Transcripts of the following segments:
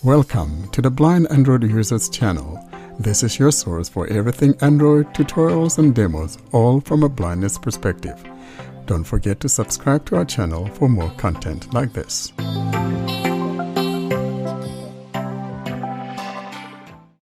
Welcome to the Blind Android Users channel. This is your source for everything Android, tutorials and demos, all from a blindness perspective. Don't forget to subscribe to our channel for more content like this.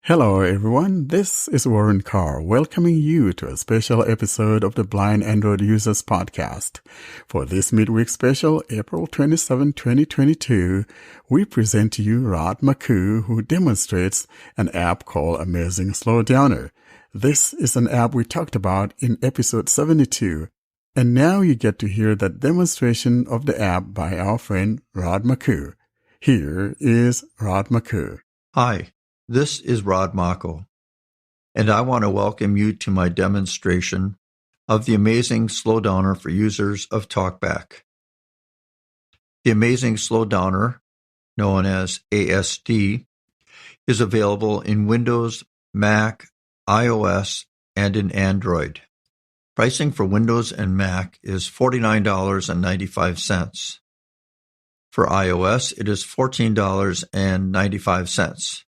Hello everyone, this is Warren Carr welcoming you to a special episode of the Blind Android Users podcast. For this midweek special, April 27, 2022, we present to you Rod Maccoux, who demonstrates an app called Amazing Slowdowner. This is an app we talked about in episode 72, and now you get to hear that demonstration of the app by our friend Rod Maccoux. Here is Rod Maccoux. Hi. This is Rod Maccoux, and I want to welcome you to my demonstration of the Amazing Slowdowner for users of TalkBack. The Amazing Slowdowner, known as ASD, is available in Windows, Mac, iOS, and in Android. Pricing for Windows and Mac is $49.95. For iOS, it is $14.95.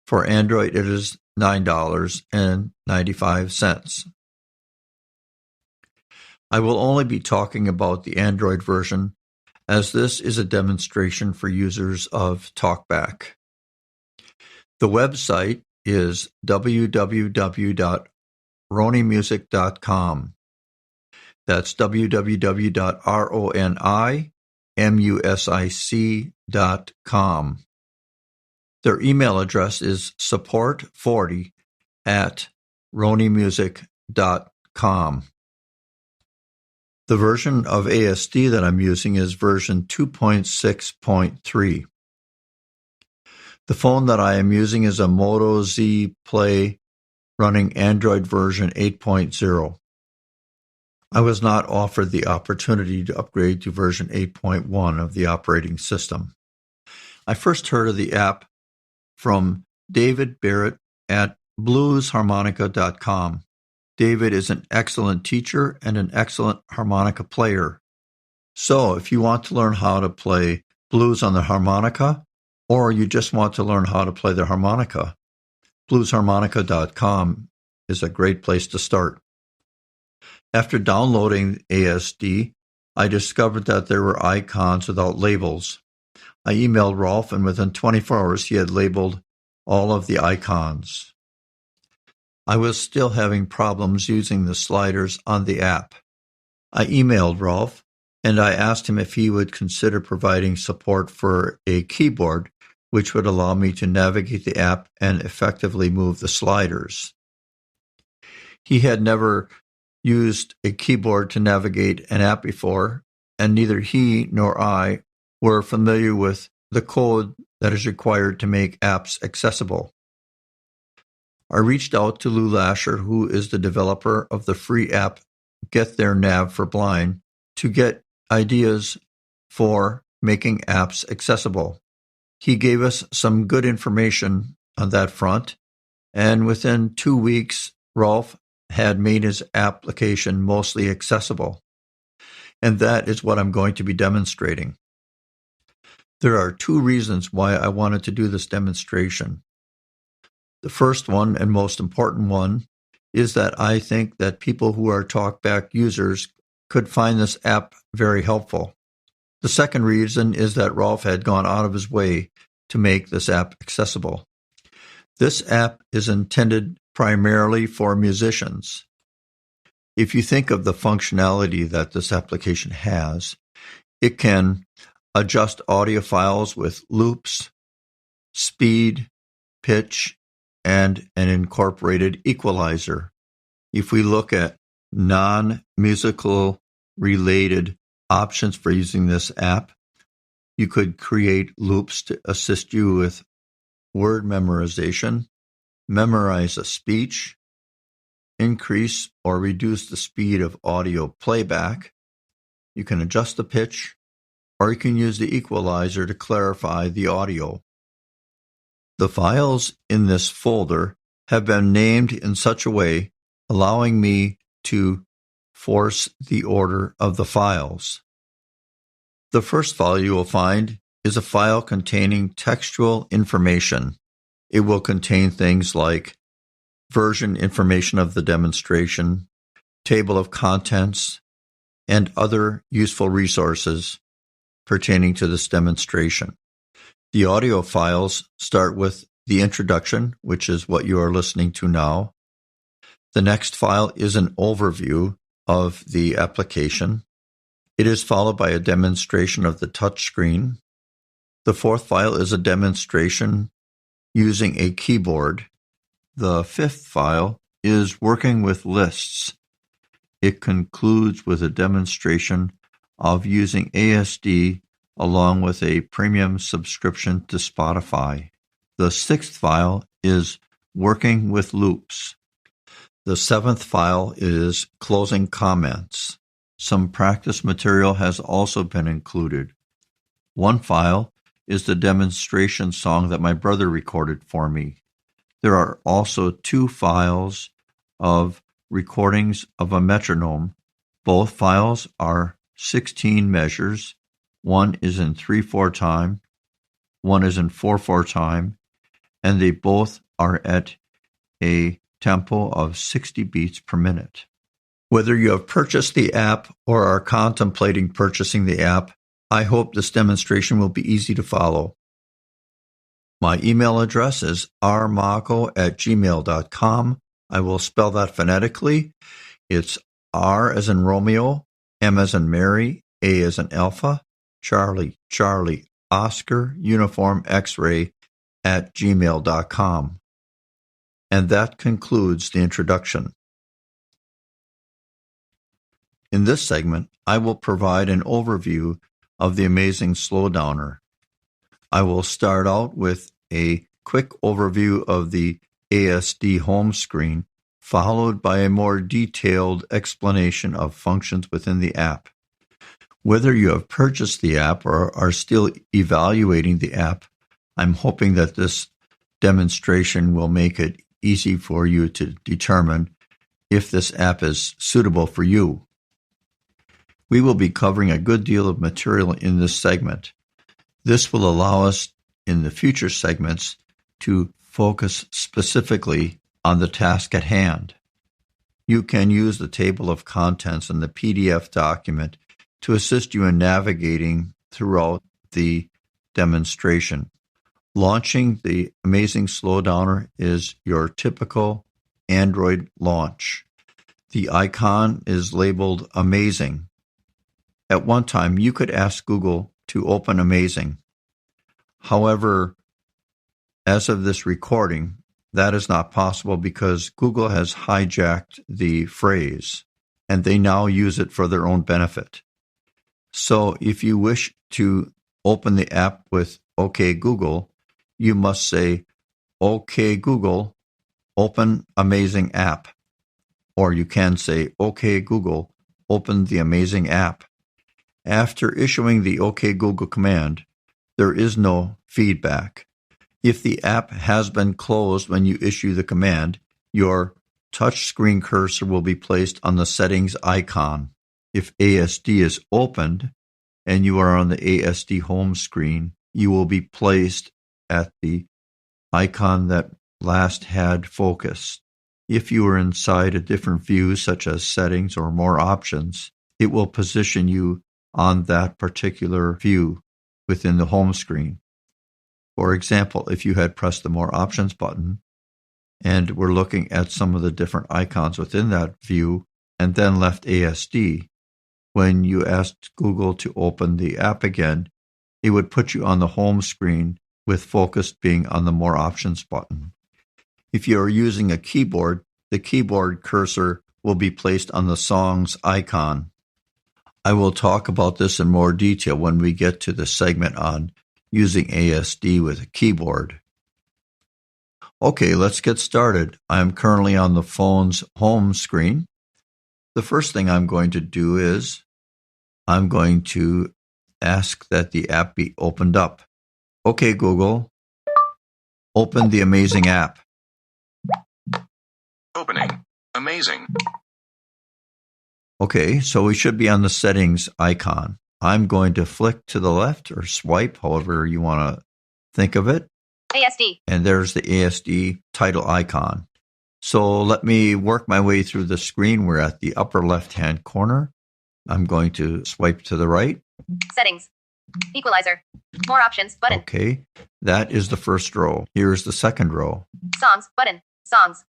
For Android, it is $9.95. I will only be talking about the Android version, as this is a demonstration for users of TalkBack. The website is www.ronimusic.com. That's www.ronimusic.com. Their email address is support40@ronimusic.com. The version of ASD that I'm using is version 2.6.3. The phone that I am using is a Moto Z Play running Android version 8.0. I was not offered the opportunity to upgrade to version 8.1 of the operating system. I first heard of the app from David Barrett at bluesharmonica.com. David is an excellent teacher and an excellent harmonica player. So if you want to learn how to play blues on the harmonica, or you just want to learn how to play the harmonica, bluesharmonica.com is a great place to start. After downloading ASD, I discovered that there were icons without labels. I emailed Rolf, and within 24 hours, he had labeled all of the icons. I was still having problems using the sliders on the app. I emailed Rolf, and I asked him if he would consider providing support for a keyboard, which would allow me to navigate the app and effectively move the sliders. He had never used a keyboard to navigate an app before, and neither he nor I were familiar with the code that is required to make apps accessible. I reached out to Lou Lasher, who is the developer of the free app Get There Nav for Blind, to get ideas for making apps accessible. He gave us some good information on that front, and within 2 weeks, Rolf had made his application mostly accessible. And that is what I'm going to be demonstrating. There are 2 reasons why I wanted to do this demonstration. The first one, and most important one, is that I think that people who are TalkBack users could find this app very helpful. The second reason is that Rolf had gone out of his way to make this app accessible. This app is intended primarily for musicians. If you think of the functionality that this application has, it can adjust audio files with loops, speed, pitch, and an incorporated equalizer. If we look at non-musical related options for using this app, you could create loops to assist you with word memorization, memorize a speech, increase or reduce the speed of audio playback. You can adjust the pitch, or you can use the equalizer to clarify the audio. The files in this folder have been named in such a way, allowing me to force the order of the files. The first file you will find is a file containing textual information. It will contain things like version information of the demonstration, table of contents, and other useful resources pertaining to this demonstration. The audio files start with the introduction, which is what you are listening to now. The next file is an overview of the application. It is followed by a demonstration of the touchscreen. The fourth file is a demonstration using a keyboard. The fifth file is working with lists. It concludes with a demonstration of using ASD along with a premium subscription to Spotify. The sixth file is working with loops. The seventh file is closing comments. Some practice material has also been included. One file is the demonstration song that my brother recorded for me. There are also 2 files of recordings of a metronome. Both files are 16 measures. One is in 3/4 time, one is in 4/4 time, and they both are at a tempo of 60 beats per minute. Whether you have purchased the app or are contemplating purchasing the app, I hope this demonstration will be easy to follow. My email address is rmaccoux@gmail.com. I will spell that phonetically. It's R as in Romeo, M as in Mary, A as in Alpha, Charlie, Oscar, Uniform, X-ray @gmail.com. And that concludes the introduction. In this segment, I will provide an overview of the amazing slowdowner. I will start out with a quick overview of the ASD home screen, followed by a more detailed explanation of functions within the app. Whether you have purchased the app or are still evaluating the app, I'm hoping that this demonstration will make it easy for you to determine if this app is suitable for you. We will be covering a good deal of material in this segment. This will allow us in the future segments to focus specifically on the task at hand. You can use the table of contents in the PDF document to assist you in navigating throughout the demonstration. Launching the Amazing Slowdowner is your typical Android launch. The icon is labeled Amazing. At one time, you could ask Google to open Amazing. However, as of this recording, that is not possible because Google has hijacked the phrase, and they now use it for their own benefit. So if you wish to open the app with OK Google, you must say, OK Google, open Amazing App. Or you can say, OK Google, open the Amazing App. After issuing the OK Google command, there is no feedback. If the app has been closed when you issue the command, your touchscreen cursor will be placed on the settings icon. If ASD is opened and you are on the ASD home screen, you will be placed at the icon that last had focus. If you are inside a different view, such as settings or more options, it will position you on that particular view within the home screen. For example, if you had pressed the More Options button and were looking at some of the different icons within that view and then left ASD, when you asked Google to open the app again, it would put you on the home screen with focus being on the More Options button. If you are using a keyboard, the keyboard cursor will be placed on the song's icon. I will talk about this in more detail when we get to the segment on using ASD with a keyboard. Okay, let's get started. I am currently on the phone's home screen. The first thing I'm going to do is I'm going to ask that the app be opened up. Okay, Google, open the Amazing app. Opening. Amazing. Okay, so we should be on the settings icon. I'm going to flick to the left or swipe, however you want to think of it. ASD. And there's the ASD title icon. So let me work my way through the screen. We're at the upper left-hand corner. I'm going to swipe to the right. Settings. Equalizer. More options button. Okay, that is the first row. Here's the second row. Songs button. Songs.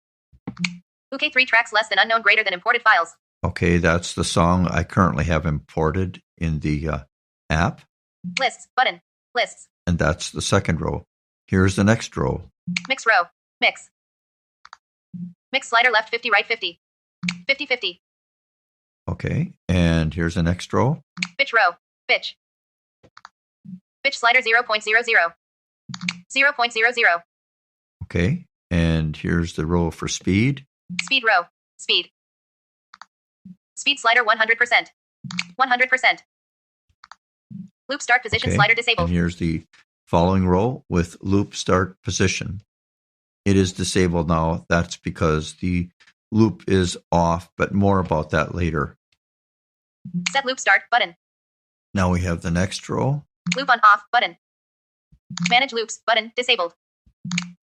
UK 3 tracks less than unknown greater than imported files. Okay, that's the song I currently have imported in the app. Lists button. Lists. And that's the second row. Here's the next row. Mix row. Mix. Mix slider left 50 right 50. 50 50. Okay, and here's the next row. Pitch row. Pitch. Pitch slider 0.00. 0.00. Okay, and here's the row for speed. Speed row. Speed. Speed slider 100%. 100%. Loop start position Okay, slider disabled. and here's the following row with loop start position. It is disabled now. That's because the loop is off, but more about that later. Set loop start button. Now we have the next row. Loop on off button. Manage loops button disabled.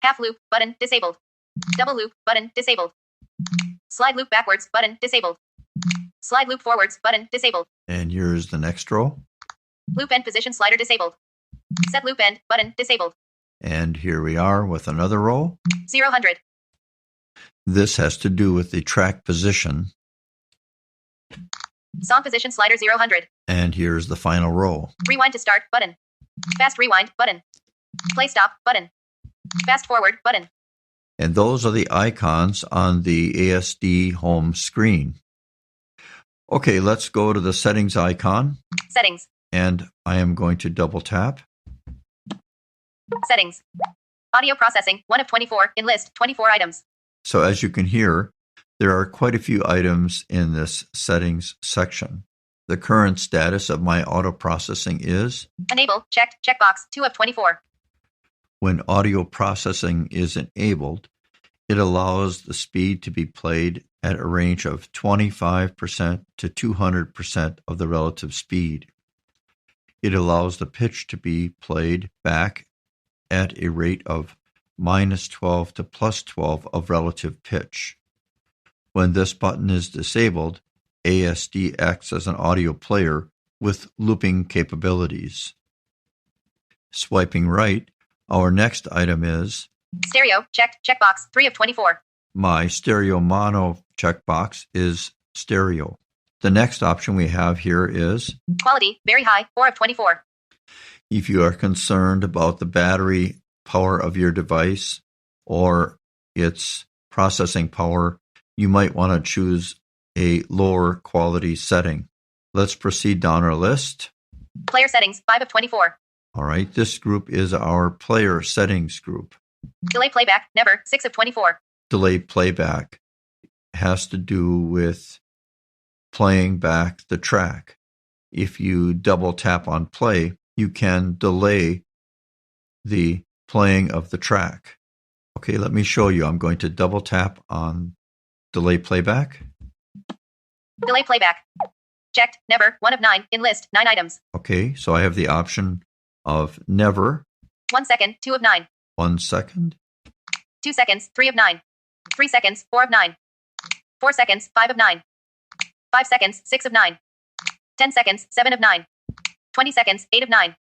Half loop button disabled. Double loop button disabled. Slide loop backwards button disabled. Slide loop forwards button disabled. And here's the next row. Loop end position slider disabled. Set loop end button disabled. And here we are with another row. 0-100. This has to do with the track position. Song position slider 0-100. And here's the final row. Rewind to start button. Fast rewind button. Play stop button. Fast forward button. And those are the icons on the ASD home screen. Okay, let's go to the settings icon. Settings. And I am going to double tap. Settings. Audio processing 1 of 24 in list 24 items. So as you can hear, there are quite a few items in this settings section. The current status of my auto processing is Enable checked checkbox 2 of 24. when audio processing is enabled, it allows the speed to be played at a range of 25% to 200% of the relative speed. It allows the pitch to be played back at a rate of -12 to +12 of relative pitch. When this button is disabled, ASD acts as an audio player with looping capabilities. Swiping right, our next item is Stereo checked checkbox 3 of 24. my stereo mono checkbox is stereo. The next option we have here is Quality very high 4 of 24. if you are concerned about the battery power of your device or its processing power, you might want to choose a lower quality setting. Let's proceed down our list. Player settings 5 of 24. All right, this group is our player settings group. Delay playback never 6 of 24. Delay playback has to do with playing back the track. If you double tap on play, you can delay the playing of the track. Okay, let me show you. I'm going to double tap on delay playback. Delay playback. Checked never 1 of 9 in list 9 items. Okay, so I have the option of never, 1 second 2 of 9. 1 second, 2 seconds 3 of 9. 3 seconds 4 of 9. 4 seconds 5 of 9. 5 seconds 6 of 9. 10 seconds 7 of 9. 20 seconds 8 of 9.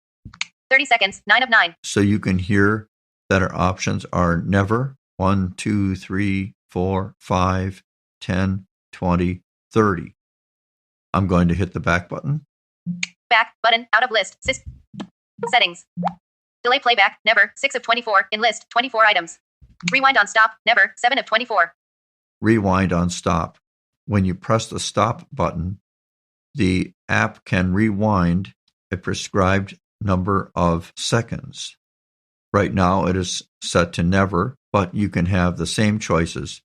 30 seconds 9 of 9. So you can hear that our options are never, 1, 2, 3, 4, 5, 10, 20, 30. I'm going to hit the back button. Back button out of list. Settings. Delay playback never 6 of 24 in list 24 items. Rewind on stop never 7 of 24. Rewind on stop. When you press the stop button, the app can rewind a prescribed number of seconds. Right now it is set to never, but you can have the same choices,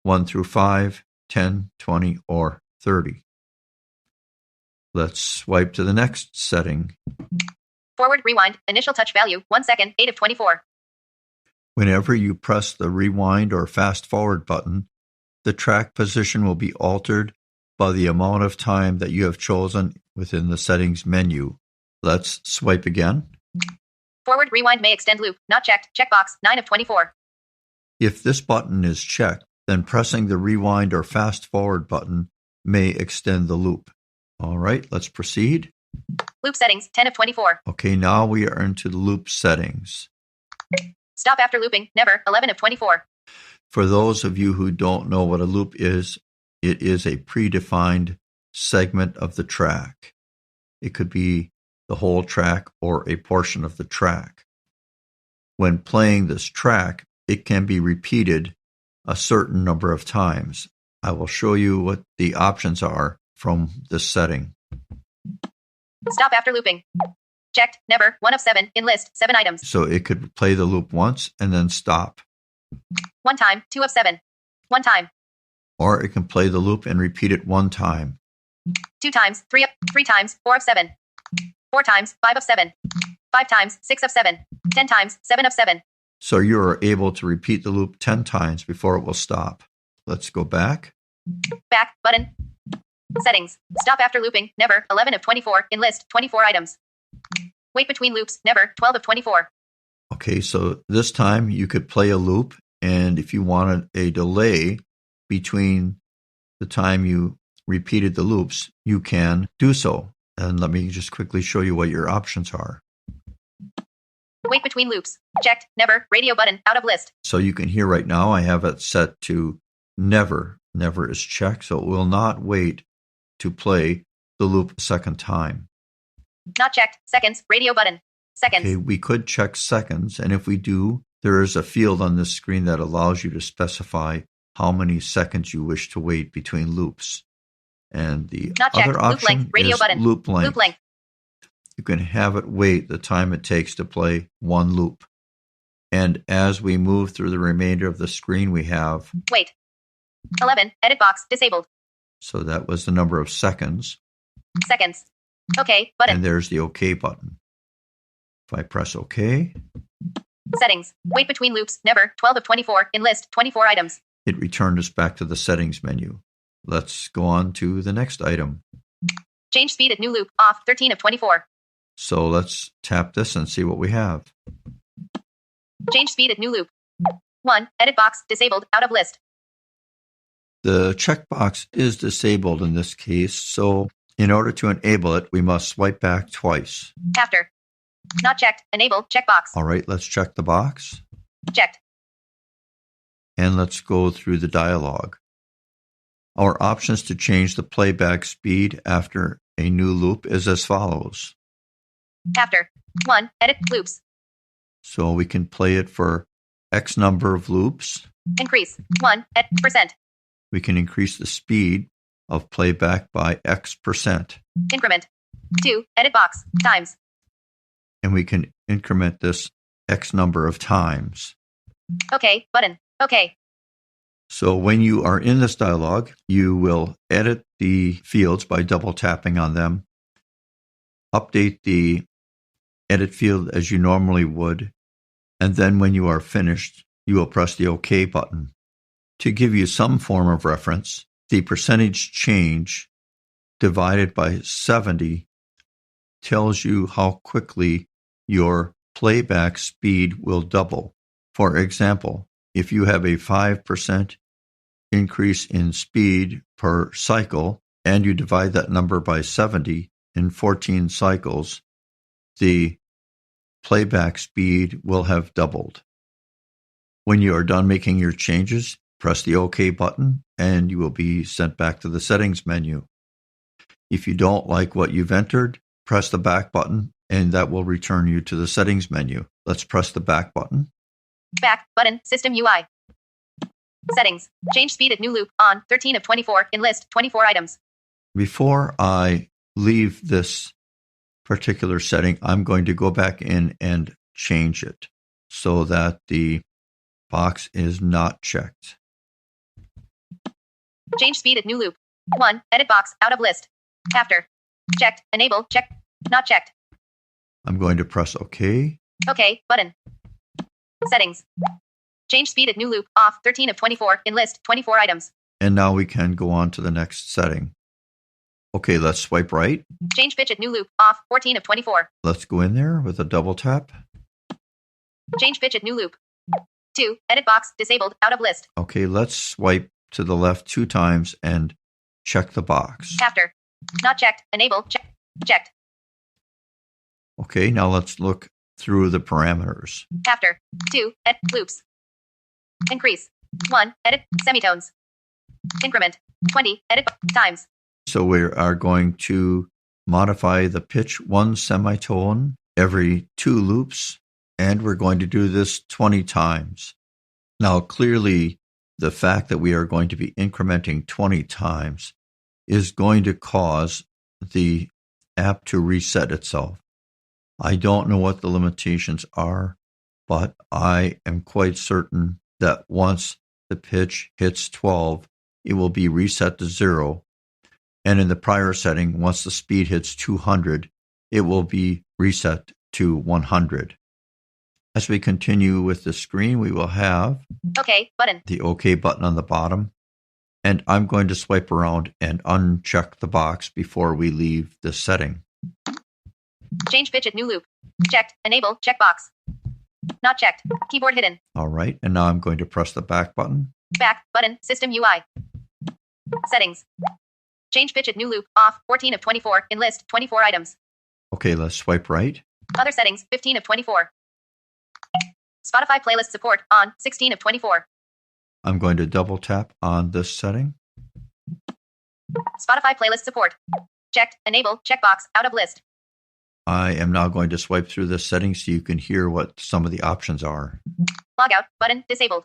1 through 5, 10, 20, or 30. Let's swipe to the next setting. Forward rewind initial touch value 1 second 8 of 24. Whenever you press the rewind or fast forward button, the track position will be altered by the amount of time that you have chosen within the settings menu. Let's swipe again. Forward rewind may extend loop. Not checked. Checkbox 9 of 24. If this button is checked, then pressing the rewind or fast forward button may extend the loop. All right, let's proceed. Loop settings 10 of 24. Okay, now we are into the loop settings. Stop after looping. Never 11 of 24. For those of you who don't know what a loop is, it is a predefined segment of the track. It could be the whole track or a portion of the track. When playing this track, it can be repeated a certain number of times. I will show you what the options are from this setting. Stop after looping. Checked. Never 1 of 7. In list 7 items. So it could play the loop once and then stop. 1 time 2 of 7. 1 time. Or it can play the loop and repeat it 1 time. 2 times 3 times 4 of 7. 4 times 5 of 7. 5 times 6 of 7. 10 times 7 of 7. So you are able to repeat the loop 10 times before it will stop. Let's go back. Back button. Settings. Stop after looping. Never 11 of 24. In list 24 items. Wait between loops. Never 12 of 24. Okay, so this time you could play a loop, and if you wanted a delay between the time you repeated the loops, you can do so. And let me just quickly show you what your options are. Wait between loops. Checked. Never. Radio button. Out of list. So you can hear right now I have it set to never. Never is checked, so it will not wait to play the loop a second time. Not checked. Seconds. Radio button. Seconds. Okay, we could check seconds, and if we do, there is a field on this screen that allows you to specify how many seconds you wish to wait between loops. And the Not checked. other Loop option length. Radio is button. loop length. Loop length. You can have it wait the time it takes to play one loop. And as we move through the remainder of the screen, we have... Wait. 11. Edit box. Disabled. So that was the number of seconds. Seconds. OK. Button. And there's the OK button. If I press OK, Settings. Wait between loops. Never 12 of 24. In list 24 items. it returned us back to the settings menu. Let's go on to the next item. Change speed at new loop. Off 13 of 24. So let's tap this and see what we have. Change speed at new loop. 1. Edit box. Disabled. Out of list. The checkbox is disabled in this case, so in order to enable it, we must swipe back twice. After. Not checked. Enable. Checkbox. All right, let's check the box. Checked. And let's go through the dialog. Our options to change the playback speed after a new loop is as follows. After. 1. Edit loops. So we can play it for X number of loops. Increase. 1. Percent. We can increase the speed of playback by X%. Increment. 2. Edit box. Times. And we can increment this X number of times. OK. Button. OK. So when you are in this dialog, you will edit the fields by double tapping on them, update the edit field as you normally would, and then when you are finished, you will press the OK button. To give you some form of reference, the percentage change divided by 70 tells you how quickly your playback speed will double. For example, if you have a 5% increase in speed per cycle and you divide that number by 70 in 14 cycles, the playback speed will have doubled. When you are done making your changes, press the OK button and you will be sent back to the settings menu. If you don't like what you've entered, press the back button and that will return you to the settings menu. Let's press the back button. Back button. System UI. Settings. Change speed at new loop. On 13 of 24. In list 24 items. Before I leave this particular setting, I'm going to go back in and change it so that the box is not checked. Change speed at new loop. 1. Edit box. Out of list. After. Checked. Enable. Check. Not checked. I'm going to press OK. OK. Button. Settings. Change speed at new loop. Off 13 of 24. In list 24 items. And now we can go on to the next setting. Okay, let's swipe right. Change pitch at new loop. Off. 14 of 24. Let's go in there with a double tap. Change pitch at new loop. 2. Edit box. Disabled. Out of list. Okay, let's swipe to the left 2 times and check the box. After. Not checked. Enable. Checked. Okay, now let's look through the parameters. After. 2. Loops. Increase. 1. Edit. Semitones. Increment. 20. Edit. Times. So we are going to modify the pitch 1 semitone every 2 loops, and we're going to do this 20 times. Now, clearly, the fact that we are going to be incrementing 20 times is going to cause the app to reset itself. I don't know what the limitations are, but I am quite certain that once the pitch hits 12, it will be reset to 0. And in the prior setting, once the speed hits 200, it will be reset to 100. As we continue with the screen, we will have OK button. The OK button on the bottom. And I'm going to swipe around and uncheck the box before we leave this setting. Change pitch at new loop. Checked. Enable. Checkbox. Not checked. Keyboard hidden. All right. And now I'm going to press the back button. Back button. System UI. Settings. Change pitch at new loop. Off. 14 of 24. In list. 24 items. Okay, let's swipe right. Other settings. 15 of 24. Spotify playlist support. On. 16 of 24. I'm going to double tap on this setting. Spotify playlist support. Checked. Enable. Checkbox. Out of list. I am now going to swipe through this setting so you can hear what some of the options are. Logout. Button. Disabled.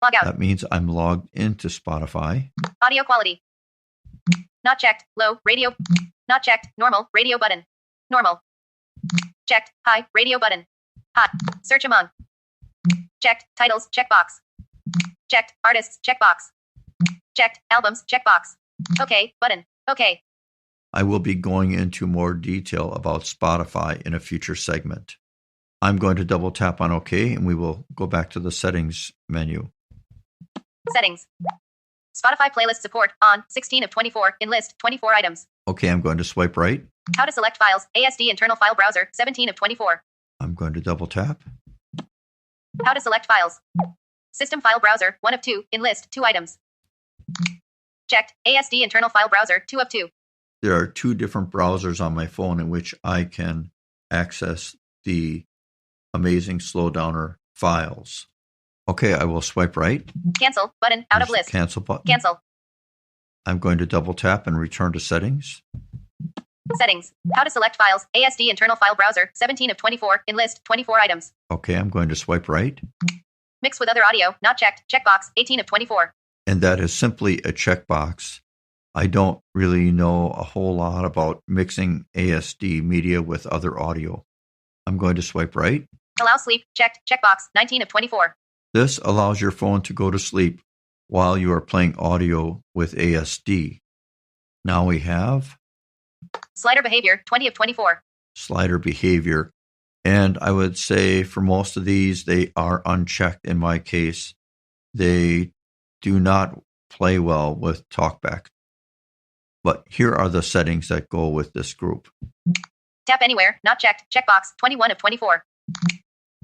Logout. That means I'm logged into Spotify. Audio quality. Not checked. Low. Radio. Not checked. Normal. Radio button. Normal. Checked. High. Radio button. Hot. Search among. Checked. Titles. Checkbox. Checked. Artists. Checkbox. Checked. Albums. Checkbox. OK. Button. OK. I will be going into more detail about Spotify in a future segment. I'm going to double tap on OK, and we will go back to the settings menu. Settings. Spotify playlist support. On. 16 of 24. In list. 24 items. Okay, I'm going to swipe right. How to select files. ASD internal file browser. 17 of 24. I'm going to double tap. How to select files. System file browser. 1 of 2. In list. 2 items. Checked. ASD internal file browser. 2 of 2. There are 2 different browsers on my phone in which I can access the amazing slowdowner files. Okay, I will swipe right. Cancel button. Out of list. Cancel button. Cancel. I'm going to double tap and return to settings. Settings. How to select files. ASD internal file browser. 17 of 24. In list. 24 items. Okay, I'm going to swipe right. Mix with other audio. Not checked. Checkbox. 18 of 24. And that is simply a checkbox. I don't really know a whole lot about mixing ASD media with other audio. I'm going to swipe right. Allow sleep. Checked. Checkbox. 19 of 24. This allows your phone to go to sleep while you are playing audio with ASD. Now we have Slider behavior. 20 of 24. Slider behavior. And I would say for most of these, they are unchecked in my case. They do not play well with TalkBack. But here are the settings that go with this group. Tap anywhere. Not checked. Checkbox. 21 of 24.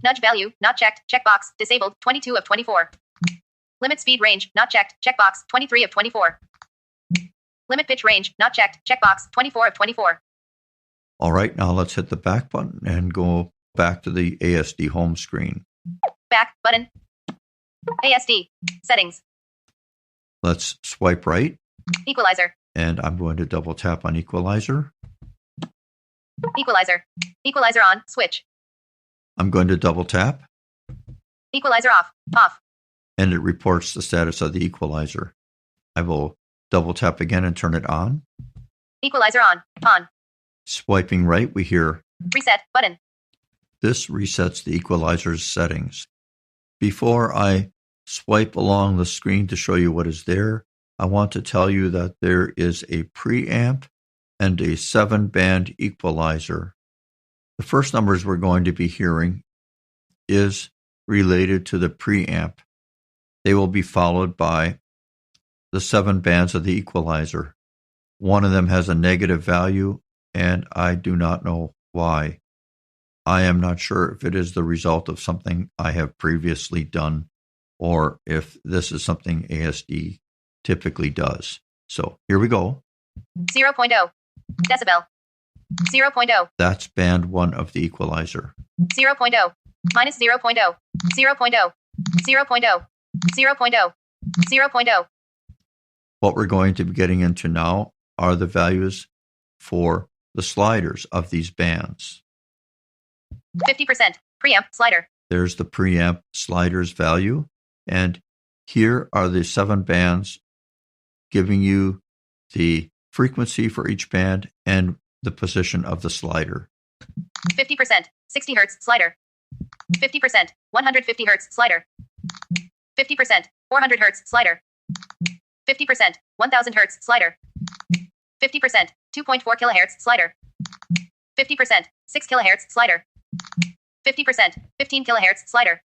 Nudge value. Not checked. Checkbox. Disabled. 22 of 24. Limit speed range. Not checked. Checkbox. 23 of 24. Limit pitch range. Not checked. Checkbox. 24 of 24. All right, now let's hit the back button and go back to the ASD home screen. Back button. ASD. Settings. Let's swipe right. Equalizer. And I'm going to double tap on equalizer. Equalizer. Equalizer on. Switch. I'm going to double tap. Equalizer off. Off. And it reports the status of the equalizer. I will double tap again and turn it on. Equalizer on. On. Swiping right, we hear Reset button. This resets the equalizer's settings. Before I swipe along the screen to show you what is there, I want to tell you that there is a preamp and a 7-band equalizer. The first numbers we're going to be hearing is related to the preamp. They will be followed by the 7 bands of the equalizer. One of them has a negative value, and I do not know why. I am not sure if it is the result of something I have previously done or if this is something ASD typically does. So here we go. 0.0 decibel. 0.0. That's band 1 of the equalizer. 0.0 minus 0.0 0.0 0.0 0.0 0.0. What we're going to be getting into now are the values for the sliders of these bands. 50% preamp slider. There's the preamp sliders value, and here are the 7 bands giving you the frequency for each band and the position of the slider. 50% 60 Hz slider. 50% 150 Hz slider. 50% 400 Hz slider. 50% 1000 Hz slider. 50% 2.4 kHz slider. 50% 6 kHz slider. 50% 15 kHz slider.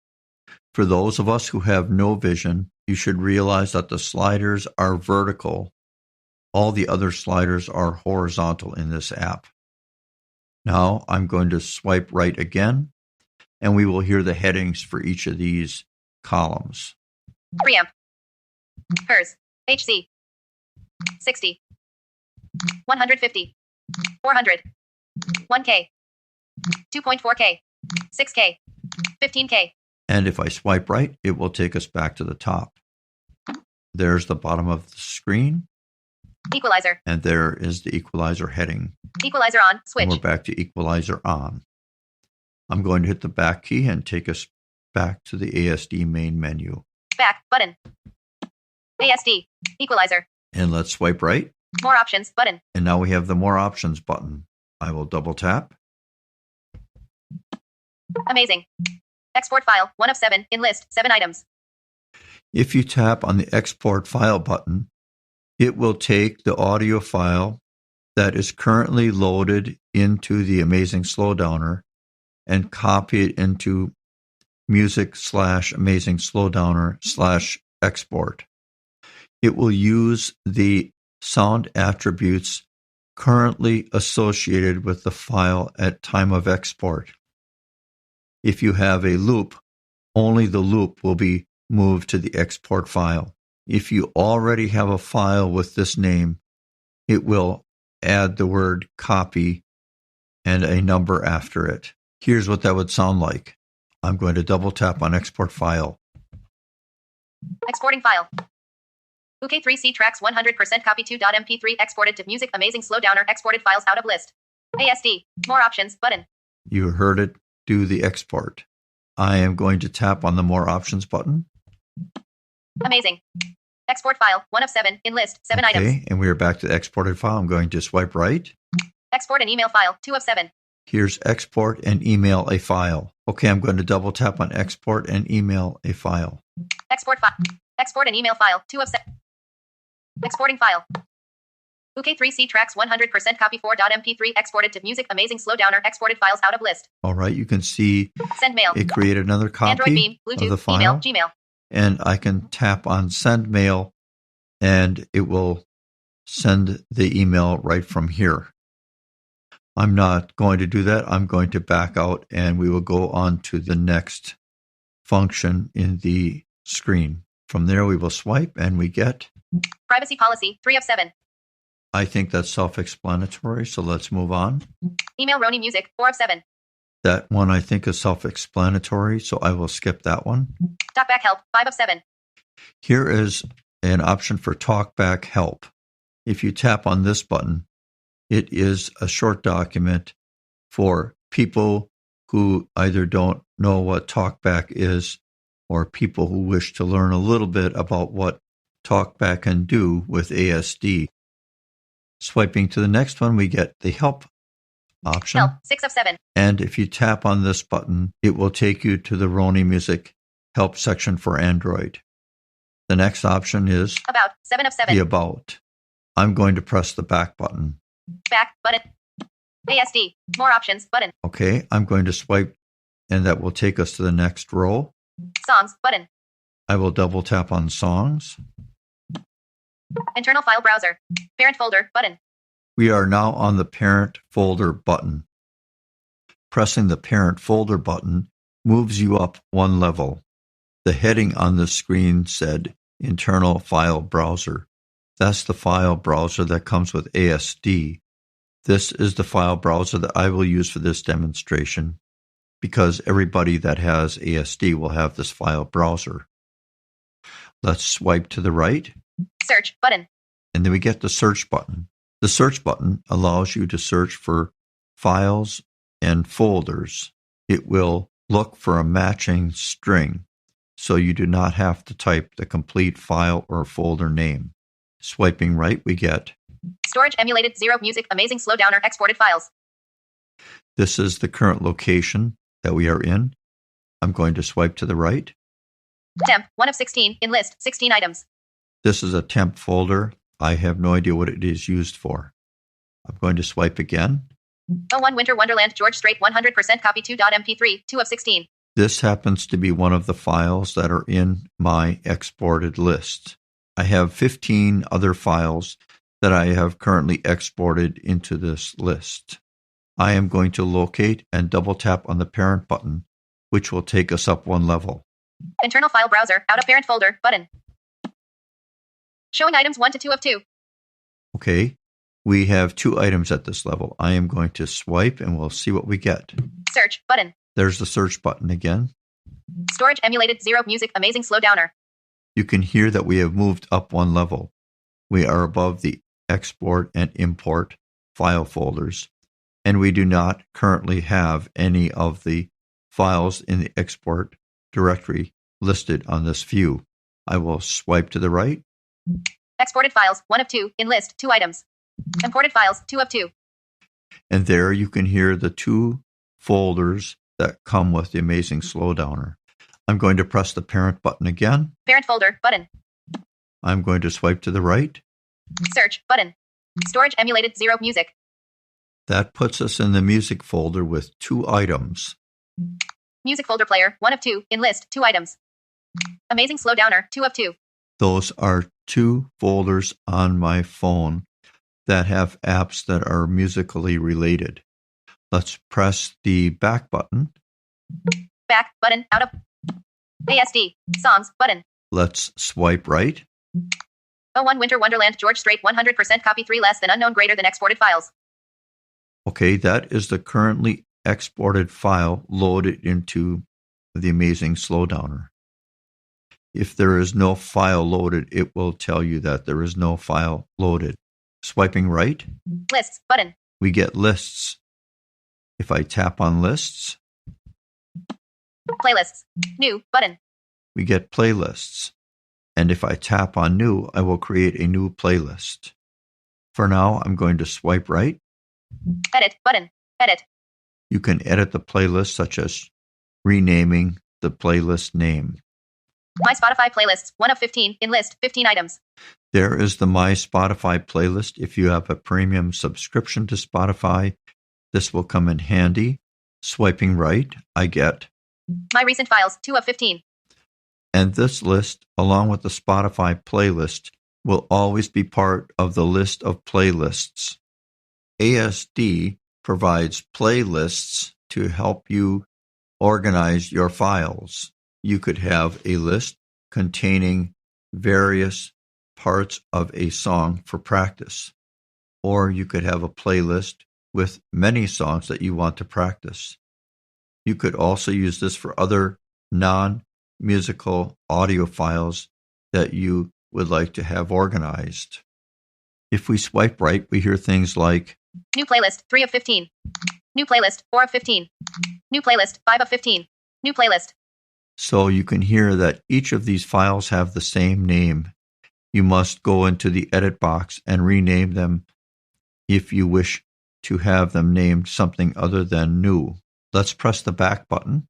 For those of us who have no vision, you should realize that the sliders are vertical. All the other sliders are horizontal in this app. Now I'm going to swipe right again, and we will hear the headings for each of these columns. Preamp. Hers. HC. 60. 150. 400. 1K. 2.4K. 6K. 15K. And if I swipe right, it will take us back to the top. There's the bottom of the screen. Equalizer. And there is the equalizer heading. Equalizer on. Switch. And we're back to equalizer on. I'm going to hit the back key and take us back to the ASD main menu. Back button. ASD. Equalizer. And let's swipe right. More options button. And now we have the more options button. I will double tap. Amazing. Export file 1 of 7 in list 7 items. If you tap on the export file button, it will take the audio file that is currently loaded into the Amazing Slowdowner and copy it into music/Amazing Slowdowner/export. It will use the sound attributes currently associated with the file at time of export. If you have a loop, only the loop will be moved to the export file. If you already have a file with this name, it will add the word copy and a number after it. Here's what that would sound like. I'm going to double tap on export file. Exporting file. UK3C tracks 100% copy 2.mp3 exported to music Amazing Slowdowner exported files out of list. ASD. More options button. You heard it do the export. I am going to tap on the more options button. Amazing. Export file 1 of 7 in list 7 items. Okay, and we are back to the exported file. I'm going to swipe right. Export an email file 2 of 7. Here's export and email a file. Okay, I'm going to double tap on export and email a file. Export file. Export an email file 2 of 7. Exporting file. UK3C tracks 100% copy 4.mp3 exported to music Amazing Slowdowner exported files out of list. All right, you can see Send mail. it created another copy Android Beam, Bluetooth, of the file. email, Gmail. And I can tap on send mail and it will send the email right from here. I'm not going to do that. I'm going to back out and we will go on to the next function in the screen. From there, we will swipe and we get Privacy policy 3 of 7. I think that's self-explanatory, so let's move on. Email Roni Music 4 of 7. That one I think is self-explanatory, so I will skip that one. Talkback help 5 of 7. Here is an option for Talkback Help. If you tap on this button, it is a short document for people who either don't know what Talkback is or people who wish to learn a little bit about what Talkback can do with ASD. Swiping to the next one, we get the Help option. Help 6 of 7. And if you tap on this button, it will take you to the Roni Music Help section for Android. The next option is About 7 of 7. the About. I'm going to press the back button. Back button. ASD. More options button. Okay, I'm going to swipe and that will take us to the next row. Songs button. I will double tap on Songs. Internal file browser. Parent folder button. We are now on the Parent Folder button. Pressing the Parent Folder button moves you up one level. The heading on the screen said Internal File Browser. That's the file browser that comes with ASD. This is the file browser that I will use for this demonstration because everybody that has ASD will have this file browser. Let's swipe to the right. Search button. And then we get the search button. The search button allows you to search for files and folders. It will look for a matching string, so you do not have to type the complete file or folder name. Swiping right, we get Storage emulated 0 music amazing slowdowner exported files. this is the current location that we are in. I'm going to swipe to the right. Temp 1 of 16 in list 16 items. This is a temp folder. I have no idea what it is used for. I'm going to swipe again. 01 Winter Wonderland George Strait 100% copy 2.mp3 2 of 16. This happens to be one of the files that are in my exported list. I have 15 other files that I have currently exported into this list. I am going to locate and double tap on the parent button, which will take us up one level. Internal file browser out of parent folder button. Showing items 1 to 2 of 2. Okay, we have 2 items at this level. I am going to swipe and we'll see what we get. Search button. There's the search button again. Storage emulated 0 music amazing slowdowner. You can hear that we have moved up one level. We are above the export and import file folders, and we do not currently have any of the files in the export directory listed on this view. I will swipe to the right. Exported files 1 of 2 in list 2 items. Imported files 2 of 2. And there you can hear the 2 folders that come with the Amazing Slowdowner. I'm going to press the parent button again. Parent folder button. I'm going to swipe to the right. Search button. Storage emulated 0 music. That puts us in the music folder with 2 items. Music folder player 1 of 2 in list 2 items. Amazing slowdowner 2 of 2. Those are 2 folders on my phone that have apps that are musically related. Let's press the back button. Back button out of ASD songs button. Let's swipe right. 01 Winter Wonderland George Strait 100% copy 3 less than unknown greater than exported files. Okay, that is the currently exported file loaded into the Amazing Slowdowner. If there is no file loaded, it will tell you that there is no file loaded. Swiping right, Lists button. we get lists. If I tap on lists, Playlists. New button. we get playlists. And if I tap on new, I will create a new playlist. For now, I'm going to swipe right. Edit button. Edit. You can edit the playlist, such as renaming the playlist name. My Spotify playlists 1 of 15 in list 15 items. There is the My Spotify playlist. If you have a premium subscription to Spotify, this will come in handy. Swiping right, I get. My recent files 2 of 15. And this list, along with the Spotify playlist, will always be part of the list of playlists. ASD provides playlists to help you organize your files. You could have a list containing various parts of a song for practice, or you could have a playlist with many songs that you want to practice. You could also use this for other non-musical audio files that you would like to have organized. If we swipe right, we hear things like New playlist 3 of 15. New playlist 4 of 15. New playlist 5 of 15. New playlist. So you can hear that each of these files have the same name. You must go into the edit box and rename them if you wish to have them named something other than new. Let's press the back button.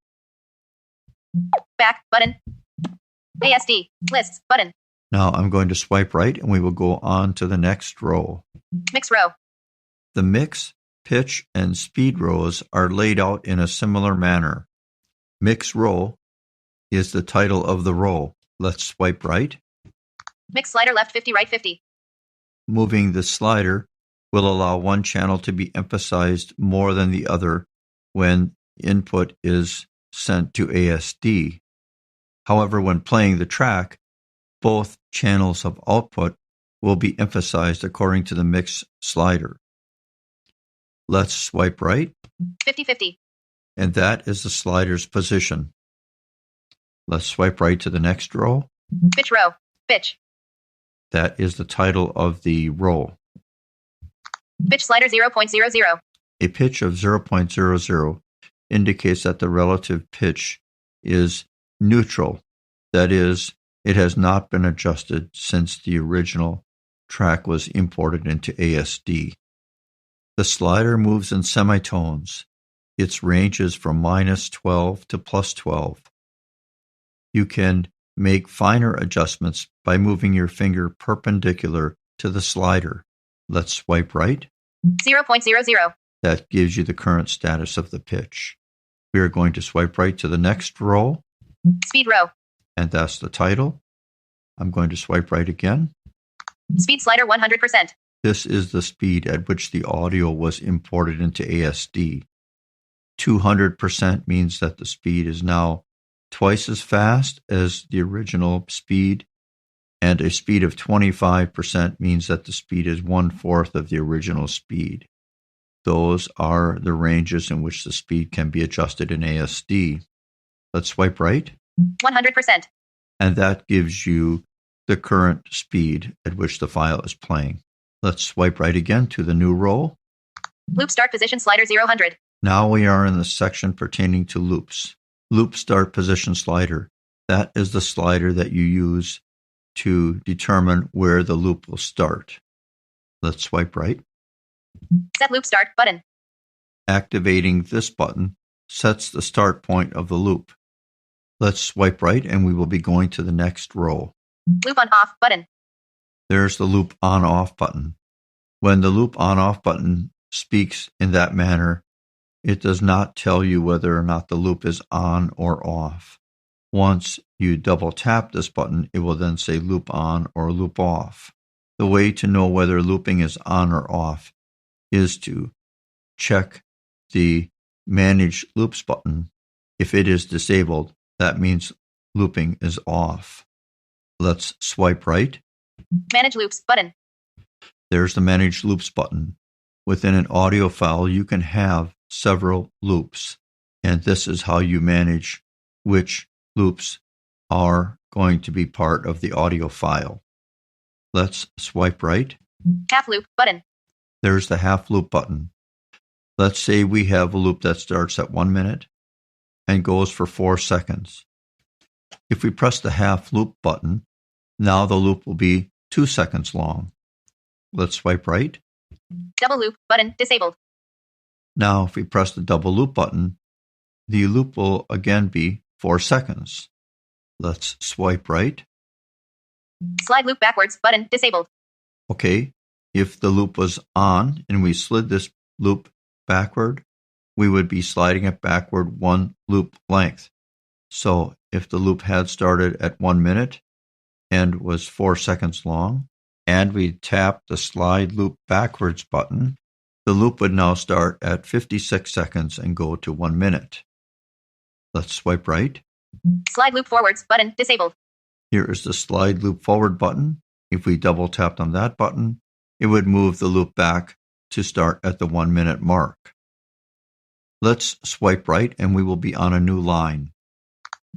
Back button. ASD lists button. Now I'm going to swipe right and we will go on to the next row. Mix row. The mix, pitch, and speed rows are laid out in a similar manner. Mix row is the title of the row. Let's swipe right. Mix slider left 50 right 50. Moving the slider will allow one channel to be emphasized more than the other when input is sent to ASD. However, when playing the track, both channels of output will be emphasized according to the mix slider. Let's swipe right. 50-50. And that is the slider's position. Let's swipe right to the next row. Pitch row. Pitch. That is the title of the row. Pitch slider 0.00. A pitch of 0.00 indicates that the relative pitch is neutral. That is, it has not been adjusted since the original track was imported into ASD. The slider moves in semitones. Its range is from -12 to +12. You can make finer adjustments by moving your finger perpendicular to the slider. Let's swipe right. 0.00. That gives you the current status of the pitch. We are going to swipe right to the next row, Speed row. and that's the title. I'm going to swipe right again. Speed slider 100%. This is the speed at which the audio was imported into ASD. 200% means that the speed is now twice as fast as the original speed, and a speed of 25% means that the speed is 1/4 of the original speed. Those are the ranges in which the speed can be adjusted in ASD. Let's swipe right, 100%. and that gives you the current speed at which the file is playing. Let's swipe right again to the new row. Loop start position slider 0-100. Now we are in the section pertaining to loops. Loop start position slider. That is the slider that you use to determine where the loop will start. Let's swipe right. Set loop start button. Activating this button sets the start point of the loop. Let's swipe right and we will be going to the next row. Loop on off button. There's the loop on off button. When the loop on off button speaks in that manner, it does not tell you whether or not the loop is on or off. Once you double tap this button, it will then say loop on or loop off. The way to know whether looping is on or off is to check the Manage Loops button. If it is disabled, that means looping is off. Let's swipe right. Manage loops button. There's the Manage Loops button. Within an audio file, you can have several loops, and this is how you manage which loops are going to be part of the audio file. Let's swipe right. Half loop button. There's the half loop button. Let's say we have a loop that starts at 1 minute and goes for 4 seconds. If we press the half loop button, now the loop will be 2 seconds long. Let's swipe right. Double loop button disabled. Now, if we press the double loop button, the loop will again be 4 seconds. Let's swipe right. Slide loop backwards button disabled. Okay, if the loop was on and we slid this loop backward, we would be sliding it backward 1 loop length. So if the loop had started at 1 minute and was 4 seconds long, and we tap the slide loop backwards button, the loop would now start at 56 seconds and go to 1 minute. Let's swipe right. Slide loop forwards button disabled. Here is the slide loop forward button. If we double tapped on that button, it would move the loop back to start at the 1 minute mark. Let's swipe right and we will be on a new line.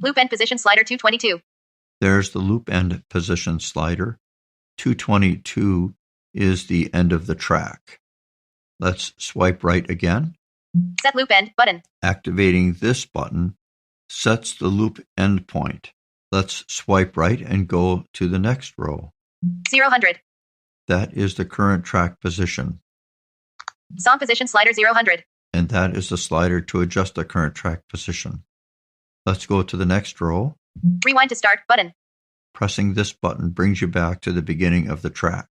Loop end position slider 222. There's the loop end position slider. 222 is the end of the track. Let's swipe right again. Set loop end button. Activating this button sets the loop end point. Let's swipe right and go to the next row. 0-100. That is the current track position, Song position slider 0-100. and that is the slider to adjust the current track position. Let's go to the next row. Rewind to start button. Pressing this button brings you back to the beginning of the track.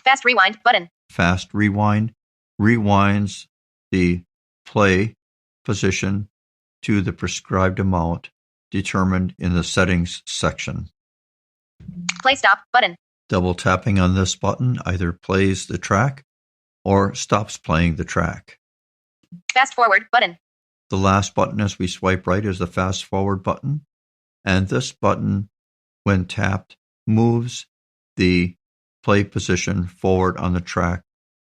Fast rewind button. Fast rewind rewinds the play position to the prescribed amount determined in the settings section. Play stop button. Double tapping on this button either plays the track or stops playing the track. Fast forward button. The last button as we swipe right is the fast forward button, and this button, when tapped, moves the play position forward on the track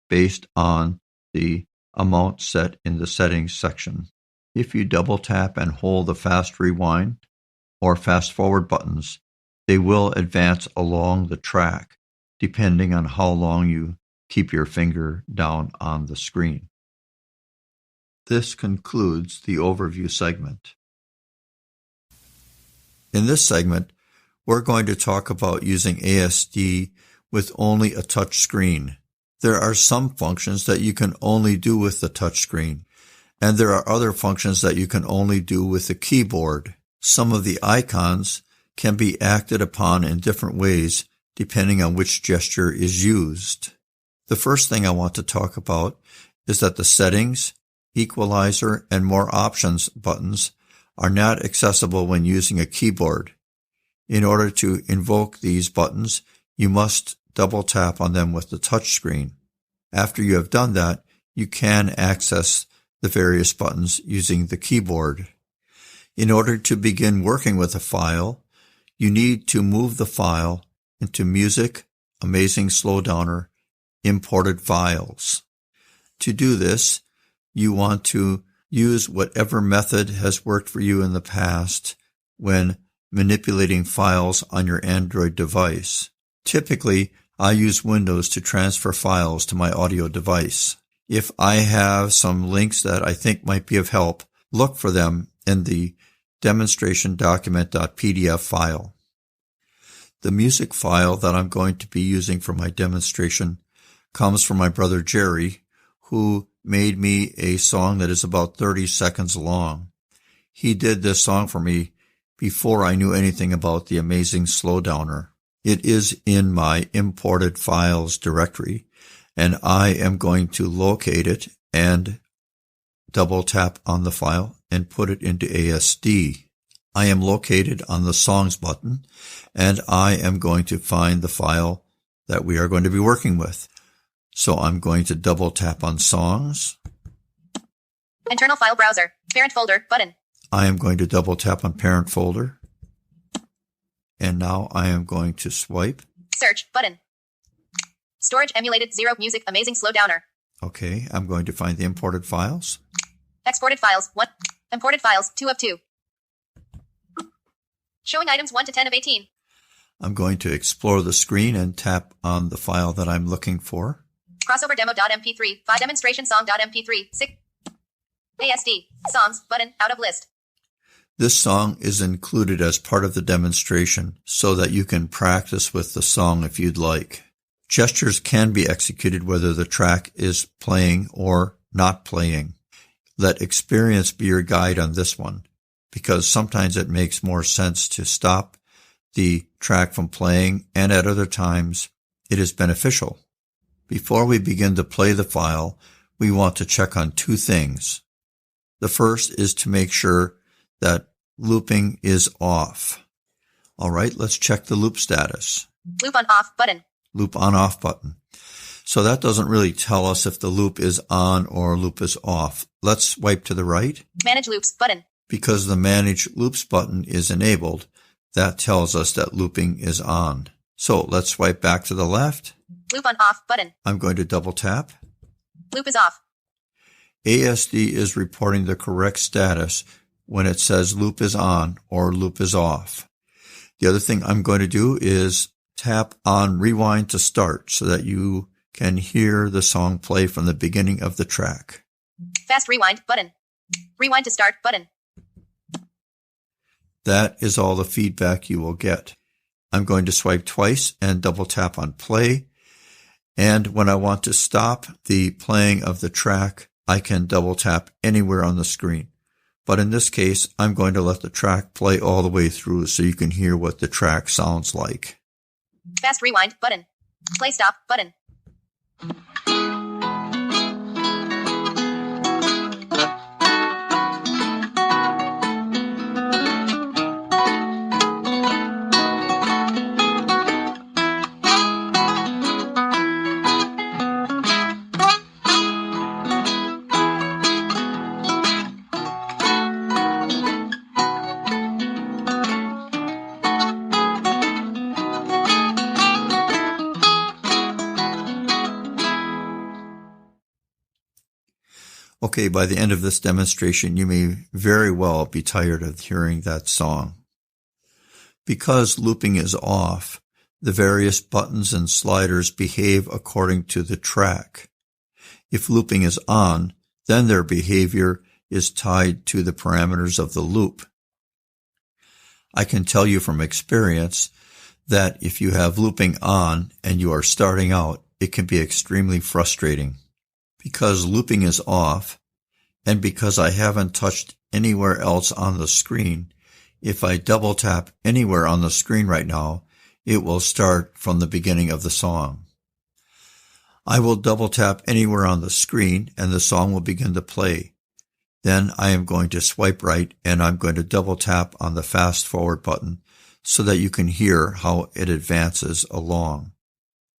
based on the amount set in the settings section. If you double tap and hold the fast rewind or fast forward buttons, they will advance along the track depending on how long you keep your finger down on the screen. This concludes the overview segment. In this segment, we're going to talk about using ASD with only a touch screen. There are some functions that you can only do with the touch screen, and there are other functions that you can only do with the keyboard. Some of the icons can be acted upon in different ways depending on which gesture is used. The first thing I want to talk about is that the settings, equalizer, and more options buttons are not accessible when using a keyboard. In order to invoke these buttons, you must double tap on them with the touch screen. After you have done that, you can access the various buttons using the keyboard. In order to begin working with a file, you need to move the file into Music, Amazing Slowdowner, Imported Files. To do this, you want to use whatever method has worked for you in the past when manipulating files on your Android device. Typically, I use Windows to transfer files to my audio device. If I have some links that I think might be of help, look for them in the demonstration document.pdf file. The music file that I'm going to be using for my demonstration comes from my brother Jerry, who made me a song that is about 30 seconds long. He did this song for me before I knew anything about the Amazing Slowdowner. It is in my imported files directory, and I am going to locate it and double tap on the file and put it into ASD. I am located on the Songs button, and I am going to find the file that we are going to be working with. So I'm going to double tap on Songs. Internal file browser. Parent folder button. I am going to double tap on Parent folder. And now I am going to swipe. Search button. Storage emulated 0 music Amazing Slowdowner. Okay, I'm going to find the imported files. Exported files 1. Imported files 2 of 2. Showing items 1 to 10 of 18. I'm going to explore the screen and tap on the file that I'm looking for. Crossover demo.mp3. 5 demonstration song.mp3. 6. ASD. Songs button out of list. This song is included as part of the demonstration so that you can practice with the song if you'd like. Gestures can be executed whether the track is playing or not playing. Let experience be your guide on this one, because sometimes it makes more sense to stop the track from playing, and at other times it is beneficial. Before we begin to play the file, we want to check on two things. The first is to make sure that looping is off. All right, let's check the loop status. Loop on off button. Loop on off button. So that doesn't really tell us if the loop is on or loop is off. Let's swipe to the right. Manage loops button. Because the Manage Loops button is enabled, that tells us that looping is on. So let's swipe back to the left. Loop on off button. I'm going to double tap. Loop is off. ASD is reporting the correct status when it says loop is on or loop is off. The other thing I'm going to do is tap on rewind to start so that you can hear the song play from the beginning of the track. Fast rewind button. Rewind to start button. That is all the feedback you will get. I'm going to swipe twice and double tap on play. And when I want to stop the playing of the track, I can double tap anywhere on the screen. But in this case, I'm going to let the track play all the way through so you can hear what the track sounds like. Fast rewind button. Play stop button. Okay, by the end of this demonstration, you may very well be tired of hearing that song. Because looping is off, the various buttons and sliders behave according to the track. If looping is on, then their behavior is tied to the parameters of the loop. I can tell you from experience that if you have looping on and you are starting out, it can be extremely frustrating. Because looping is off, and because I haven't touched anywhere else on the screen, if I double tap anywhere on the screen right now, it will start from the beginning of the song. I will double tap anywhere on the screen and the song will begin to play. Then I am going to swipe right and I'm going to double tap on the fast forward button so that you can hear how it advances along.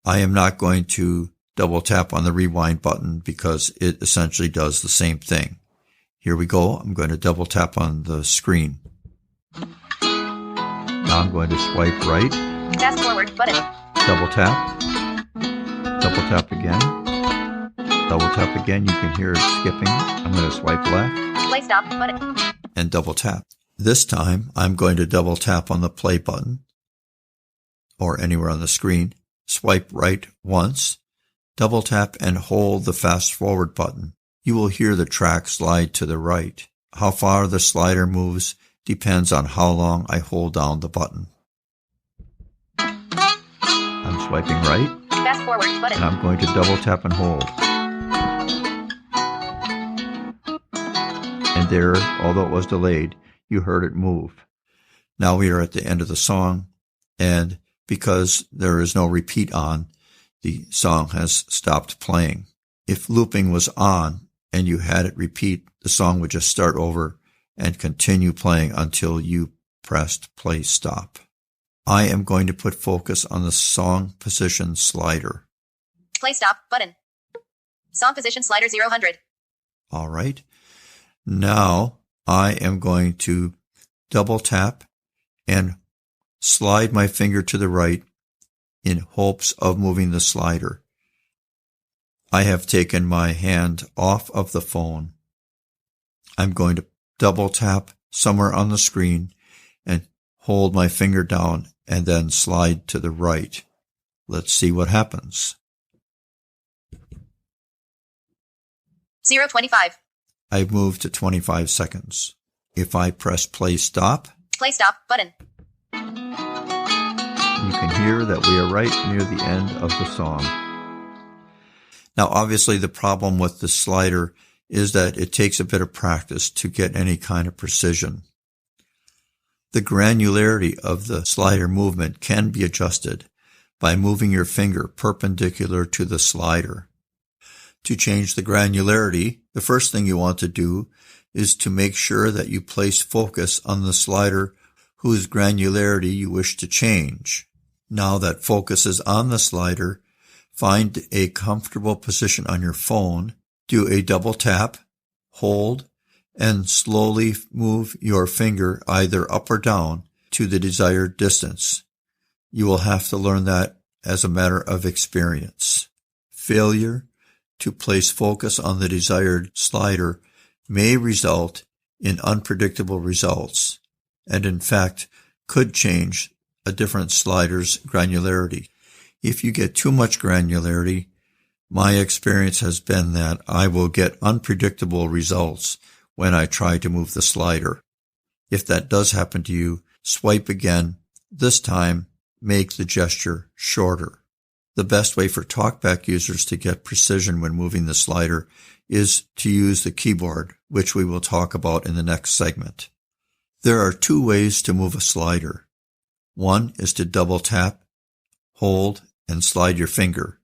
I am not going to double tap on the rewind button because it essentially does the same thing. Here we go. I'm going to double tap on the screen. Now I'm going to swipe right. Fast forward button. Double tap. Double tap again. Double tap again. You can hear it skipping. I'm going to swipe left. Play stop button. And double tap. This time I'm going to double tap on the play button or anywhere on the screen. Swipe right once. Double tap and hold the fast forward button. You will hear the track slide to the right. How far the slider moves depends on how long I hold down the button. I'm swiping right. Fast forward button. And I'm going to double tap and hold. And there, although it was delayed, you heard it move. Now we are at the end of the song, and because there is no repeat on, the song has stopped playing. If looping was on and you had it repeat, the song would just start over and continue playing until you pressed play stop. I am going to put focus on the song position slider. Play stop button. Song position slider 0-100. All right. Now I am going to double tap and slide my finger to the right in hopes of moving the slider. I have taken my hand off of the phone. I'm going to double tap somewhere on the screen and hold my finger down and then slide to the right. Let's see what happens. 0:25. I've moved to 25 seconds. If I press play stop, Play stop button. you can hear that we are right near the end of the song. Now, obviously, the problem with the slider is that it takes a bit of practice to get any kind of precision. The granularity of the slider movement can be adjusted by moving your finger perpendicular to the slider. To change the granularity, the first thing you want to do is to make sure that you place focus on the slider whose granularity you wish to change. Now that focus is on the slider, find a comfortable position on your phone, do a double tap, hold, and slowly move your finger either up or down to the desired distance. You will have to learn that as a matter of experience. Failure to place focus on the desired slider may result in unpredictable results, and in fact could change a different slider's granularity. If you get too much granularity, my experience has been that I will get unpredictable results when I try to move the slider. If that does happen to you, swipe again. This time, make the gesture shorter. The best way for TalkBack users to get precision when moving the slider is to use the keyboard, which we will talk about in the next segment. There are two ways to move a slider. One is to double tap, hold, and slide your finger.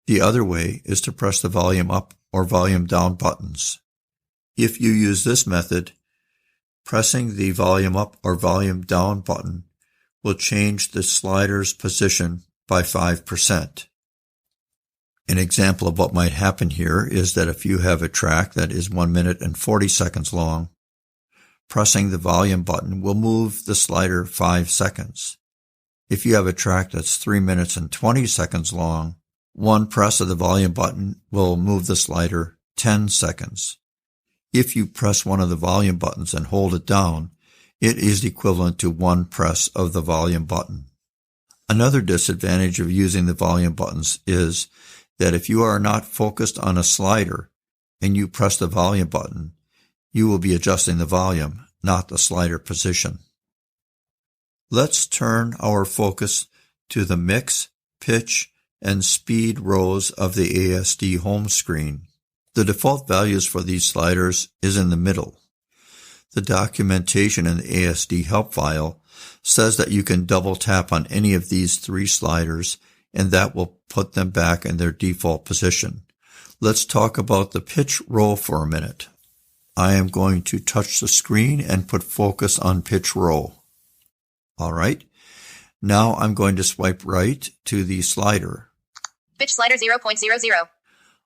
The other way is to press the volume up or volume down buttons. If you use this method, pressing the volume up or volume down button will change the slider's position by 5%. An example of what might happen here is that if you have a track that is 1 minute and 40 seconds long, pressing the volume button will move the slider 5 seconds. If you have a track that's 3 minutes and 20 seconds long, one press of the volume button will move the slider 10 seconds. If you press one of the volume buttons and hold it down, it is equivalent to one press of the volume button. Another disadvantage of using the volume buttons is that if you are not focused on a slider and you press the volume button, you will be adjusting the volume, not the slider position. Let's turn our focus to the mix, pitch, and speed rows of the ASD home screen. The default values for these sliders is in the middle. The documentation in the ASD help file says that you can double tap on any of these three sliders and that will put them back in their default position. Let's talk about the pitch row for a minute. I am going to touch the screen and put focus on pitch row. All right. Now I'm going to swipe right to the slider. Pitch slider 0.00.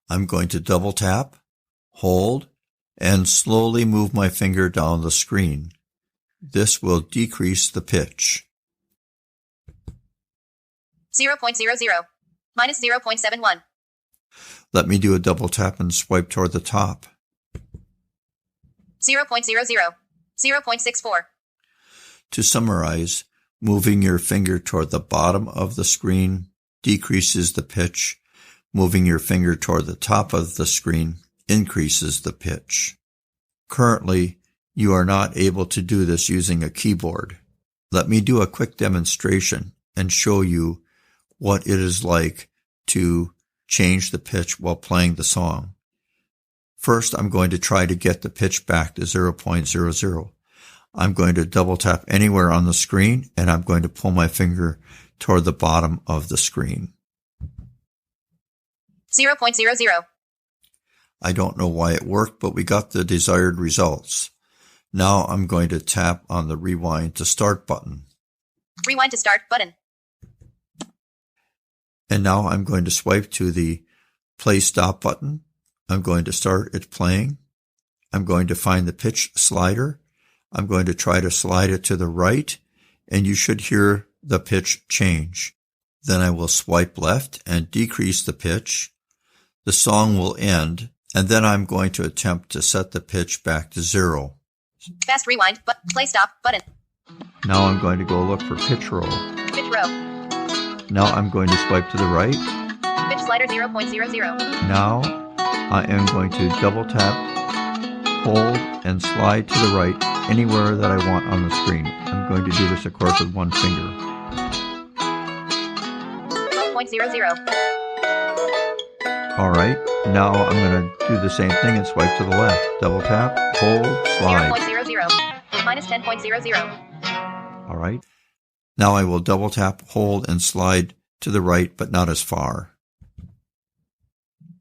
I'm going to double tap, hold, and slowly move my finger down the screen. This will decrease the pitch. 0.00. Minus 0.71. Let me do a double tap and swipe toward the top. 0.00. 0.64. To summarize, moving your finger toward the bottom of the screen decreases the pitch. Moving your finger toward the top of the screen increases the pitch. Currently, you are not able to do this using a keyboard. Let me do a quick demonstration and show you what it is like to change the pitch while playing the song. First, I'm going to try to get the pitch back to 0.00. I'm going to double tap anywhere on the screen and I'm going to pull my finger toward the bottom of the screen. 0.00. I don't know why it worked, but we got the desired results. Now I'm going to tap on the rewind to start button. Rewind to start button. And now I'm going to swipe to the play stop button. I'm going to start it playing. I'm going to find the pitch slider. I'm going to try to slide it to the right, and you should hear the pitch change. Then I will swipe left and decrease the pitch. The song will end, and then I'm going to attempt to set the pitch back to 0. Fast rewind, but play stop button. Now I'm going to go look for pitch row. Pitch row. Now I'm going to swipe to the right. Pitch slider 0.00. Now I am going to double tap, hold, and slide to the right anywhere that I want on the screen. I'm going to do this, of course, with one finger. 12.00. All right, now I'm going to do the same thing and swipe to the left. Double tap, hold, slide. 0.00. Minus 10.00. All right. Now I will double tap, hold, and slide to the right, but not as far.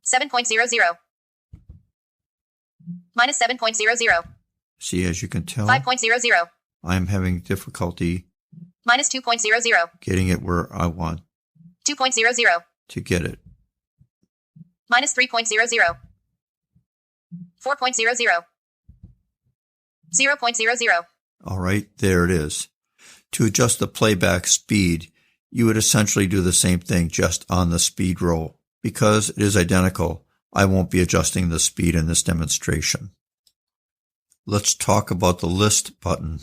7.00. Minus 7.00. See, as you can tell, 5.00. I'm having difficulty Minus 2.00. getting it where I want 2.00. to get it. Minus 3.00. 4.00. 0.00. All right, there it is. To adjust the playback speed, you would essentially do the same thing just on the speed roll. Because it is identical, I won't be adjusting the speed in this demonstration. Let's talk about the list button.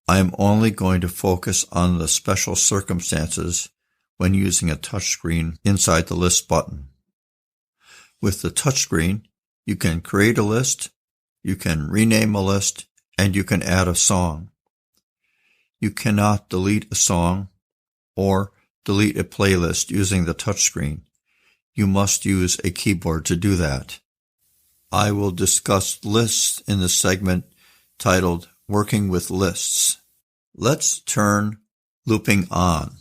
I am only going to focus on the special circumstances when using a touchscreen inside the list button. With the touchscreen, you can create a list, you can rename a list, and you can add a song. You cannot delete a song or delete a playlist using the touchscreen. You must use a keyboard to do that. I will discuss lists in the segment titled Working with Lists. Let's turn looping on,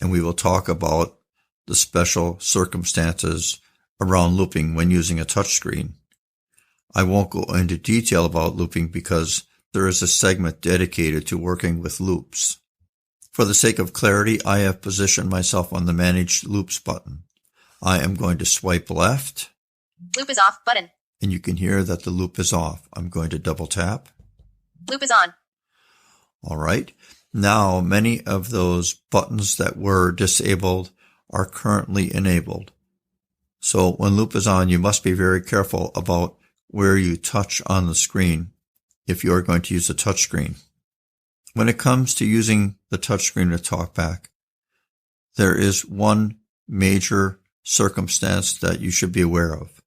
and we will talk about the special circumstances around looping when using a touchscreen. I won't go into detail about looping because there is a segment dedicated to working with loops. For the sake of clarity, I have positioned myself on the Manage Loops button. I am going to swipe left. Loop is off button. And you can hear that the loop is off. I'm going to double tap. Loop is on. All right. Now, many of those buttons that were disabled are currently enabled. So when loop is on, you must be very careful about where you touch on the screen if you are going to use a touchscreen. When it comes to using the touchscreen with TalkBack, there is one major circumstance that you should be aware of,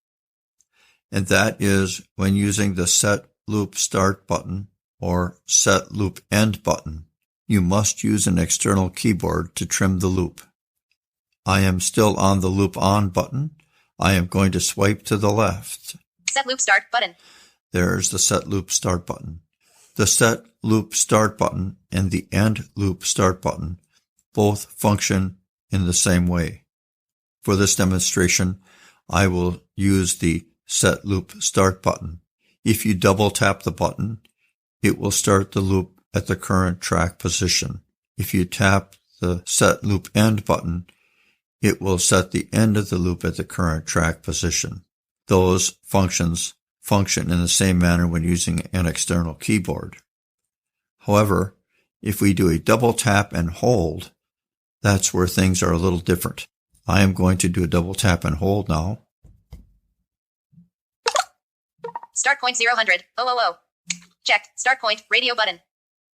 and that is when using the Set Loop Start button or Set Loop End button, you must use an external keyboard to trim the loop. I am still on the Loop On button. I am going to swipe to the left. Set Loop Start button. There's the Set Loop Start button. The Set Loop Start button and the End Loop Start button both function in the same way. For this demonstration, I will use the Set Loop Start button. If you double tap the button, it will start the loop at the current track position. If you tap the Set Loop End button, it will set the end of the loop at the current track position. Those functions function in the same manner when using an external keyboard. However, if we do a double tap and hold, that's where things are a little different. I am going to do a double tap and hold now. Start point 0, 100, 000. Checked. Start point, radio button.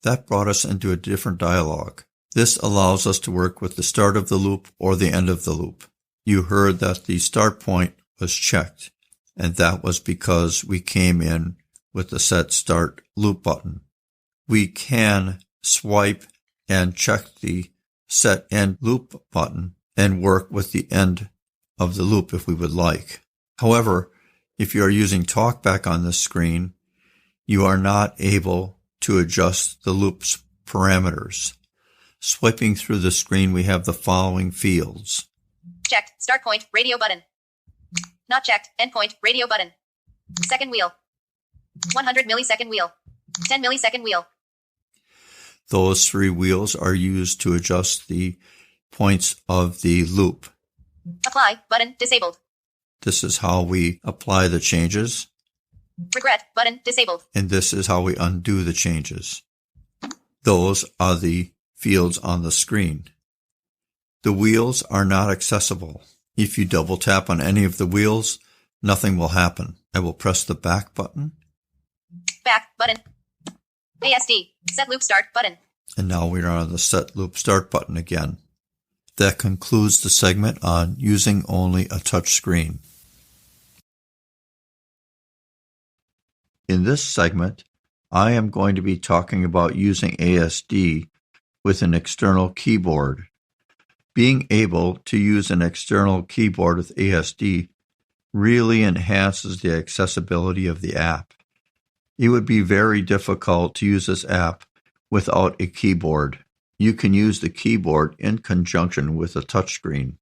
That brought us into a different dialog. This allows us to work with the start of the loop or the end of the loop. You heard that the start point was checked, and that was because we came in with the Set Start Loop button. We can swipe and check the Set End Loop button and work with the end of the loop if we would like. However, if you are using TalkBack on this screen, you are not able to adjust the loop's parameters. Swiping through the screen, we have the following fields. Checked. Start point, radio button. Not checked. End point, radio button. Second wheel. 100 millisecond wheel. 10 millisecond wheel. Those three wheels are used to adjust the points of the loop. Apply button disabled. This is how we apply the changes. Regret button disabled. And this is how we undo the changes. Those are the fields on the screen. The wheels are not accessible. If you double tap on any of the wheels, nothing will happen. I will press the back button. Back button. ASD. Set Loop Start button. And now we are on the Set Loop Start button again. That concludes the segment on using only a touch screen. In this segment, I am going to be talking about using ASD with an external keyboard. Being able to use an external keyboard with ASD really enhances the accessibility of the app. It would be very difficult to use this app without a keyboard. You can use the keyboard in conjunction with a touchscreen.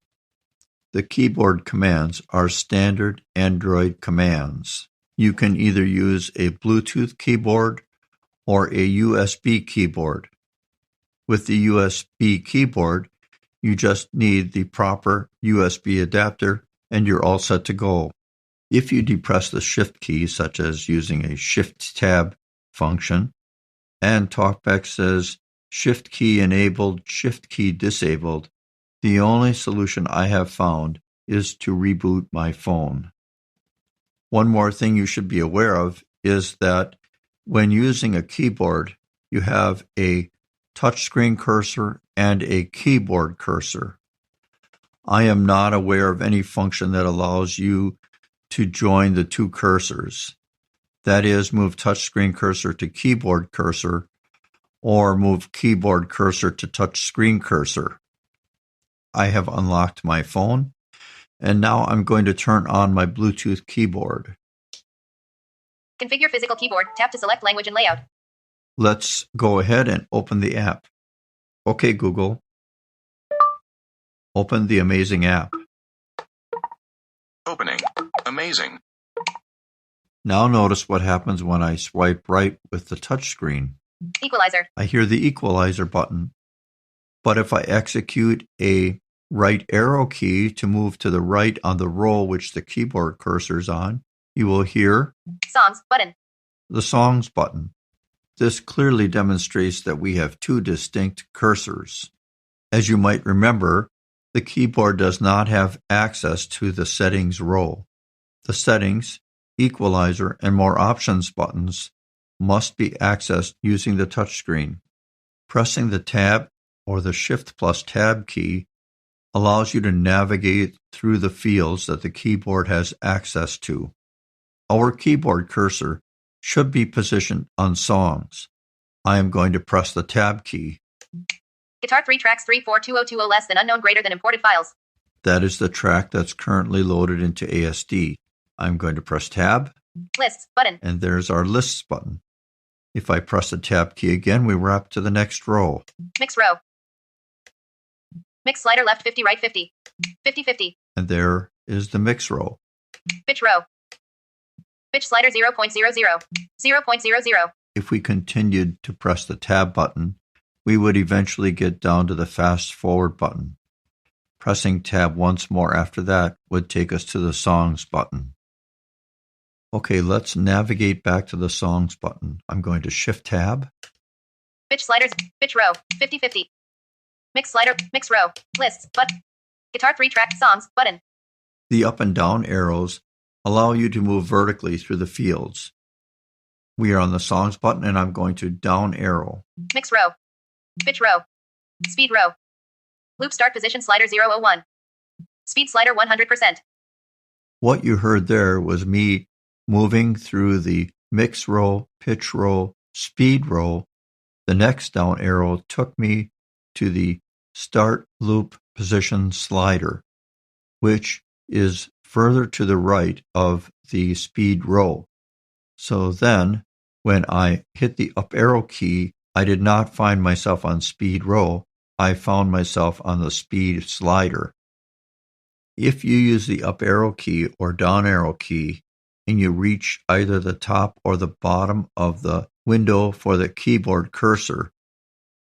The keyboard commands are standard Android commands. You can either use a Bluetooth keyboard or a USB keyboard. With the USB keyboard, you just need the proper USB adapter and you're all set to go. If you depress the Shift key, such as using a Shift Tab function, and TalkBack says Shift key enabled, Shift key disabled, the only solution I have found is to reboot my phone. One more thing you should be aware of is that when using a keyboard, you have a touchscreen cursor and a keyboard cursor. I am not aware of any function that allows you to join the two cursors. That is, move touchscreen cursor to keyboard cursor or move keyboard cursor to touchscreen cursor. I have unlocked my phone, and now I'm going to turn on my Bluetooth keyboard. Configure physical keyboard. Tap to select language and layout. Let's go ahead and open the app. Okay, Google. Open the Amazing app. Opening. Amazing. Now notice what happens when I swipe right with the touchscreen. Equalizer. I hear the equalizer button. But if I execute a right arrow key to move to the right on the row which the keyboard cursor is on, you will hear Songs button. the Songs button. This clearly demonstrates that we have two distinct cursors. As you might remember, the keyboard does not have access to the settings row. The settings equalizer, and more options buttons must be accessed using the touchscreen. Pressing the Tab or the Shift plus Tab key allows you to navigate through the fields that the keyboard has access to. Our keyboard cursor should be positioned on songs. I am going to press the Tab key. Guitar 3 tracks 342020 less than unknown greater than imported files. That is the track that's currently loaded into ASD. I'm going to press Tab. Lists button. And there's our Lists button. If I press the Tab key again, we wrap to the next row. Mix row. Mix slider left 50 right 50. 50 50. And there is the mix row. Pitch row. Pitch slider 0.00. 0.00. If we continued to press the Tab button, we would eventually get down to the Fast Forward button. Pressing Tab once more after that would take us to the Songs button. Okay, let's navigate back to the Songs button. I'm going to Shift Tab. Pitch sliders, pitch row, 50-50. Mix slider, mix row, lists, button. Guitar 3 track songs, button. The up and down arrows allow you to move vertically through the fields. We are on the Songs button, and I'm going to down arrow. Mix row, pitch row, speed row. Loop start position slider 001. Speed slider 100%. What you heard there was me moving through the mix row, pitch row, speed row. The next down arrow took me to the start loop position slider, which is further to the right of the speed row. So then, when I hit the up arrow key, I did not find myself on speed row. I found myself on the speed slider. If you use the up arrow key or down arrow key, and you reach either the top or the bottom of the window for the keyboard cursor,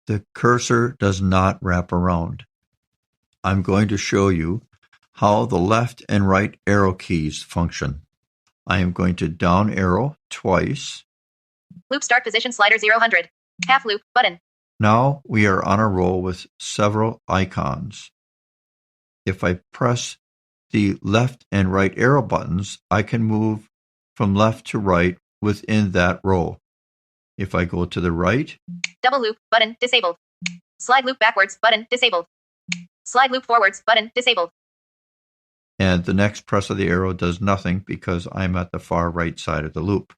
the cursor does not wrap around. I'm going to show you how the left and right arrow keys function. I am going to down arrow twice. Loop start position slider 000. Half loop button. Now we are on a roll with several icons. If I press the left and right arrow buttons, I can move from left to right within that row. If I go to the right, double loop button disabled. Slide loop backwards button disabled. Slide loop forwards button disabled. And the next press of the arrow does nothing because I'm at the far right side of the loop.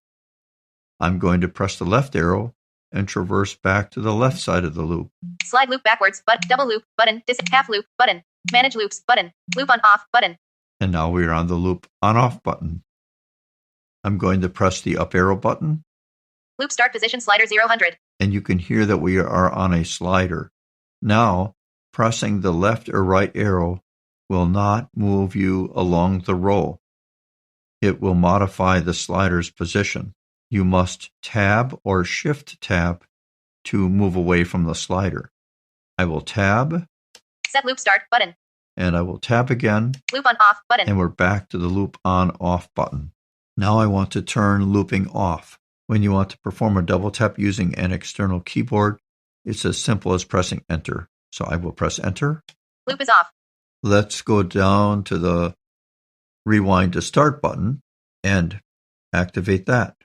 I'm going to press the left arrow and traverse back to the left side of the loop. Slide loop backwards double loop button half loop button. Manage loops button. Loop on off button. And now we are on the loop on off button. I'm going to press the up arrow button. Loop start position slider 000. And you can hear that we are on a slider. Now, pressing the left or right arrow will not move you along the row. It will modify the slider's position. You must tab or shift tab to move away from the slider. I will tab. Set loop start button. And I will tab again. Loop on off button. And we're back to the loop on off button. Now I want to turn looping off. When you want to perform a double tap using an external keyboard, it's as simple as pressing enter. So I will press enter. Loop is off. Let's go down to the rewind to start button and activate that.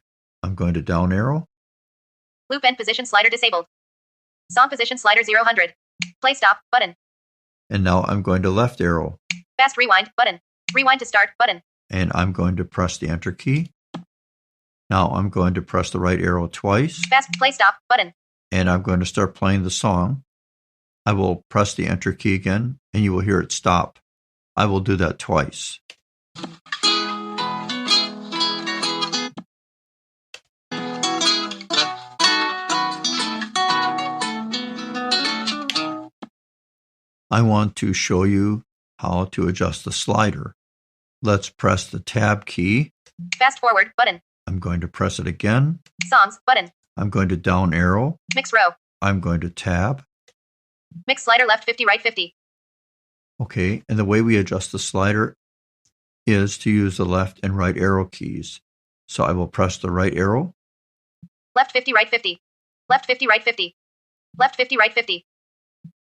I'm going to down arrow. Loop end position slider disabled. Song position slider 000. Play stop button. And now I'm going to left arrow. Fast rewind button. Rewind to start button. And I'm going to press the enter key. Now I'm going to press the right arrow twice. Fast play stop button. And I'm going to start playing the song. I will press the enter key again, and you will hear it stop. I will do that twice. I want to show you how to adjust the slider. Let's press the tab key. Fast forward button. I'm going to press it again. Songs button. I'm going to down arrow. Mix row. I'm going to tab. Mix slider left 50 right 50. Okay, and the way we adjust the slider is to use the left and right arrow keys. So I will press the right arrow. Left 50 right 50. Left 50 right 50. Left 50 right 50.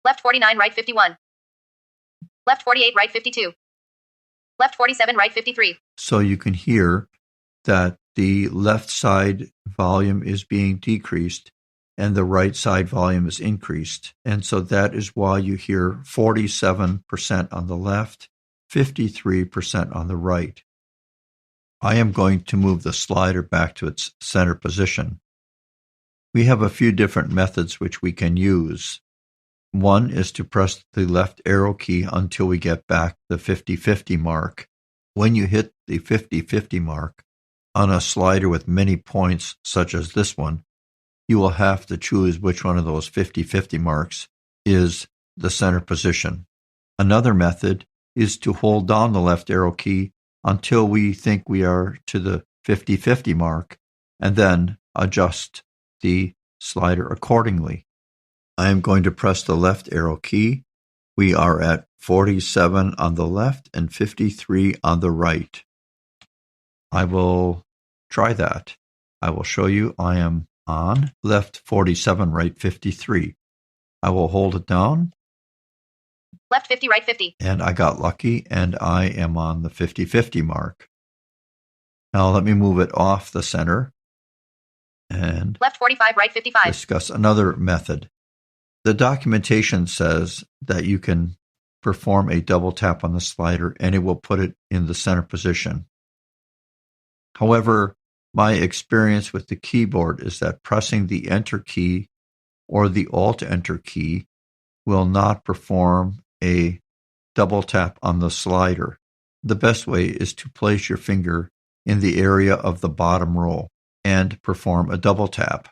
Left 49 right 51. Left 48 right 52. Left 47 right 53. So you can hear that the left side volume is being decreased and the right side volume is increased. And so that is why you hear 47% on the left, 53% on the right. I am going to move the slider back to its center position. We have a few different methods which we can use. One is to press the left arrow key until we get back the 50-50 mark. When you hit the 50-50 mark on a slider with many points, such as this one, you will have to choose which one of those 50-50 marks is the center position. Another method is to hold down the left arrow key until we think we are to the 50-50 mark, and then adjust the slider accordingly. I am going to press the left arrow key. We are at 47 on the left and 53 on the right. I will try that. I will show you I am on left 47, right 53. I will hold it down. Left 50, right 50. And I got lucky, and I am on the 50-50 mark. Now let me move it off the center and left 45, right 55. discuss another method. The documentation says that you can perform a double tap on the slider and it will put it in the center position. However, my experience with the keyboard is that pressing the Enter key or the Alt-Enter key will not perform a double tap on the slider. The best way is to place your finger in the area of the bottom row and perform a double tap.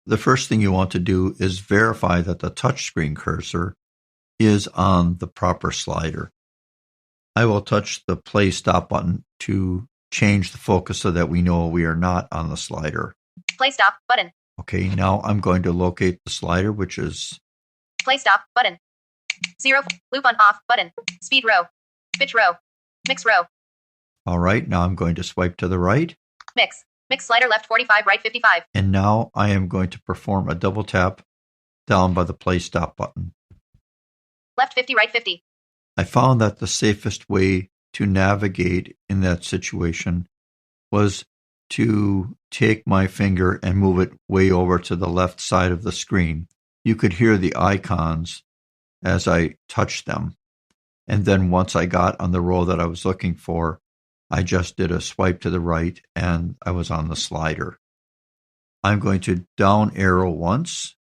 The first thing you want to do is verify that the touchscreen cursor is on the proper slider. I will touch the play stop button to change the focus so that we know we are not on the slider. Play stop button. Okay, now I'm going to locate the slider, which is play stop button. 0 loop on off button. Speed row. Pitch row. Mix row. All right, now I'm going to swipe to the right. Mix. Mix slider left 45, right 55. And now I am going to perform a double tap down by the play stop button. Left 50, right 50. I found that the safest way to navigate in that situation was to take my finger and move it way over to the left side of the screen. You could hear the icons as I touched them. And then once I got on the row that I was looking for, I just did a swipe to the right and I was on the slider. I'm going to down arrow once.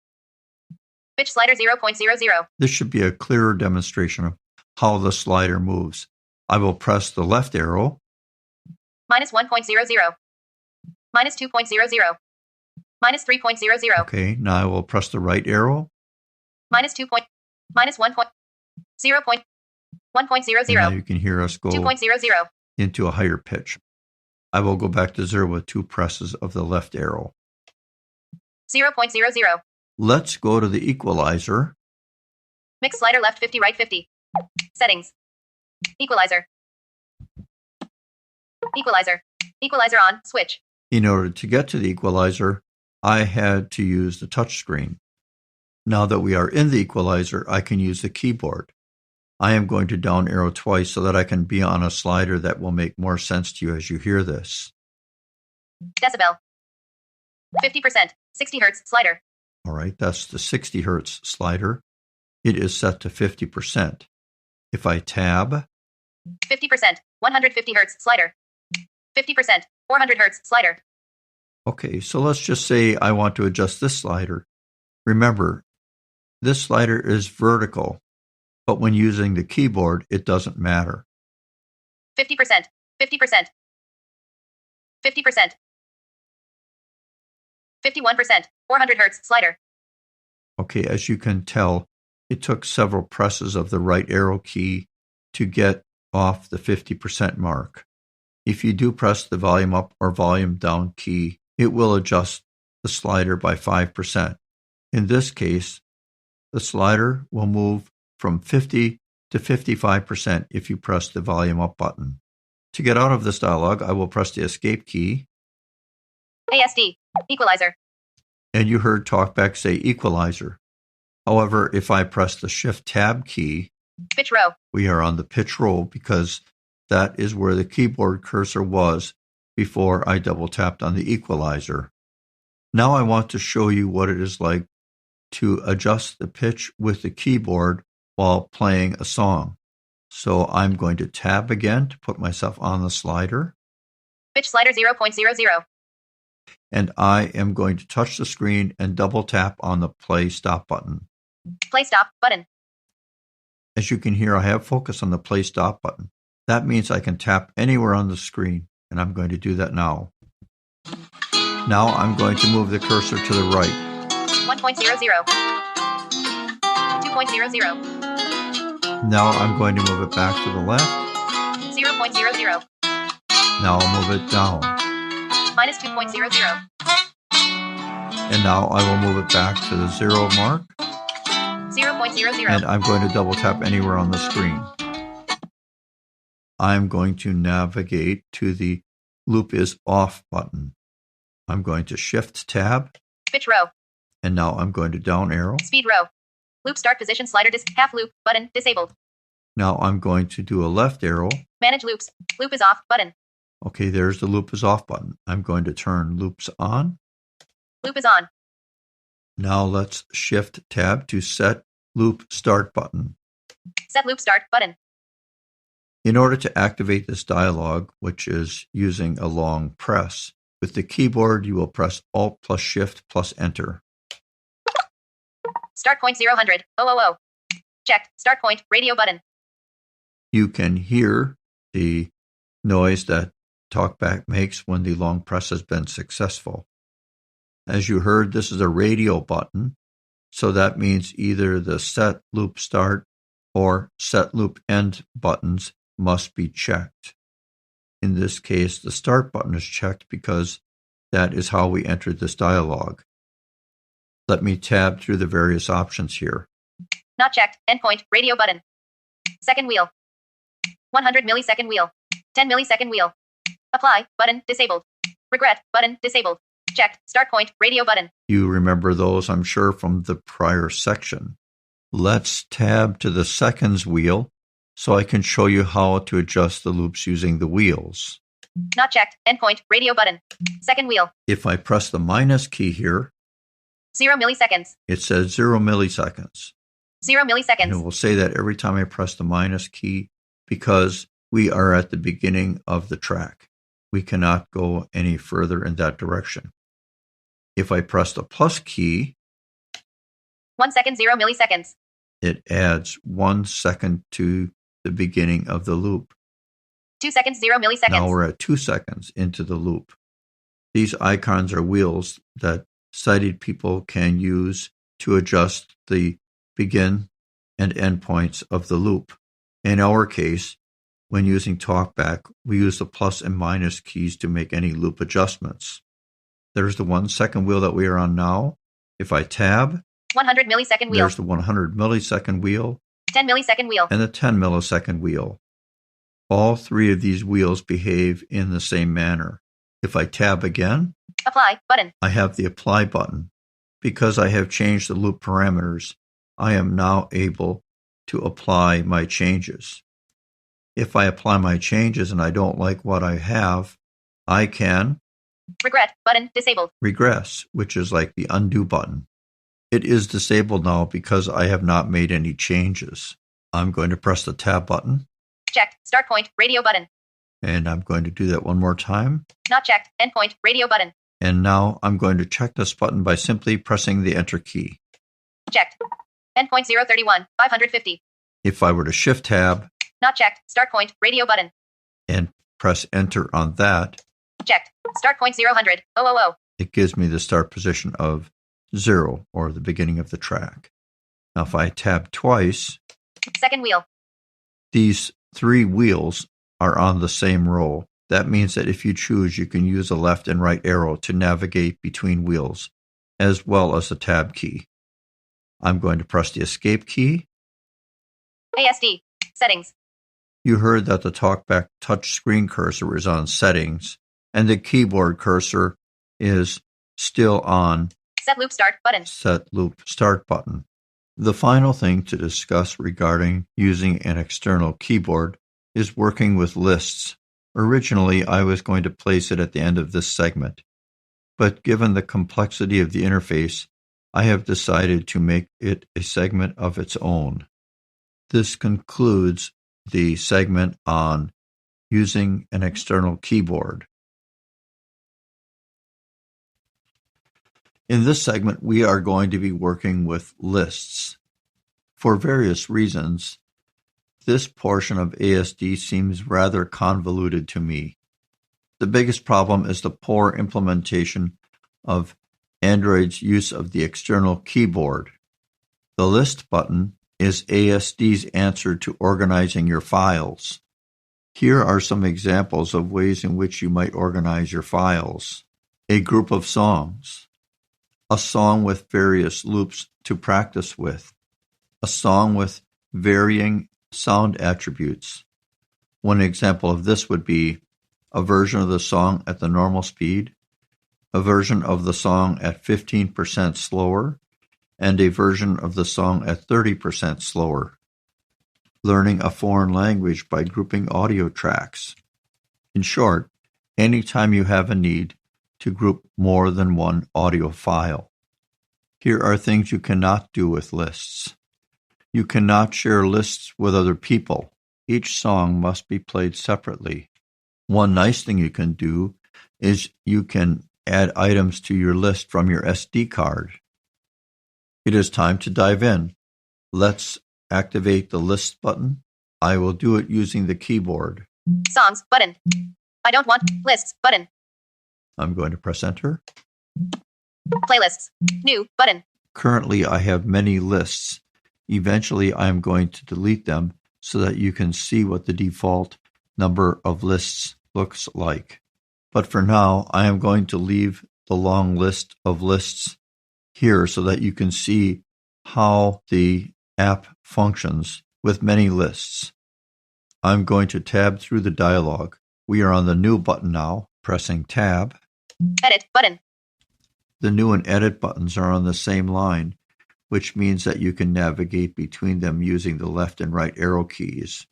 Pitch slider 0.00. This should be a clearer demonstration of how the slider moves. I will press the left arrow. Minus 1.00. Minus 2.00. Minus 3.00. Okay, now I will press the right arrow. Minus 2. Minus 1. 0.1.00. And now you can hear us go 2.00. into a higher pitch. I will go back to 0 with 2 presses of the left arrow. 0.00. Let's go to the equalizer. Mix slider left 50, right 50. Settings. Equalizer. Equalizer. Equalizer on. Switch. In order to get to the equalizer, I had to use the touchscreen. Now that we are in the equalizer, I can use the keyboard. I am going to down arrow twice so that I can be on a slider that will make more sense to you as you hear this. Decibel. 50%. 60 hertz slider. All right, that's the 60 hertz slider. It is set to 50%. If I tab, 50%. 150 hertz slider. 50%. 400 hertz slider. okay, so let's just say I want to adjust this slider. Remember, this slider is vertical, but when using the keyboard, it doesn't matter. 50%. 50%. 50%. 51%. 400 hertz slider. Okay, as you can tell, it took several presses of the right arrow key to get off the 50% mark. If you do press the volume up or volume down key, it will adjust the slider by 5%. In this case, the slider will move from 50 to 55% if you press the volume up button. To get out of this dialog, I will press the escape key. ASD. Equalizer. And you heard TalkBack say equalizer. However, if I press the Shift Tab key, Pitch row. we are on the pitch row because that is where the keyboard cursor was before I double tapped on the equalizer. Now I want to show you what it is like to adjust the pitch with the keyboard while playing a song. So I'm going to tab again to put myself on the slider. Pitch slider 0.00. And I am going to touch the screen and double tap on the play stop button. Play stop button. As you can hear, I have focus on the play stop button. That means I can tap anywhere on the screen, and I'm going to do that now. Now I'm going to move the cursor to the right. 1.00. 2.00. Now I'm going to move it back to the left. 0.00. Now I'll move it down. Minus 2.00. And now I will move it back to the 0 mark. 0.00. And I'm going to double tap anywhere on the screen. I'm going to navigate to the Loop is Off button. I'm going to Shift Tab. Pitch row. And now I'm going to down arrow. Speed row. Loop start position slider half loop button disabled. Now I'm going to do a left arrow. Manage loops. Loop is off button. Okay, there's the Loop is Off button. I'm going to turn Loops on. Loop is on. Now let's Shift Tab to Set Loop Start button. Set loop start button. In order to activate this dialog, which is using a long press, with the keyboard you will press Alt plus Shift plus Enter. Start point 0, 000. Checked. Start point radio button. You can hear the noise that TalkBack makes when the long press has been successful. As you heard, this is a radio button, so that means either the Set Loop Start or Set Loop End buttons must be checked. In this case, the Start button is checked because that is how we entered this dialog. Let me tab through the various options here. Not checked. Endpoint. Radio button. Second wheel. 100 millisecond wheel. 10 millisecond wheel. Apply button disabled. Regret button disabled. Checked. Start point. Radio button. You remember those, I'm sure, from the prior section. Let's tab to the seconds wheel so I can show you how to adjust the loops using the wheels. Not checked. Endpoint. Radio button. Second wheel. If I press the minus key here, 0 milliseconds. it says 0 milliseconds. 0 And milliseconds. it will say that every time I press the minus key because we are at the beginning of the track. We cannot go any further in that direction. If I press the plus key, 1 second. 0 milliseconds. it adds 1 second to the beginning of the loop. 2 seconds. 0 milliseconds. Now we're at 2 seconds into the loop. These icons are wheels that sighted people can use to adjust the begin and end points of the loop. In our case, when using TalkBack, we use the plus and minus keys to make any loop adjustments. There's the 1 second wheel that we are on now. If I tab, 100 millisecond wheel. there's the 100 millisecond wheel 10 millisecond wheel. and the 10 millisecond wheel. All three of these wheels behave in the same manner. If I tab again, Apply button. I have the Apply button. Because I have changed the loop parameters, I am now able to apply my changes. If I apply my changes and I don't like what I have, I can Regret button disabled. regress, which is like the undo button. It is disabled now because I have not made any changes. I'm going to press the Tab button, Checked. Start point. Radio button. and I'm going to do that one more time. Not checked. Endpoint. Radio button. And now I'm going to check this button by simply pressing the Enter key. Checked. Endpoint 031. 550. If I were to Shift Tab Not checked. Start point. Radio button. and press Enter on that, Checked. Start point 0, 000. it gives me the start position of 0, or the beginning of the track. Now if I tab twice, Second wheel. these three wheels are on the same row. That means that if you choose, you can use the left and right arrow to navigate between wheels, as well as the Tab key. I'm going to press the Escape key. ASD. Settings. You heard that the TalkBack touch screen cursor is on Settings, and the keyboard cursor is still on Set loop start button. Set Loop Start button. The final thing to discuss regarding using an external keyboard is working with lists. Originally, I was going to place it at the end of this segment, but given the complexity of the interface, I have decided to make it a segment of its own. This concludes the segment on using an external keyboard. In this segment, we are going to be working with lists. For various reasons, this portion of ASD seems rather convoluted to me. The biggest problem is the poor implementation of Android's use of the external keyboard. The list button is ASD's answer to organizing your files. Here are some examples of ways in which you might organize your files. A group of songs. A song with various loops to practice with. A song with varying sound attributes. One example of this would be a version of the song at the normal speed, a version of the song at 15% slower, and a version of the song at 30% slower. Learning a foreign language by grouping audio tracks. In short, anytime you have a need to group more than one audio file. Here are things you cannot do with lists. You cannot share lists with other people. Each song must be played separately. One nice thing you can do is you can add items to your list from your SD card. It is time to dive in. Let's activate the list button. I will do it using the keyboard. Songs button. I don't want lists button. I'm going to press enter. Playlists. New button. Currently, I have many lists. Eventually, I am going to delete them so that you can see what the default number of lists looks like. But for now, I am going to leave the long list of lists here so that you can see how the app functions with many lists. I'm going to tab through the dialog. We are on the New button now, pressing Tab. Edit button. The New and Edit buttons are on the same line, which means that you can navigate between them using the left and right arrow keys.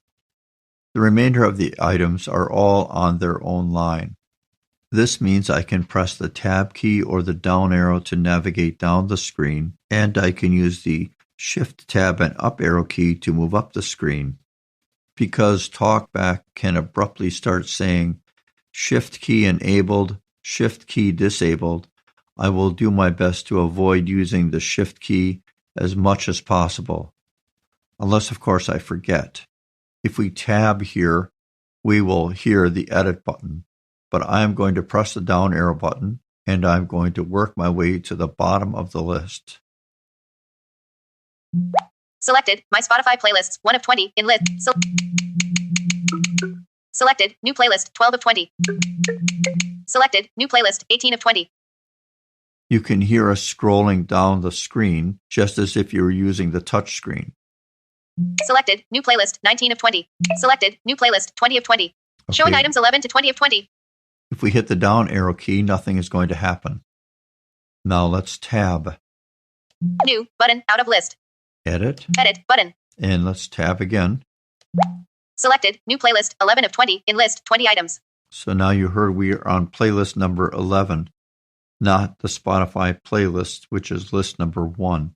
The remainder of the items are all on their own line. This means I can press the Tab key or the down arrow to navigate down the screen, and I can use the Shift, Tab, and Up arrow key to move up the screen. Because TalkBack can abruptly start saying Shift key enabled, Shift key disabled, I will do my best to avoid using the Shift key as much as possible, unless of course I forget. If we tab here, we will hear the Edit button, but I am going to press the down arrow button and I'm going to work my way to the bottom of the list. Selected, my Spotify playlists, 1 of 20, in list. Selected, new playlist, 12 of 20. Selected, new playlist, 18 of 20. You can hear us scrolling down the screen just as if you were using the touch screen. Selected, new playlist, 19 of 20. Selected, new playlist, 20 of 20. Okay. Showing items 11 to 20 of 20. If we hit the down arrow key, nothing is going to happen. Now let's tab. New, button, out of list. Edit. Edit, button. And let's tab again. Selected, new playlist, 11 of 20, in list, 20 items. So now you heard we are on playlist number 11, not the Spotify playlist, which is list number 1.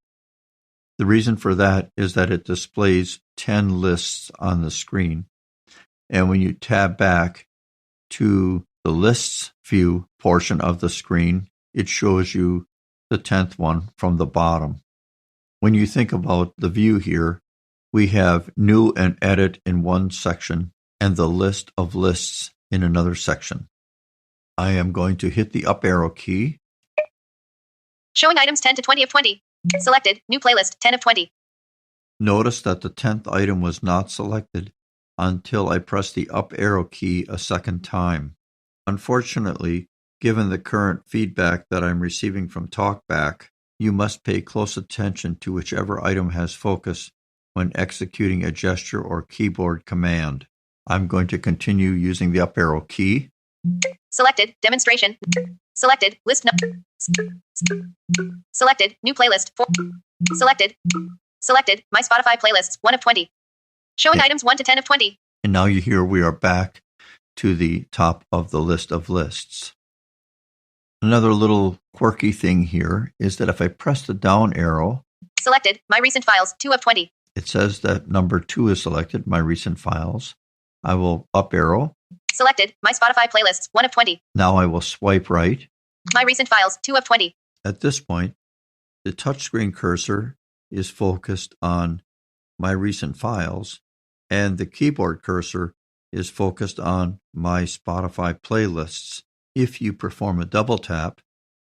The reason for that is that it displays 10 lists on the screen. And when you tab back to the lists view portion of the screen, it shows you the 10th one from the bottom. When you think about the view here, we have new and edit in one section and the list of lists in another section. I am going to hit the up arrow key. Showing items 10 to 20 of 20. Selected, new playlist, 10 of 20. Notice that the 10th item was not selected until I pressed the up arrow key a second time. Unfortunately, given the current feedback that I'm receiving from TalkBack, you must pay close attention to whichever item has focus when executing a gesture or keyboard command. I'm going to continue using the up arrow key. Selected, demonstration. Selected, list Selected, new playlist, 4. Selected. Selected, my Spotify playlists, 1 of 20. Showing items 1 to 10 of 20. And now you hear we are back to the top of the list of lists. Another little quirky thing here is that if I press the down arrow, Selected. My recent files. 2 of 20. it says that number 2 is selected, my recent files. I will up arrow. Selected. My Spotify playlists. 1 of 20. Now I will swipe right. My recent files. 2 of 20. At this point, the touchscreen cursor is focused on my recent files, and the keyboard cursor is focused on my Spotify playlists. If you perform a double tap,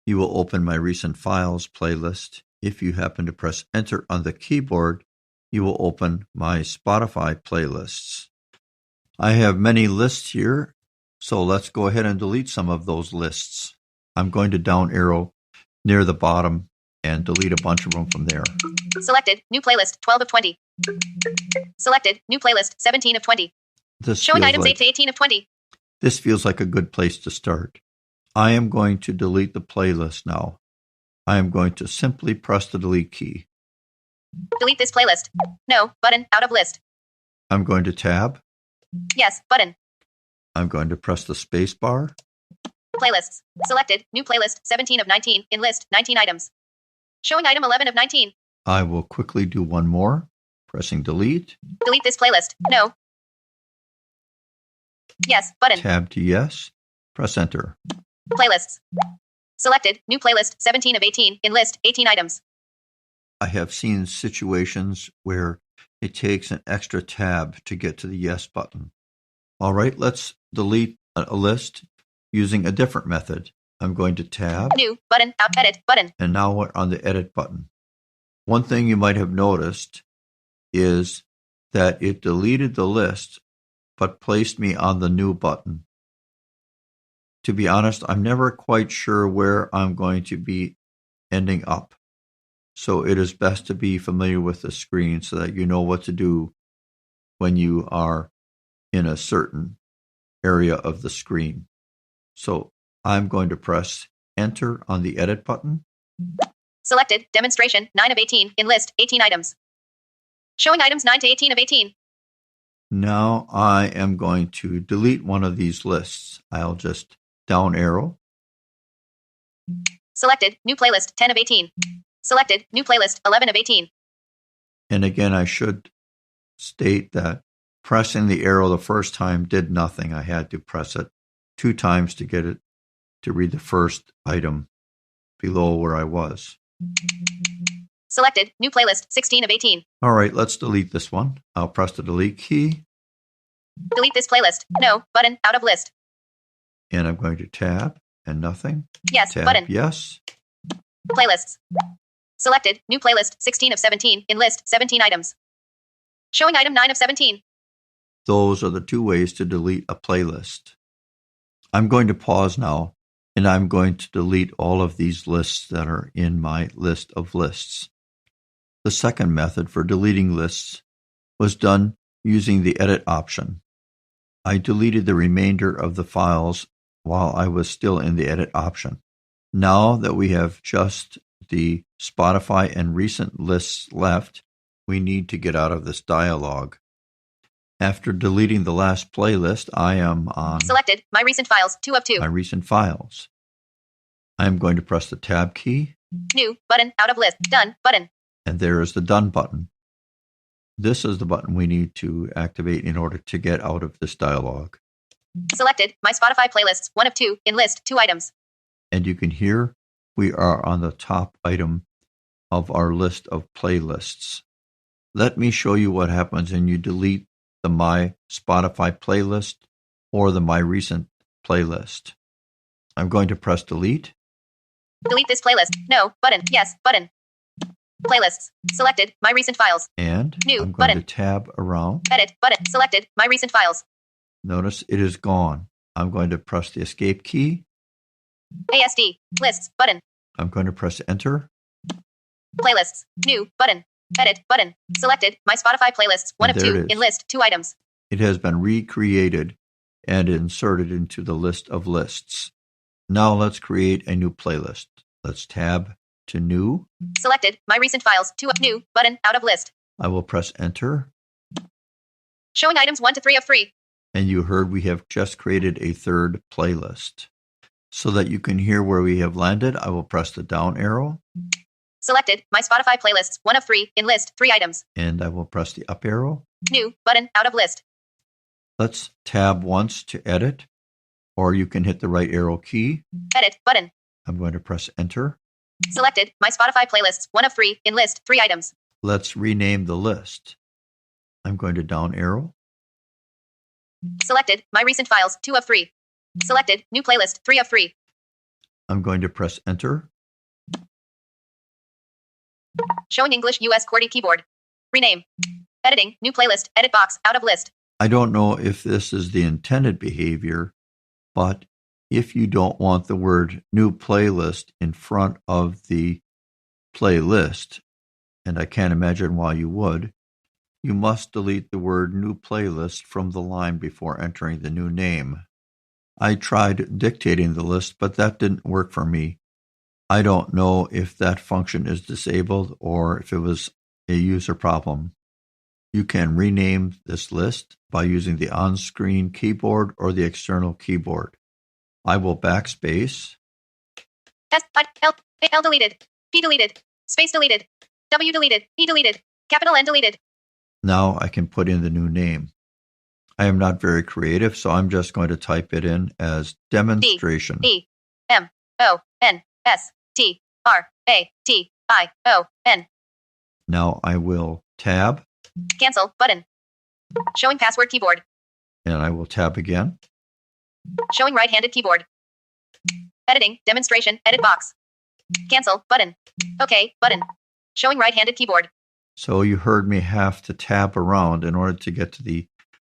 you will open my recent files playlist. If you happen to press enter on the keyboard, you will open my Spotify playlists. I have many lists here, so let's go ahead and delete some of those lists. I'm going to down arrow near the bottom and delete a bunch of them from there. Selected. New playlist. 12 of 20. Selected. New playlist. 17 of 20. Showing items 8 to 18 of 20. This feels like a good place to start. I am going to delete the playlist now. I am going to simply press the delete key. Delete this playlist. No. Button. Out of list. I'm going to tab. Yes. Button. I'm going to press the space bar. Playlists. Selected. New playlist. 17 of 19. In list. 19 items. Showing item 11 of 19. I will quickly do one more. Pressing delete. Delete this playlist. No. Yes. Button. Tab to yes. Press enter. Playlists. Selected. New playlist. 17 of 18. In list. 18 items. I have seen situations where it takes an extra tab to get to the yes button. All right, let's delete a list using a different method. I'm going to tab. New. Button. Out. Edit. Button. And now we're on the edit button. One thing you might have noticed is that it deleted the list but placed me on the new button. To be honest, I'm never quite sure where I'm going to be ending up. So it is best to be familiar with the screen so that you know what to do when you are in a certain area of the screen. So I'm going to press enter on the edit button. Selected. Demonstration. 9 of 18. In list. 18 items. Showing items 9 to 18 of 18. Now I am going to delete one of these lists. I'll just down arrow. Selected. New playlist. 10 of 18. Selected. New playlist. 11 of 18. And again, I should state that pressing the arrow the first time did nothing. I had to press it 2 times to get it to read the first item below where I was. Selected. New playlist. 16 of 18. All right, let's delete this one. I'll press the delete key. Delete this playlist. No. Button. Out of list. And I'm going to tab and nothing. Yes. Tab, Button. yes. Playlists. Selected. New playlist. 16 of 17. In list. 17 items. Showing item 9 of 17. Those are the 2 ways to delete a playlist. I'm going to pause now, and I'm going to delete all of these lists that are in my list of lists. The second method for deleting lists was done using the edit option. I deleted the remainder of the files while I was still in the edit option. Now that we have just the Spotify and recent lists left, we need to get out of this dialog. After deleting the last playlist, I am on Selected. My recent files. 2 of 2. my recent files. I am going to press the tab key, New. Button. Out of list. Done. Button. and there is the done button. This is the button we need to activate in order to get out of this dialog. Selected. My Spotify playlists. 1 of 2. In list. 2 items. And you can hear we are on the top item of our list of playlists. Let me show you what happens when you delete the My Spotify playlist or the My Recent playlist. I'm going to press delete. Delete this playlist. No. Button. Yes. Button. Playlists. Selected. My recent files. And New I'm going button. to tab around. Edit. Button. Selected. My recent files. Notice it is gone. I'm going to press the escape key. ASD. Lists. Button. I'm going to press enter. Playlists. New. Button. Edit. Button. Selected. My Spotify playlists. 1 And of there 2. it is. In list. 2 items. It has been recreated and inserted into the list of lists. Now let's create a new playlist. Let's tab to new. Selected. My recent files. 2 of new. Button. Out of list. I will press enter. Showing items 1 to 3 of 3. And you heard we have just created a third playlist. So that you can hear where we have landed, I will press the down arrow. Selected. My Spotify playlists. 1 of 3. In list. 3 items. And I will press the up arrow. New. Button. Out of list. Let's tab once to edit. Or you can hit the right arrow key. Edit. Button. I'm going to press enter. Selected. My Spotify playlists. 1 of 3. In list. 3 items. Let's rename the list. I'm going to down arrow. Selected. My recent files. 2 of 3. Selected. New playlist. 3 of 3. I'm going to press enter. Showing English US QWERTY keyboard. Rename. Editing. New playlist. Edit box. Out of list. I don't know if this is the intended behavior, but if you don't want the word new playlist in front of the playlist, and I can't imagine why you would, you must delete the word new playlist from the line before entering the new name. I tried dictating the list, but that didn't work for me. I don't know if that function is disabled or if it was a user problem. You can rename this list by using the on-screen keyboard or the external keyboard. I will backspace. L deleted. P deleted. Space deleted. W deleted. E deleted. Capital N deleted. Now I can put in the new name. I am not very creative, so I'm just going to type it in as demonstration. DEMONSTRATION. Now I will tab. Cancel button. Showing password keyboard. And I will tab again. Showing right-handed keyboard. Editing, demonstration, edit box. Cancel button. OK button. Showing right-handed keyboard. So you heard me have to tab around in order to get to the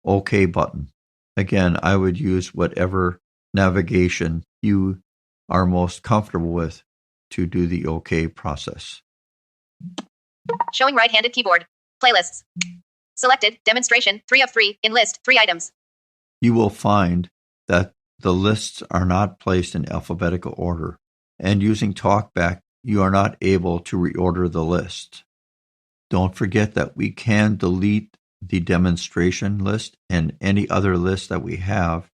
OK button. Again, I would use whatever navigation you are most comfortable with to do the OK process. Showing right-handed keyboard. Playlists. Selected, demonstration, 3 of 3, in list, 3 items. You will find that the lists are not placed in alphabetical order, and using TalkBack, you are not able to reorder the list. Don't forget that we can delete the demonstration list and any other list that we have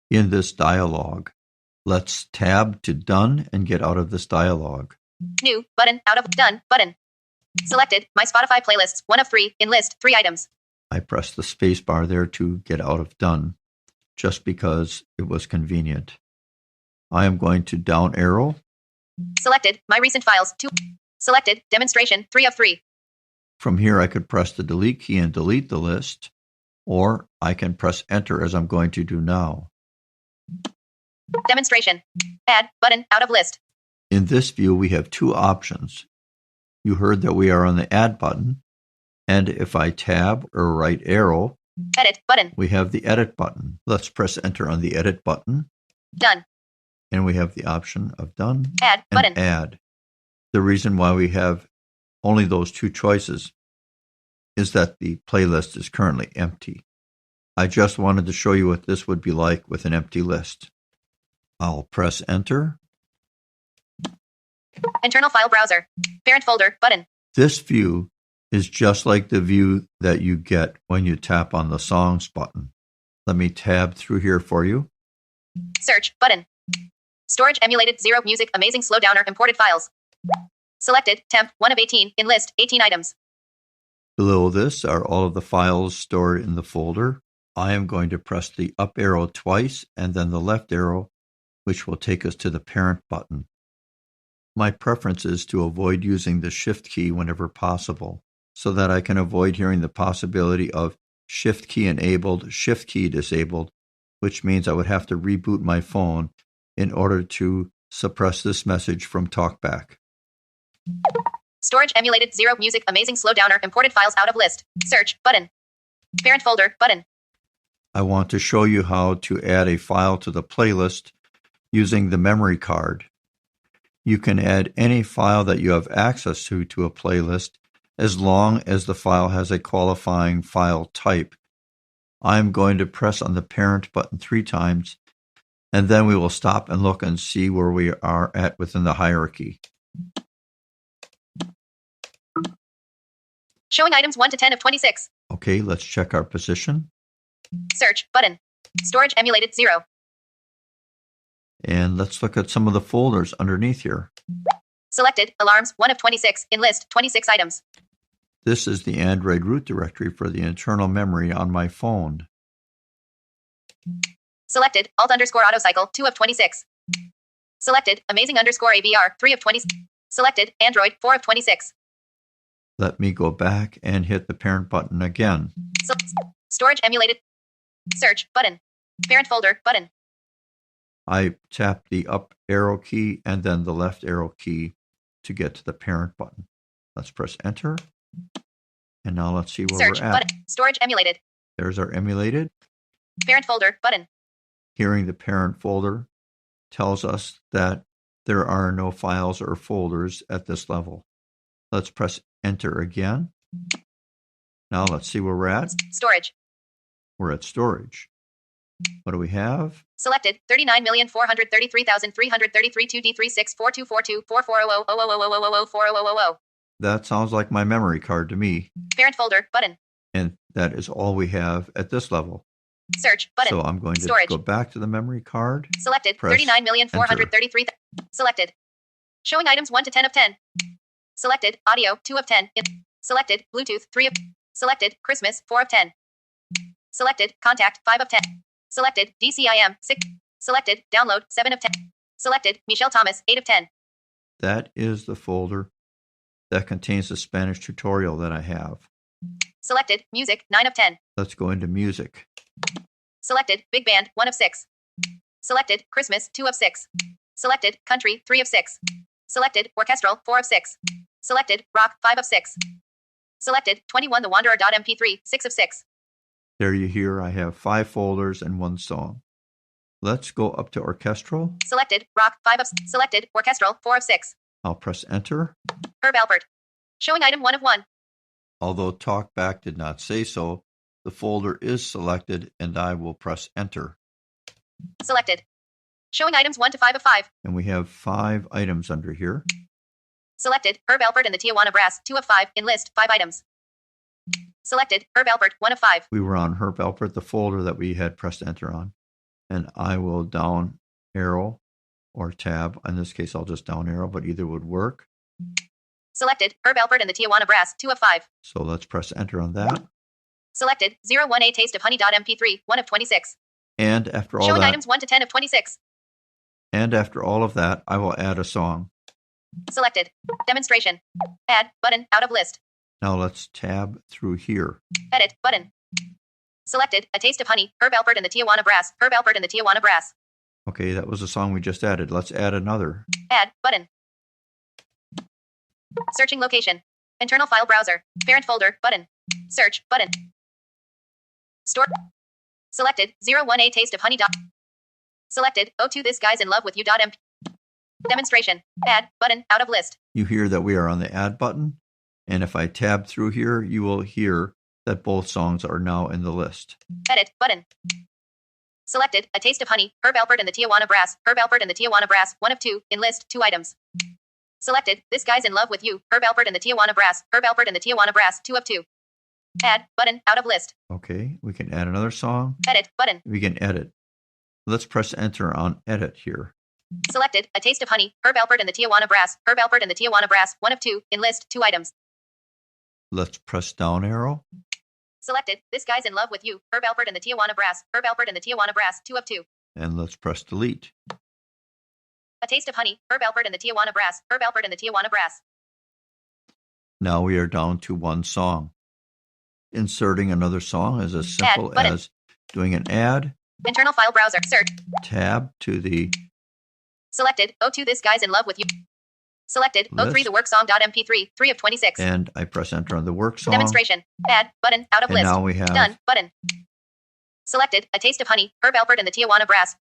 in this dialog. Let's tab to Done and get out of this dialog. New, button, out of, Done, button. Selected, my Spotify playlists, 1 of 3, in list, 3 items. I pressed the space bar there to get out of Done, just because it was convenient. I am going to down arrow. Selected, my recent files, 2. Selected, demonstration, 3 of 3. From here, I could press the delete key and delete the list, or I can press enter as I'm going to do now. Demonstration. Add, button, out of list. In this view, we have 2 options. You heard that we are on the add button, and if I tab or right arrow, edit button, we have the edit button. Let's press enter on the edit button. Done. And we have the option of done add and button. Add. The reason why we have only those 2 choices is that the playlist is currently empty. I just wanted to show you what this would be like with an empty list. I'll press enter. Internal file browser. Parent folder button. This view is just like the view that you get when you tap on the Songs button. Let me tab through here for you. Search button. Storage emulated 0 music amazing slowdowner imported files. Selected temp 1 of 18 in list 18 items. Below this are all of the files stored in the folder. I am going to press the up arrow twice and then the left arrow, which will take us to the parent button. My preference is to avoid using the shift key whenever possible, so that I can avoid hearing the possibility of shift key enabled, shift key disabled, which means I would have to reboot my phone in order to suppress this message from TalkBack. Storage emulated 0 music amazing slowdowner imported files out of list. Search button. Parent folder button. I want to show you how to add a file to the playlist using the memory card. You can add any file that you have access to a playlist as long as the file has a qualifying file type. I'm going to press on the parent button 3 times, and then we will stop and look and see where we are at within the hierarchy. Showing items 1 to 10 of 26. Okay, let's check our position. Search button. Storage emulated 0. And let's look at some of the folders underneath here. Selected, alarms, 1 of 26, in list, 26 items. This is the Android root directory for the internal memory on my phone. Selected, alt_autocycle, 2 of 26. Selected, amazing_AVR, 3 of 20. Selected, Android, 4 of 26. Let me go back and hit the parent button again. Storage emulated. Search, button. Parent folder, button. I tap the up arrow key and then the left arrow key to get to the parent button. Let's press enter. And now let's see where Search, we're at. button. Storage emulated. There's our emulated. Parent folder, button. Hearing the parent folder tells us that there are no files or folders at this level. Let's press enter again. Now let's see where we're at. Storage. We're at storage. What do we have? Selected, 39,433,333 2D364242440000000000. That sounds like my memory card to me. Parent folder, button. And that is all we have at this level. Search, button. So I'm going to Storage. go back to the memory card. Selected, Press 39,433. Selected. Showing items 1 to 10 of 10. Selected, audio, 2 of 10. Selected, Bluetooth, 3 of. Selected, Christmas, 4 of 10. Selected, contact, 5 of 10. Selected, DCIM, 6. Selected, download, 7 of 10. Selected, Michelle Thomas, 8 of 10. That is the folder that contains the Spanish tutorial that I have. Selected, music, 9 of 10. Let's go into music. Selected, big band, 1 of 6. Selected, Christmas, 2 of 6. Selected, country, 3 of 6. Selected, orchestral, 4 of 6. Selected, rock, 5 of 6. Selected, 21 The Wanderer.mp3, 6 of 6. There you hear I have 5 folders and 1 song. Let's go up to orchestral. Selected, rock, 5 of. Selected, orchestral, 4 of 6. I'll press enter. Herb Alpert. Showing item 1 of 1. Although TalkBack did not say so, the folder is selected and I will press enter. Selected. Showing items 1 to 5 of 5. And we have 5 items under here. Selected, Herb Alpert and the Tijuana Brass, 2 of 5, in list, 5 items. Selected, Herb Alpert, 1 of 5. We were on Herb Alpert, the folder that we had pressed enter on. And I will down arrow or tab. In this case, I'll just down arrow, but either would work. Selected, Herb Alpert and the Tijuana Brass, 2 of 5. So let's press enter on that. Selected, 01A Taste of Honey.mp3, 1 of 26. And after all Showing that, items 1 to 10 of 26. and after all of that, I will add a song. Selected. Demonstration. Add, button, out of list. Now let's tab through here. Edit, button. Selected, A Taste of Honey, Herb Alpert and the Tijuana Brass, Herb Alpert and the Tijuana Brass. Okay, that was the song we just added. Let's add another. Add, button. Searching location. Internal file browser. Parent folder, button. Search, button. Store. Selected, 01A Taste of Honey. Selected, O2 This Guy's in Love with You.mp. Demonstration. Add, button, out of list. You hear that we are on the add button. And if I tab through here, you will hear that both songs are now in the list. Edit, button. Selected, A Taste of Honey, Herb Alpert and the Tijuana Brass, Herb Alpert and the Tijuana Brass, 1 of 2, in list, 2 items. Selected, This Guy's in Love with You, Herb Alpert and the Tijuana Brass, Herb Alpert and the Tijuana Brass, 2 of 2. Add, button, out of list. Okay, we can add another song. Edit, button. We can edit. Let's press enter on edit here. Selected, A Taste of Honey, Herb Alpert and the Tijuana Brass, Herb Alpert and the Tijuana Brass, 1 of 2, in list, 2 items. Let's press down arrow. Selected, This Guy's in Love with You, Herb Alpert and the Tijuana Brass, Herb Alpert and the Tijuana Brass, 2 of 2. And let's press delete. A Taste of Honey, Herb Alpert and the Tijuana Brass, Herb Alpert and the Tijuana Brass. Now we are down to 1 song. Inserting another song is as simple Add, as doing an add, Internal file browser, search. tab to the Selected, O2 This Guy's in Love with You. Selected, O3 List. The Work Song.mp3, 3 of 26. and I press enter on the work song. Demonstration. Add, button, out of And list. now we have Done, button. Selected, A Taste of Honey, Herb Alpert and the Tijuana Brass.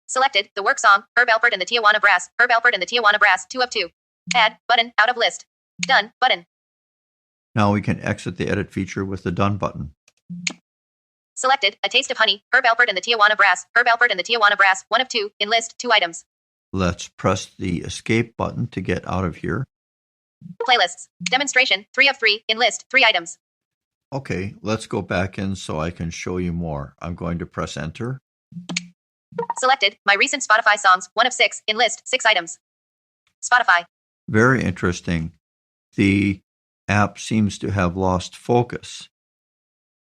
Selected, The Work Song, Herb Alpert and the Tijuana Brass, Herb Alpert and the Tijuana Brass, 2 of 2. Add, button, out of list. Done, button. Now we can exit the edit feature with the done button. Selected, A Taste of Honey, Herb Alpert and the Tijuana Brass, Herb Alpert and the Tijuana Brass, 1 of 2, in list, 2 items. Let's press the escape button to get out of here. Playlists. Demonstration, 3 of 3, in list, 3 items. Okay, let's go back in so I can show you more. I'm going to press enter. Selected. My recent Spotify songs. 1 of 6. In list. 6 items. Spotify. Very interesting. The app seems to have lost focus.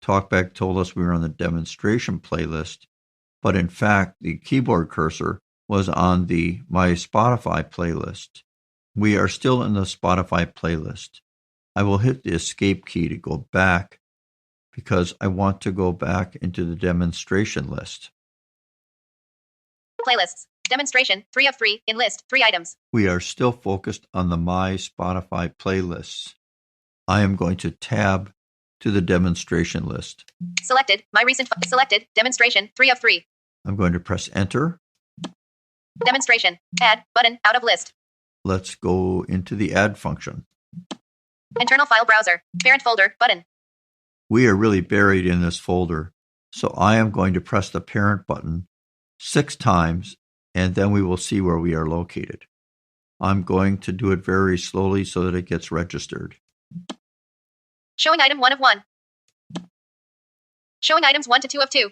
Talkback told us we were on the demonstration playlist, but in fact, the keyboard cursor was on the My Spotify playlist. We are still in the Spotify playlist. I will hit the escape key to go back because I want to go back into the demonstration list. Playlists. Demonstration. 3 of 3. In list. 3 items. We are still focused on the My Spotify playlists. I am going to tab to the demonstration list. Selected. My recent. Selected. Demonstration. 3 of 3. I'm going to press enter. Demonstration. Add. Button. Out of list. Let's go into the add function. Internal file browser. Parent folder. Button. We are really buried in this folder, so I am going to press the parent button 6 times, and then we will see where we are located. I'm going to do it very slowly so that it gets registered. Showing item 1 of 1. Showing items 1 to 2 of 2.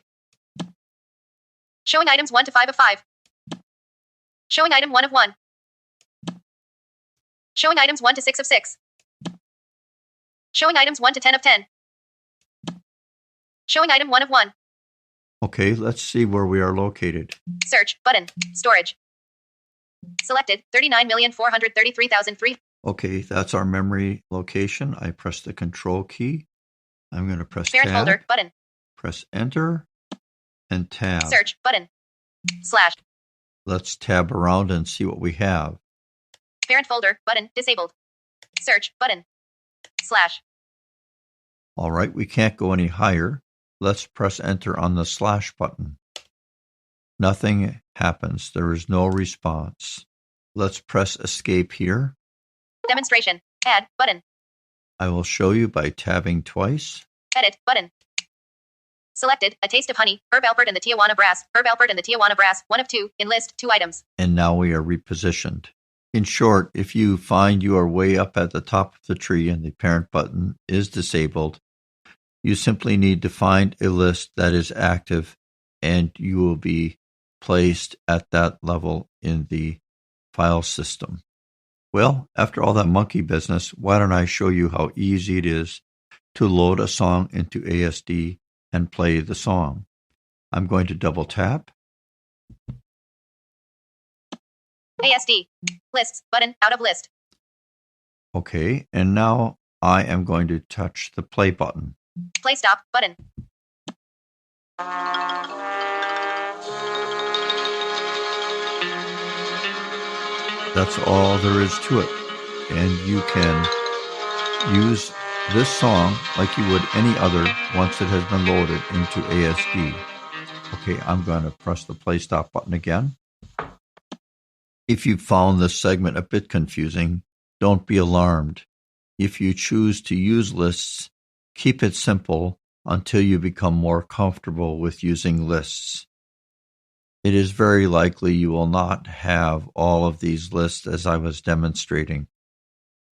Showing items 1 to 5 of 5. Showing item 1 of 1. Showing items 1 to 6 of 6. Showing items 1 to 10 of 10. Showing item 1 of 1. Okay, let's see where we are located. Search. Button. Storage. Selected. 39,433,003. Okay, that's our memory location. I press the control key. I'm going to press Parent tab. folder. Button. Press enter and tab. Search. Button. Slash. Let's tab around and see what we have. Parent folder. Button. Disabled. Search. Button. Slash. All right, we can't go any higher. Let's press enter on the slash button. Nothing happens. There is no response. Let's press escape here. Demonstration. Add. Button. I will show you by tabbing twice. Edit. Button. Selected. A Taste of Honey. Herb Alpert and the Tijuana Brass. Herb Alpert and the Tijuana Brass. 1 of 2. In list. 2 items. And now we are repositioned. In short, if you find you are way up at the top of the tree and the parent button is disabled, you simply need to find a list that is active and you will be placed at that level in the file system. Well, after all that monkey business, why don't I show you how easy it is to load a song into ASD and play the song. I'm going to double tap. ASD. Lists. Button. Out of list. Okay, and now I am going to touch the play button. Play stop. Button. That's all there is to it. And you can use this song like you would any other once it has been loaded into ASD. Okay, I'm going to press the play stop button again. If you found this segment a bit confusing, don't be alarmed. If you choose to use lists, keep it simple until you become more comfortable with using lists. It is very likely you will not have all of these lists as I was demonstrating.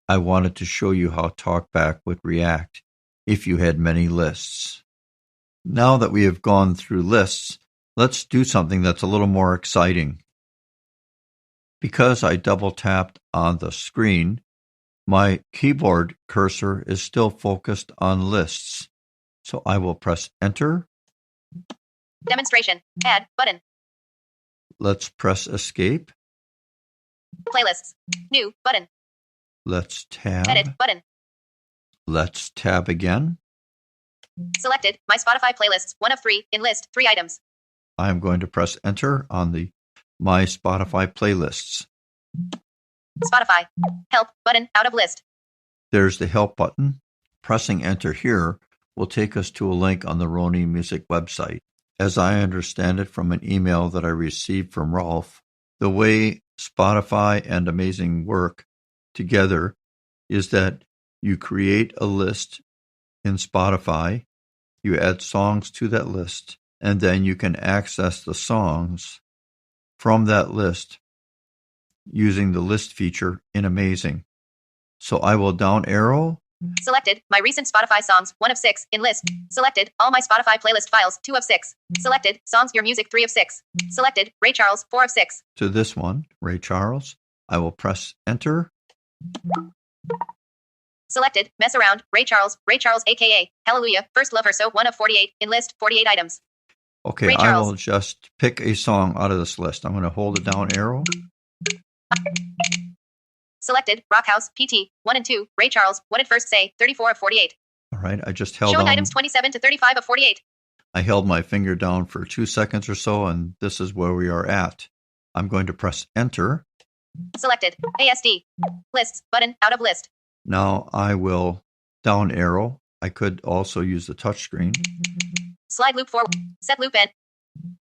I wanted to show you how TalkBack would react if you had many lists. Now that we have gone through lists, let's do something that's a little more exciting. Because I double tapped on the screen, my keyboard cursor is still focused on lists. So I will press enter. Demonstration. Add. Button. Let's press escape. Playlists. New. Button. Let's tab. Edit. Button. Let's tab again. Selected. My Spotify playlists. 1 of 3. In list. 3 items. I'm going to press enter on the My Spotify playlists. Spotify. Help. Button. Out of list. There's the help button. Pressing enter here will take us to a link on the Roni Music website. As I understand it from an email that I received from Rolf, the way Spotify and Amazing work together is that you create a list in Spotify, you add songs to that list, and then you can access the songs from that list using the list feature in Amazing. So I will down arrow Selected. My recent Spotify songs. 1 of 6. In list. Selected. All my Spotify playlist files. 2 of 6. Selected. Songs. Your music. 3 of 6. Selected. Ray Charles. 4 of 6. To this one, Ray Charles, I will press enter. Selected. Mess Around. Ray Charles, aka Hallelujah. First Love or So. 1 of 48. In list. 48 items. Okay, Ray I Charles. will just pick a song out of this list. I'm going to hold the down arrow. Selected. Rockhouse. PT. 1 and 2. Ray Charles. What did first say? 34 of 48. All right, I just held Showing down. items 27 to 35 of 48. I held my finger down for 2 seconds or so, and this is where we are at. I'm going to press enter. Selected. ASD. Lists. Button. Out of list. Now I will down arrow. I could also use the touch screen. Slide loop 4. Set loop end.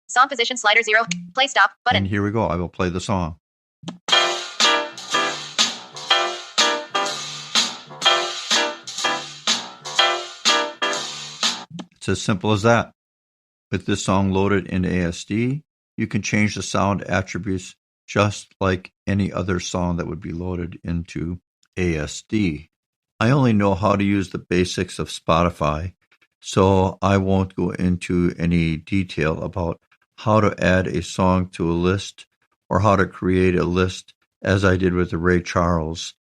Song position slider 0. Play stop. Button. And here we go. I will play the song. It's as simple as that. With this song loaded in ASD, you can change the sound attributes just like any other song that would be loaded into ASD. I only know how to use the basics of Spotify, so I won't go into any detail about how to add a song to a list or how to create a list as I did with the Ray Charles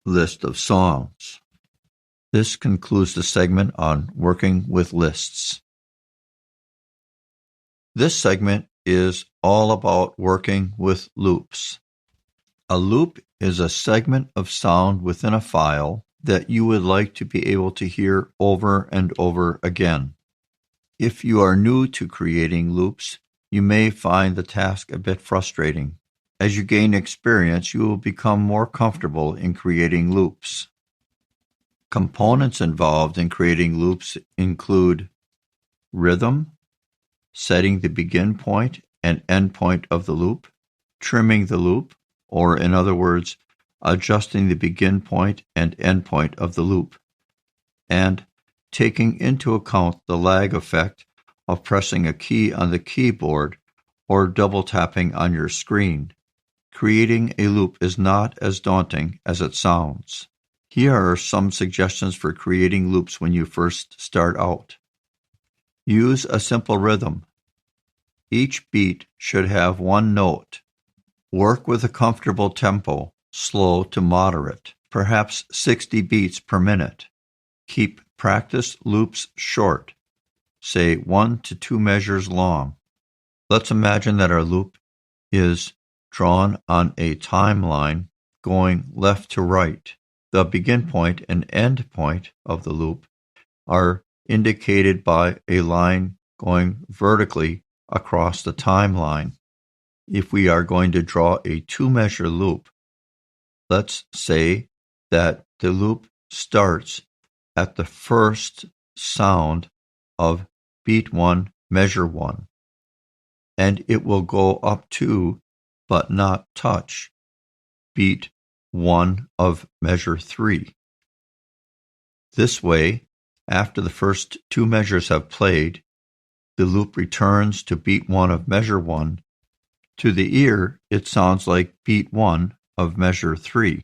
list of songs. This concludes the segment on working with lists. This segment is all about working with loops. A loop is a segment of sound within a file that you would like to be able to hear over and over again. If you are new to creating loops, you may find the task a bit frustrating. As you gain experience, you will become more comfortable in creating loops. Components involved in creating loops include rhythm, setting the begin point and end point of the loop, trimming the loop, or in other words, adjusting the begin point and end point of the loop, and taking into account the lag effect of pressing a key on the keyboard or double tapping on your screen. Creating a loop is not as daunting as it sounds. Here are some suggestions for creating loops when you first start out. Use a simple rhythm. Each beat should have one note. Work with a comfortable tempo, slow to moderate, perhaps 60 beats per minute. Keep practice loops short, say 1 to 2 measures long. Let's imagine that our loop is drawn on a timeline going left to right. The begin point and end point of the loop are indicated by a line going vertically across the timeline. If we are going to draw a 2-measure loop, let's say that the loop starts at the first sound of beat 1, measure 1, and it will go up to, but not touch, beat 1 of measure 3. This way, after the first 2 measures have played, the loop returns to beat 1 of measure 1. To the ear, it sounds like beat 1 of measure 3.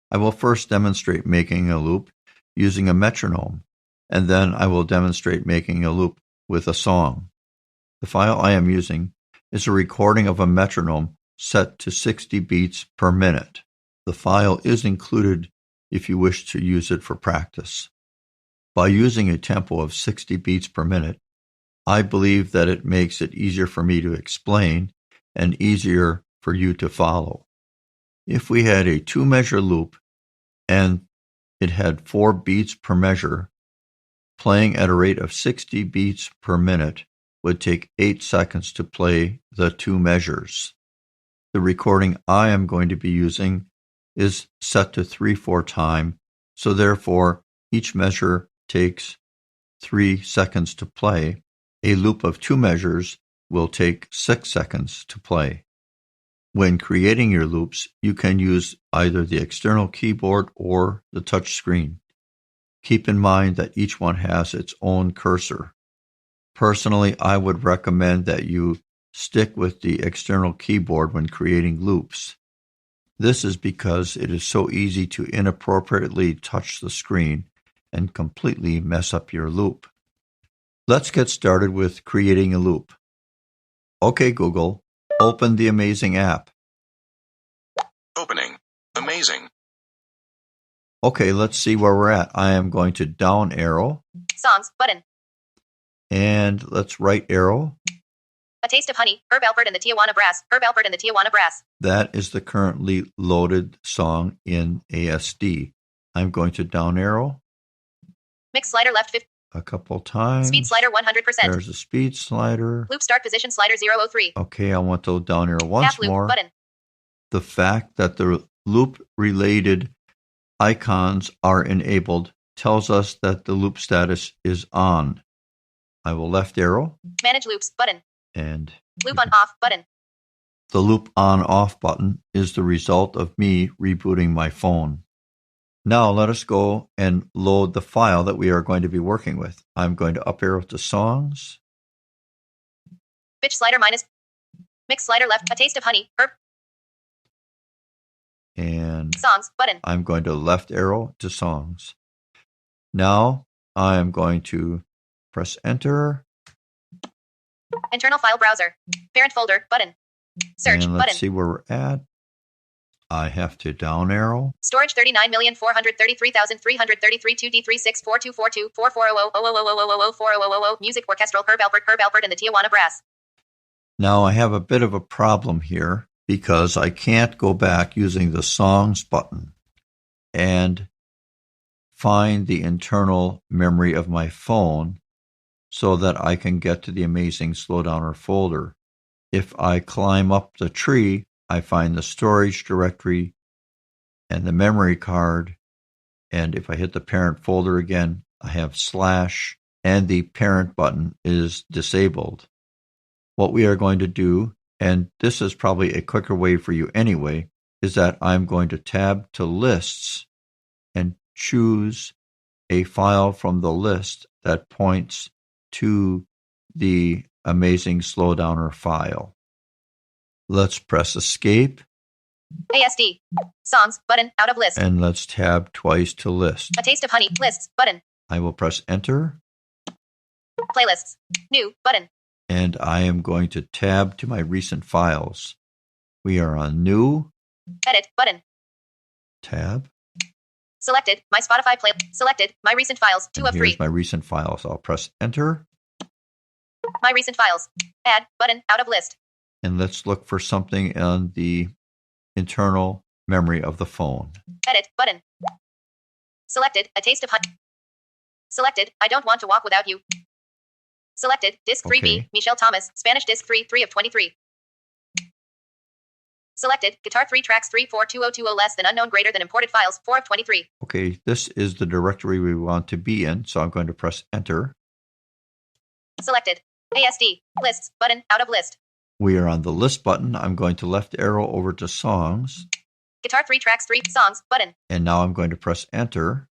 I will first demonstrate making a loop using a metronome, and then I will demonstrate making a loop with a song. The file I am using is a recording of a metronome set to 60 beats per minute. The file is included if you wish to use it for practice. By using a tempo of 60 beats per minute, I believe that it makes it easier for me to explain and easier for you to follow. If we had a 2-measure loop and it had 4 beats per measure, playing at a rate of 60 beats per minute would take 8 seconds to play the 2 measures. The recording I am going to be using is set to 3/4 time, so therefore each measure takes 3 seconds to play. A loop of 2 measures will take 6 seconds to play. When creating your loops, you can use either the external keyboard or the touch screen. Keep in mind that each one has its own cursor. Personally, I would recommend that you stick with the external keyboard when creating loops. This is because it is so easy to inappropriately touch the screen and completely mess up your loop. Let's get started with creating a loop. Okay, Google, open the Amazing app. Opening. Amazing. Okay, let's see where we're at. I am going to down arrow. Songs, button. And let's right arrow. A Taste of Honey, Herb Alpert and the Tijuana Brass. Herb Alpert and the Tijuana Brass. That is the currently loaded song in ASD. I'm going to down arrow. Mix slider left 50. A couple times. Speed slider 100%. There's a speed slider. Loop start position slider 003. Okay, I want to down arrow once Half loop, more. button. The fact that the loop-related icons are enabled tells us that the loop status is on. I will left arrow. Manage loops, button. And Loop on off, button. the loop on-off button is the result of me rebooting my phone. Now let us go and load the file that we are going to be working with. I'm going to up arrow to songs. Pitch slider minus. Mix slider left. A Taste of Honey, Herb. And Songs, button. I'm going to left arrow to songs. Now I am going to press enter. Internal file browser. Parent folder, button. Search, And let's button. see where we're at. I have to down arrow. Storage 39,433,333 2D36424244000000400000 Music orchestral Herb Alpert and the Tijuana Brass. Now I have a bit of a problem here because I can't go back using the songs button and find the internal memory of my phone so that I can get to the Amazing Slowdowner folder. If I climb up the tree, I find the storage directory and the memory card, and if I hit the parent folder again, I have slash, and the parent button is disabled. What we are going to do, and this is probably a quicker way for you anyway, is that I'm going to tab to lists and choose a file from the list that points to the Amazing Slowdowner file. Let's press escape. ASD. Songs, button, out of list. And let's tab twice to list. A Taste of Honey, lists, button. I will press enter. Playlists. New, button. And I am going to tab to my recent files. We are on new. Edit, button. Tab. Selected, my Spotify play. Selected, my recent files, 2 And of 3. here's my recent files. I'll press enter. My recent files. Add, button, out of list. And let's look for something on the internal memory of the phone. Edit, button. Selected, A Taste of Honey. Selected, I Don't Want to Walk Without You. Selected, Disc 3B, Okay. Michelle Thomas, Spanish Disc 3, 3 of 23. Selected, Guitar 3 Tracks 342020 less than unknown greater than imported files, 4 of 23. Okay, this is the directory we want to be in, so I'm going to press enter. Selected, ASD, lists, button, out of list. We are on the list button. I'm going to left arrow over to songs, Guitar 3 Tracks 3, songs, button. and now I'm going to press enter.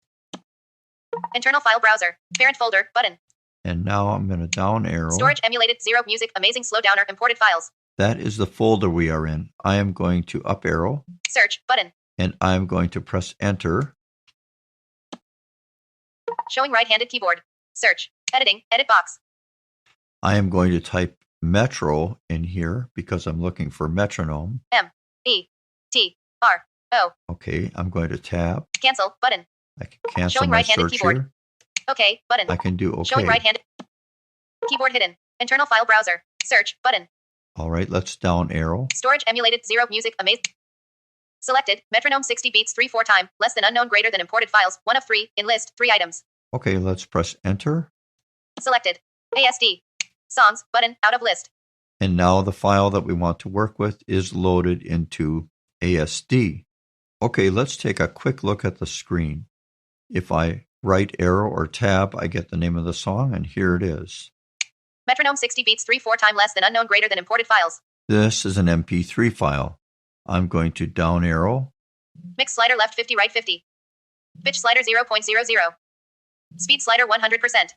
Internal file browser, parent folder, button. And now I'm going to down arrow. Storage emulated 0 music, Amazing Slowdowner, imported files. That is the folder we are in. I am going to up arrow, Search, button. and I'm going to press enter. Showing right-handed keyboard. Search, editing, edit box. I am going to type Metro in here because I'm looking for metronome. M-E-T-R-O. Okay, I'm going to tab. Cancel, button. I can cancel Showing my right-handed search keyboard. here. OK, button. I can do OK. Showing right-handed. Keyboard hidden. Internal file browser. Search, button. All right, let's down arrow. Storage emulated 0 music, Amazing. Selected, metronome 60 beats 3/4 time, less than unknown greater than imported files, 1 of 3, in list, 3 items. Okay, let's press enter. Selected, ASD. Songs, button, out of list. And now the file that we want to work with is loaded into ASD. Okay, let's take a quick look at the screen. If I right arrow or tab, I get the name of the song, and here it is. Metronome 60 beats 3/4 time, less than unknown greater than imported files. This is an MP3 file. I'm going to down arrow. Mix slider left 50 right 50. Pitch slider 0.00. Speed slider 100%.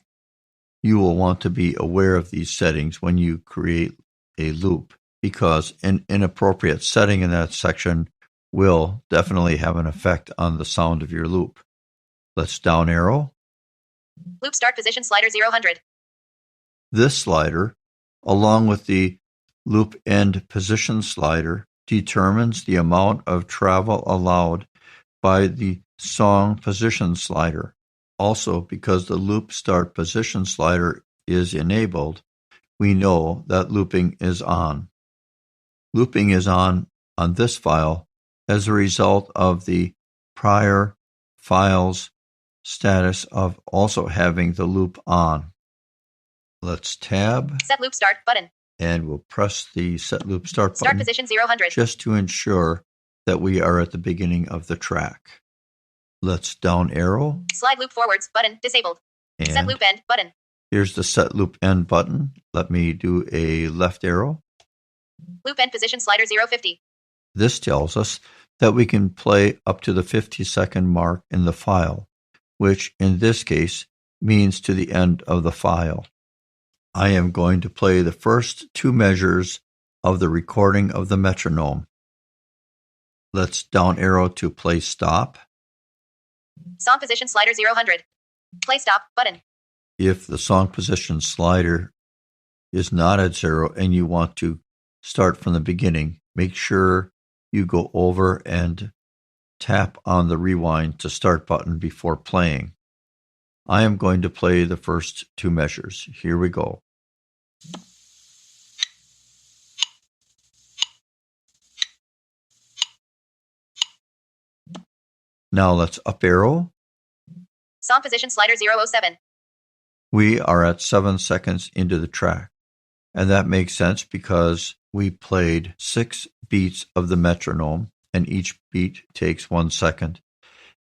You will want to be aware of these settings when you create a loop, because an inappropriate setting in that section will definitely have an effect on the sound of your loop. Let's down arrow. Loop start position slider 0-100. This slider, along with the loop end position slider, determines the amount of travel allowed by the song position slider. Also, because the loop start position slider is enabled, we know that looping is on. Looping is on this file as a result of the prior file's status of also having the loop on. Let's tab. Set loop start button. And we'll press the set loop start button. Start position 0-100. Just to ensure that we are at the beginning of the track. Let's down arrow. Slide loop forwards button disabled. And set loop end button. Here's the set loop end button. Let me do a left arrow. Loop end position slider 0-50. This tells us that we can play up to the 50-second mark in the file, which in this case means to the end of the file. I am going to play the first 2 measures of the recording of the metronome. Let's down arrow to play stop. Song position slider 0-100. Play stop button. If the song position slider is not at 0 and you want to start from the beginning, make sure you go over and tap on the rewind to start button before playing. I am going to play the first 2 measures. Here we go. Now let's up arrow. Song position slider 0-07. We are at 7 seconds into the track, and that makes sense because we played 6 beats of the metronome, and each beat takes 1 second.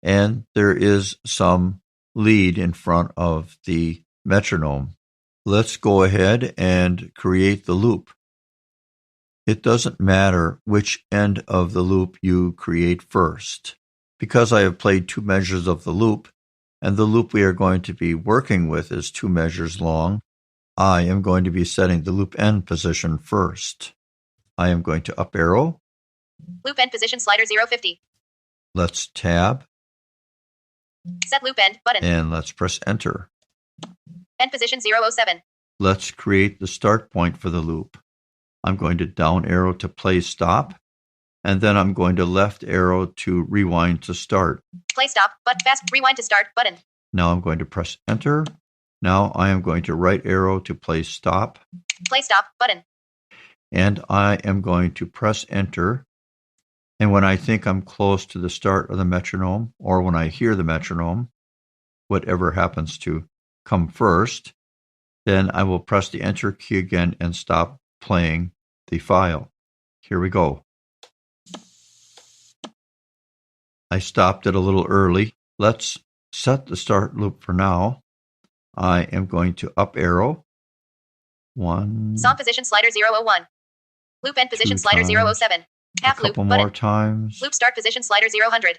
And there is some lead in front of the metronome. Let's go ahead and create the loop. It doesn't matter which end of the loop you create first. Because I have played 2 measures of the loop, and the loop we are going to be working with is 2 measures long, I am going to be setting the loop end position first. I am going to up arrow. Loop end position slider 0-50. Let's tab. Set loop end button. And let's press enter. End position 0-07. Let's create the start point for the loop. I'm going to down arrow to play stop, and then I'm going to left arrow to rewind to start. Play stop, but fast rewind to start button. Now I'm going to press enter. Now I am going to right arrow to play stop. Play stop button. And I am going to press enter. And when I think I'm close to the start of the metronome, or when I hear the metronome, whatever happens to come first, then I will press the enter key again and stop playing the file. Here we go. I stopped it a little early. Let's set the start loop for now. I am going to up arrow. 1. Song position slider 0-01. Loop end position slider 0-07. Half a loop couple button. more times. Loop start position slider 0-100.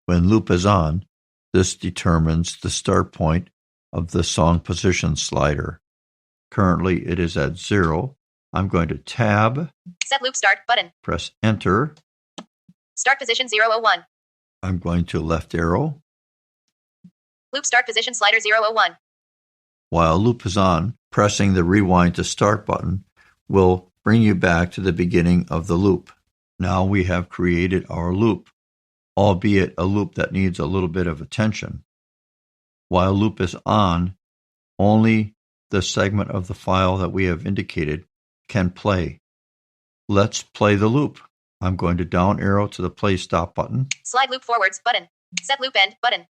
When loop is on, this determines the start point of the song position slider. Currently it is at 0. I'm going to tab. Set loop start button. Press enter. Start position 0-01. I'm going to left arrow. Loop start position slider 0-01. While loop is on, pressing the rewind to start button will bring you back to the beginning of the loop. Now we have created our loop, albeit a loop that needs a little bit of attention. While loop is on, only the segment of the file that we have indicated can play. Let's play the loop. I'm going to down arrow to the play stop button. Slide loop forwards button. Set loop end button.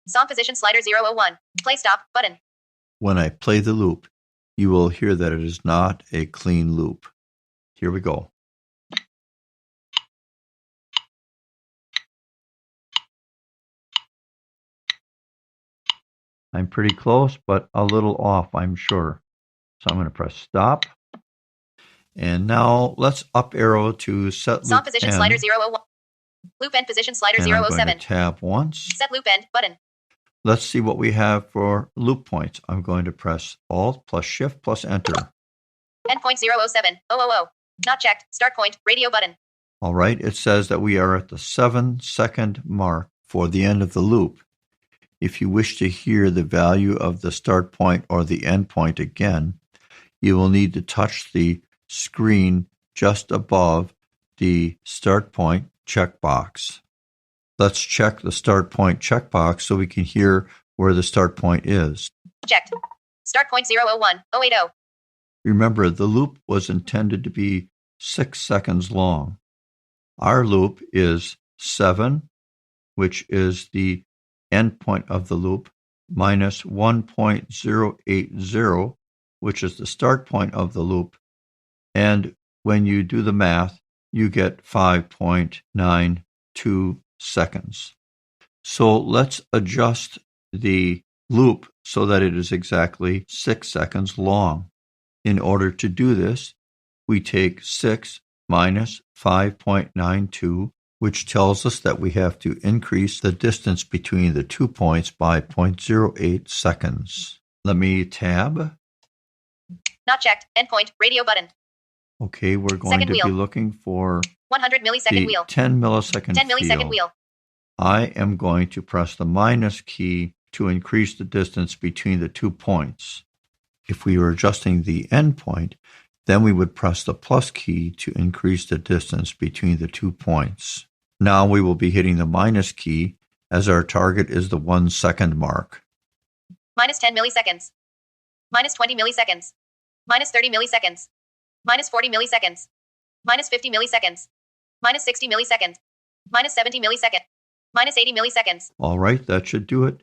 Song position slider 0-01. Play stop button. When I play the loop, you will hear that it is not a clean loop. Here we go. I'm pretty close, but a little off, I'm sure. So I'm going to press stop. And now let's up arrow to set loop Song position end. slider 0-01. Loop end position slider And I'm going 0-07. to tab once. Set loop end button. Let's see what we have for loop points. I'm going to press Alt plus Shift plus Enter. Endpoint 0-07. 000. Not checked. Start point. Radio button. All right, it says that we are at the 7-second mark for the end of the loop. If you wish to hear the value of the start point or the end point again, you will need to touch the screen just above the start point checkbox. Let's check the start point checkbox so we can hear where the start point is. Checked. Start point 001080. Remember, the loop was intended to be 6 seconds long. Our loop is 7, which is the end point of the loop, minus 1.080, which is the start point of the loop. And when you do the math, you get 5.92 seconds. So let's adjust the loop so that it is exactly 6 seconds long. In order to do this, we take 6 minus 5.92, which tells us that we have to increase the distance between the 2 points by 0.08 seconds. Let me tab. Not checked. Endpoint. Radio button. Okay, we're going Second to wheel. be looking for 100 millisecond the wheel. 10 millisecond 10 millisecond field. wheel. I am going to press the minus key to increase the distance between the 2 points. If we were adjusting the end point, then we would press the plus key to increase the distance between the 2 points. Now we will be hitting the minus key as our target is the 1 second mark. Minus 10 milliseconds. Minus 20 milliseconds. Minus 30 milliseconds. Minus 40 milliseconds. Minus 50 milliseconds. Minus 60 milliseconds. Minus 70 milliseconds. Minus 80 milliseconds. All right, that should do it.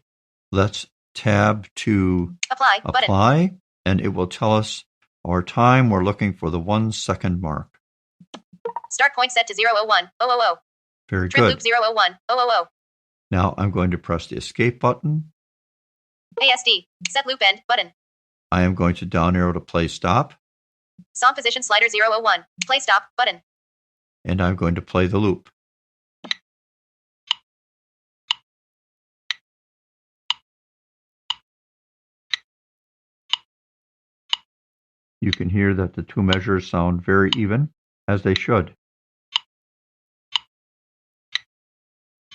Let's tab to Apply button. apply, and it will tell us our time. We're looking for the 1 second mark. Start point set to 001000. Very Trim good. loop 001000. Now I'm going to press the escape button. ASD. Set loop end button. I am going to down arrow to play stop, Song position slider 001. Play stop button. and I'm going to play the loop. You can hear that the two measures sound very even, as they should.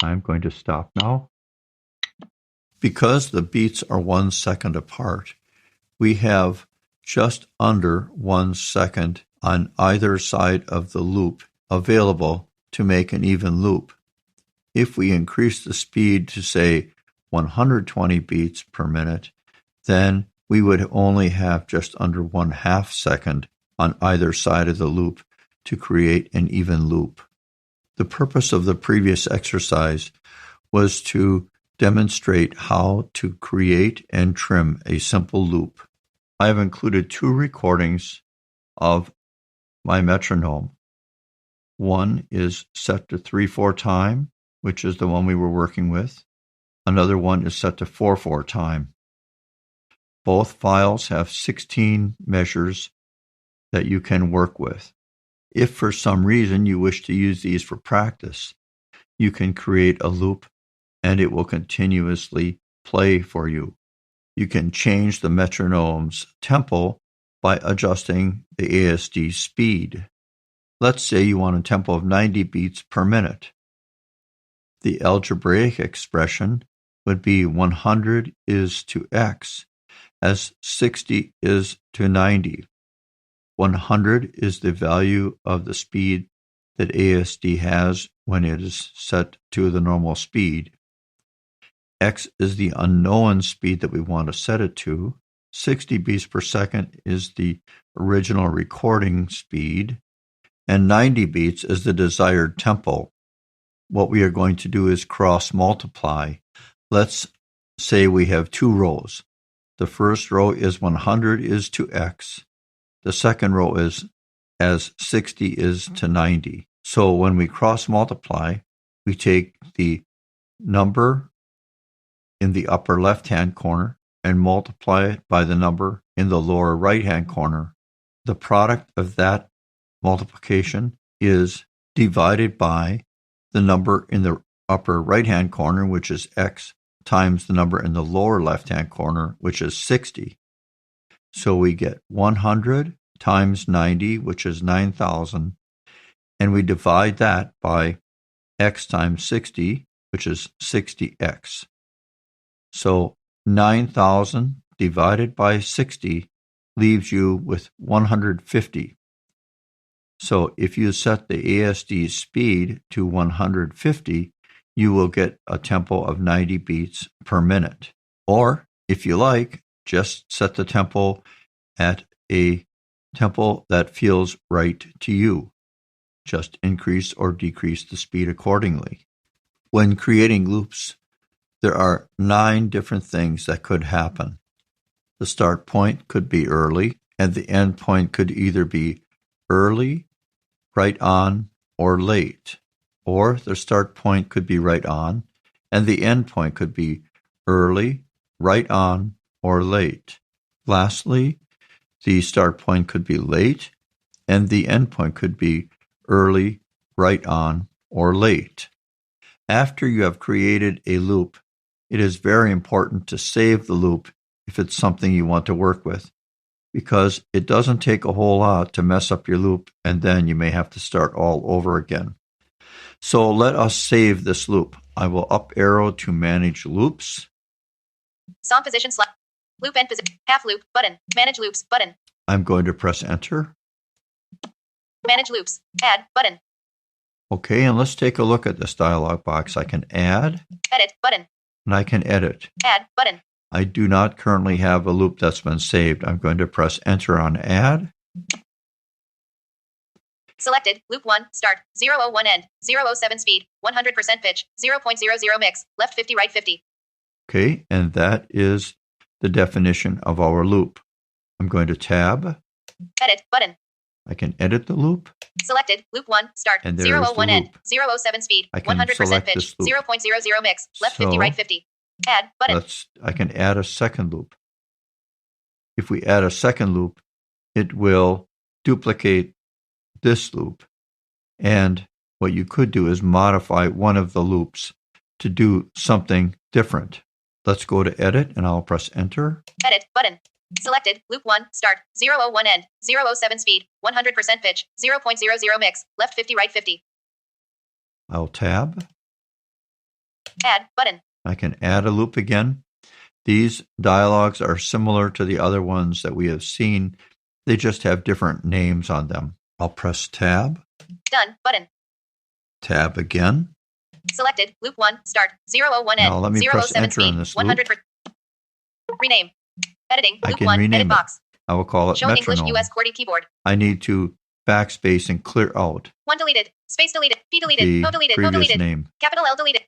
I'm going to stop now. Because the beats are 1 second apart, we have just under 1 second on either side of the loop available to make an even loop. If we increase the speed to, say, 120 beats per minute, then we would only have just under 1/2 second on either side of the loop to create an even loop. The purpose of the previous exercise was to demonstrate how to create and trim a simple loop. I have included 2 recordings of my metronome. One is set to 3/4 time, which is the one we were working with. Another one is set to 4/4 time. Both files have 16 measures that you can work with. If for some reason you wish to use these for practice, you can create a loop and it will continuously play for you. You can change the metronome's tempo by adjusting the ASD speed. Let's say you want a tempo of 90 beats per minute. The algebraic expression would be 100 is to x, as 60 is to 90. 100 is the value of the speed that ASD has when it is set to the normal speed. X is the unknown speed that we want to set it to. 60 beats per second is the original recording speed, and 90 beats is the desired tempo. What we are going to do is cross multiply. Let's say we have 2 rows. The first row is 100 is to x. The second row is as 60 is to 90. So when we cross multiply, we take the number in the upper left-hand corner and multiply it by the number in the lower right-hand corner. The product of that multiplication is divided by the number in the upper right-hand corner, which is x, times the number in the lower left-hand corner, which is 60. So we get 100 times 90, which is 9,000, and we divide that by x times 60, which is 60x. So 9,000 divided by 60 leaves you with 150. So if you set the ASD speed to 150, you will get a tempo of 90 beats per minute. Or, if you like, just set the tempo at a tempo that feels right to you. Just increase or decrease the speed accordingly. When creating loops, there are 9 different things that could happen. The start point could be early, and the end point could either be early, right on, or late. Or the start point could be right on, and the end point could be early, right on, or late. Lastly, the start point could be late, and the end point could be early, right on, or late. After you have created a loop, it is very important to save the loop if it's something you want to work with, because it doesn't take a whole lot to mess up your loop, and then you may have to start all over again. So let us save this loop. I will up arrow to manage loops. Song position slot. Loop end position. Half loop button. Manage loops button. I'm going to press enter. Manage loops. Add button. Okay, and let's take a look at this dialog box. I can add. Edit button. And I can edit. Add button. I do not currently have a loop that's been saved. I'm going to press enter on add. Selected. Loop 1. Start. 001 end. 007 speed. 100% pitch. 0.00 mix. Left 50, right 50. Okay, and that is the definition of our loop. I'm going to tab. Edit button. I can edit the loop. Selected. Loop 1. Start. And there is the 001 end. loop. 007 speed. I can 100% select pitch. this loop. 0.00 mix. Left 50, right 50. Add button. I can add a second loop. If we add a second loop, it will duplicate this loop. And what you could do is modify one of the loops to do something different. Let's go to edit, and I'll press enter. Edit button. Selected. Loop 1. Start. 001 end. 007 speed. 100% pitch. 0.00 mix. Left 50, right 50. I'll tab. Add button. I can add a loop again. These dialogues are similar to the other ones that we have seen. They just have different names on them. I'll press tab. Done button. Tab again. Selected. Loop 1. Start. 001 end. Now let me press 07 enter speed. on this loop. 100%. Rename. Editing. I Loop can 1. rename Edit it. box. I will call it Show English metronome. US QWERTY keyboard. I need to backspace and clear out 1 deleted. Space deleted. P deleted. the O deleted. O previous deleted. name. Capital L deleted.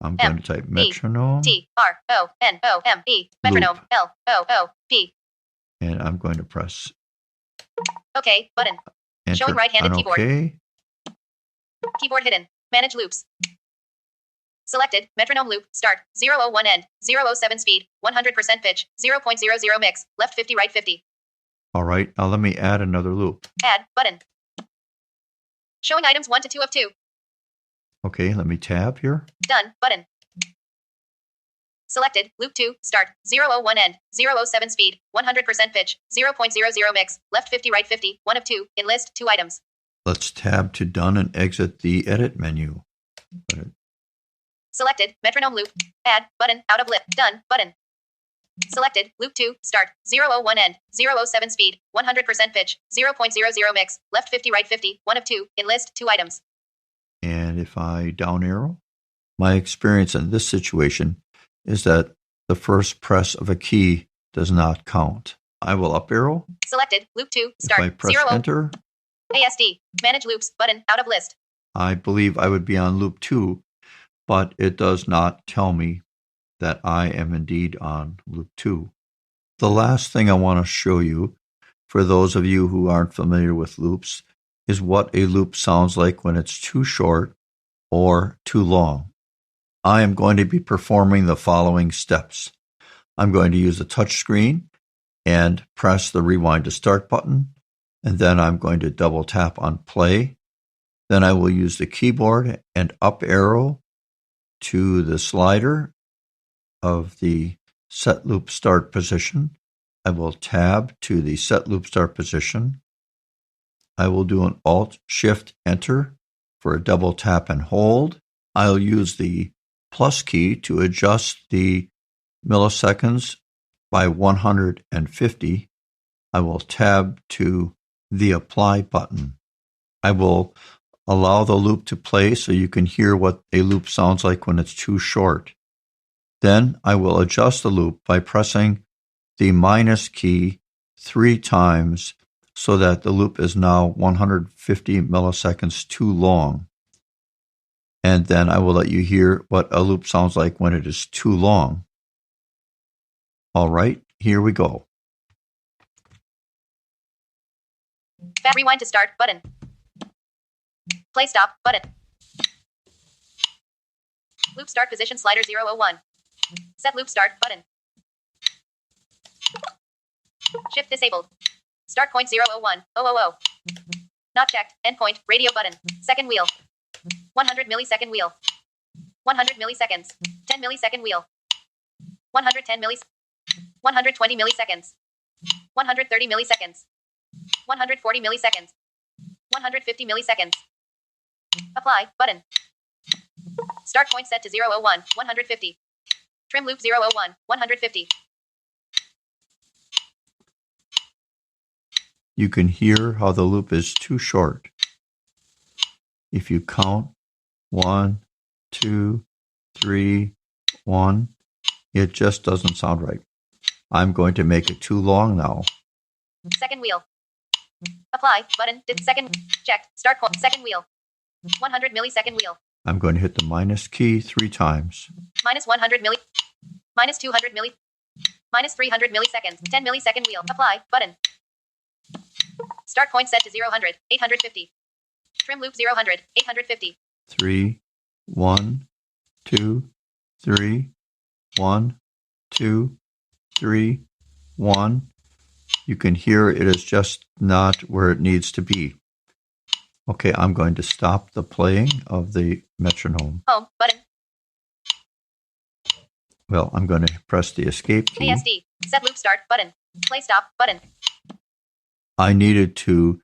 I'm going to type metronome, T R O N O M E. Metronome. Loop. L O O P. and I'm going to press OK button. enter Showing right-handed on keyboard. OK. Keyboard hidden. Manage loops. Selected. Metronome loop. Start. 001 end. 007 speed. 100% pitch. 0.00 mix. Left 50, right 50. All right, now let me add another loop. Add button. Showing items 1 to 2 of 2. Okay, let me tab here. Done button. Selected. Loop 2. Start. 001 end. 007 speed. 100% pitch. 0.00 mix. Left 50, right 50. 1 of 2. In list 2 items. Let's tab to done and exit the edit menu. Selected. Metronome loop. Add button. Out of list. Done button. Selected. Loop 2. Start. 001 end. 007 speed. 100% pitch. 0.00 mix. Left 50, right 50. 1 of 2. In list 2 items. And if I down arrow, my experience in this situation is that the first press of a key does not count. I will up arrow. Selected. Loop 2. If I Start. press 0 enter, ASD. Manage loops. Button. Out of list. I believe I would be on loop 2, but it does not tell me that I am indeed on loop 2. The last thing I want to show you, for those of you who aren't familiar with loops, is what a loop sounds like when it's too short or too long. I am going to be performing the following steps. I'm going to use the touch screen and press the rewind to start button, and then I'm going to double tap on play. Then I will use the keyboard and up arrow to the slider of the set loop start position. I will tab to the set loop start position. I will do an Alt-Shift-Enter for a double tap and hold. I'll use the plus key to adjust the milliseconds by 150. I will tab to the Apply button. I will allow the loop to play so you can hear what a loop sounds like when it's too short. Then I will adjust the loop by pressing the minus key 3 times so that the loop is now 150 milliseconds too long. And then I will let you hear what a loop sounds like when it is too long. All right, here we go. Rewind to start button. Play stop button. Loop start position slider 001. Set loop start button. Shift disabled. Start point 001. 000. Not checked. Endpoint. Radio button. Second wheel. 100 millisecond wheel. 100 milliseconds. 10 millisecond wheel. 110 millis. 120 milliseconds. 130 milliseconds. 140 milliseconds. 150 milliseconds. Apply button. Start point set to 001. 150. Trim loop 001. 150. You can hear how the loop is too short. If you count 1, 2, 3, 1, it just doesn't sound right. I'm going to make it too long now. Second wheel. Apply button. Did second checked. Start point. Second wheel. 100 millisecond wheel. I'm going to hit the minus key 3 times. Minus 100 milli. Minus 200 milli. Minus 300 milliseconds. 10 millisecond wheel. Apply button. Start point set to 0, 850. Trim loop 0, 850. 3, 1, 2, 3, 1, 2, 3, 1. You can hear it is just not where it needs to be. Okay, I'm going to stop the playing of the metronome. Home button. Well, I'm going to press the escape key. ASD. Set loop start button. Play stop button. I needed to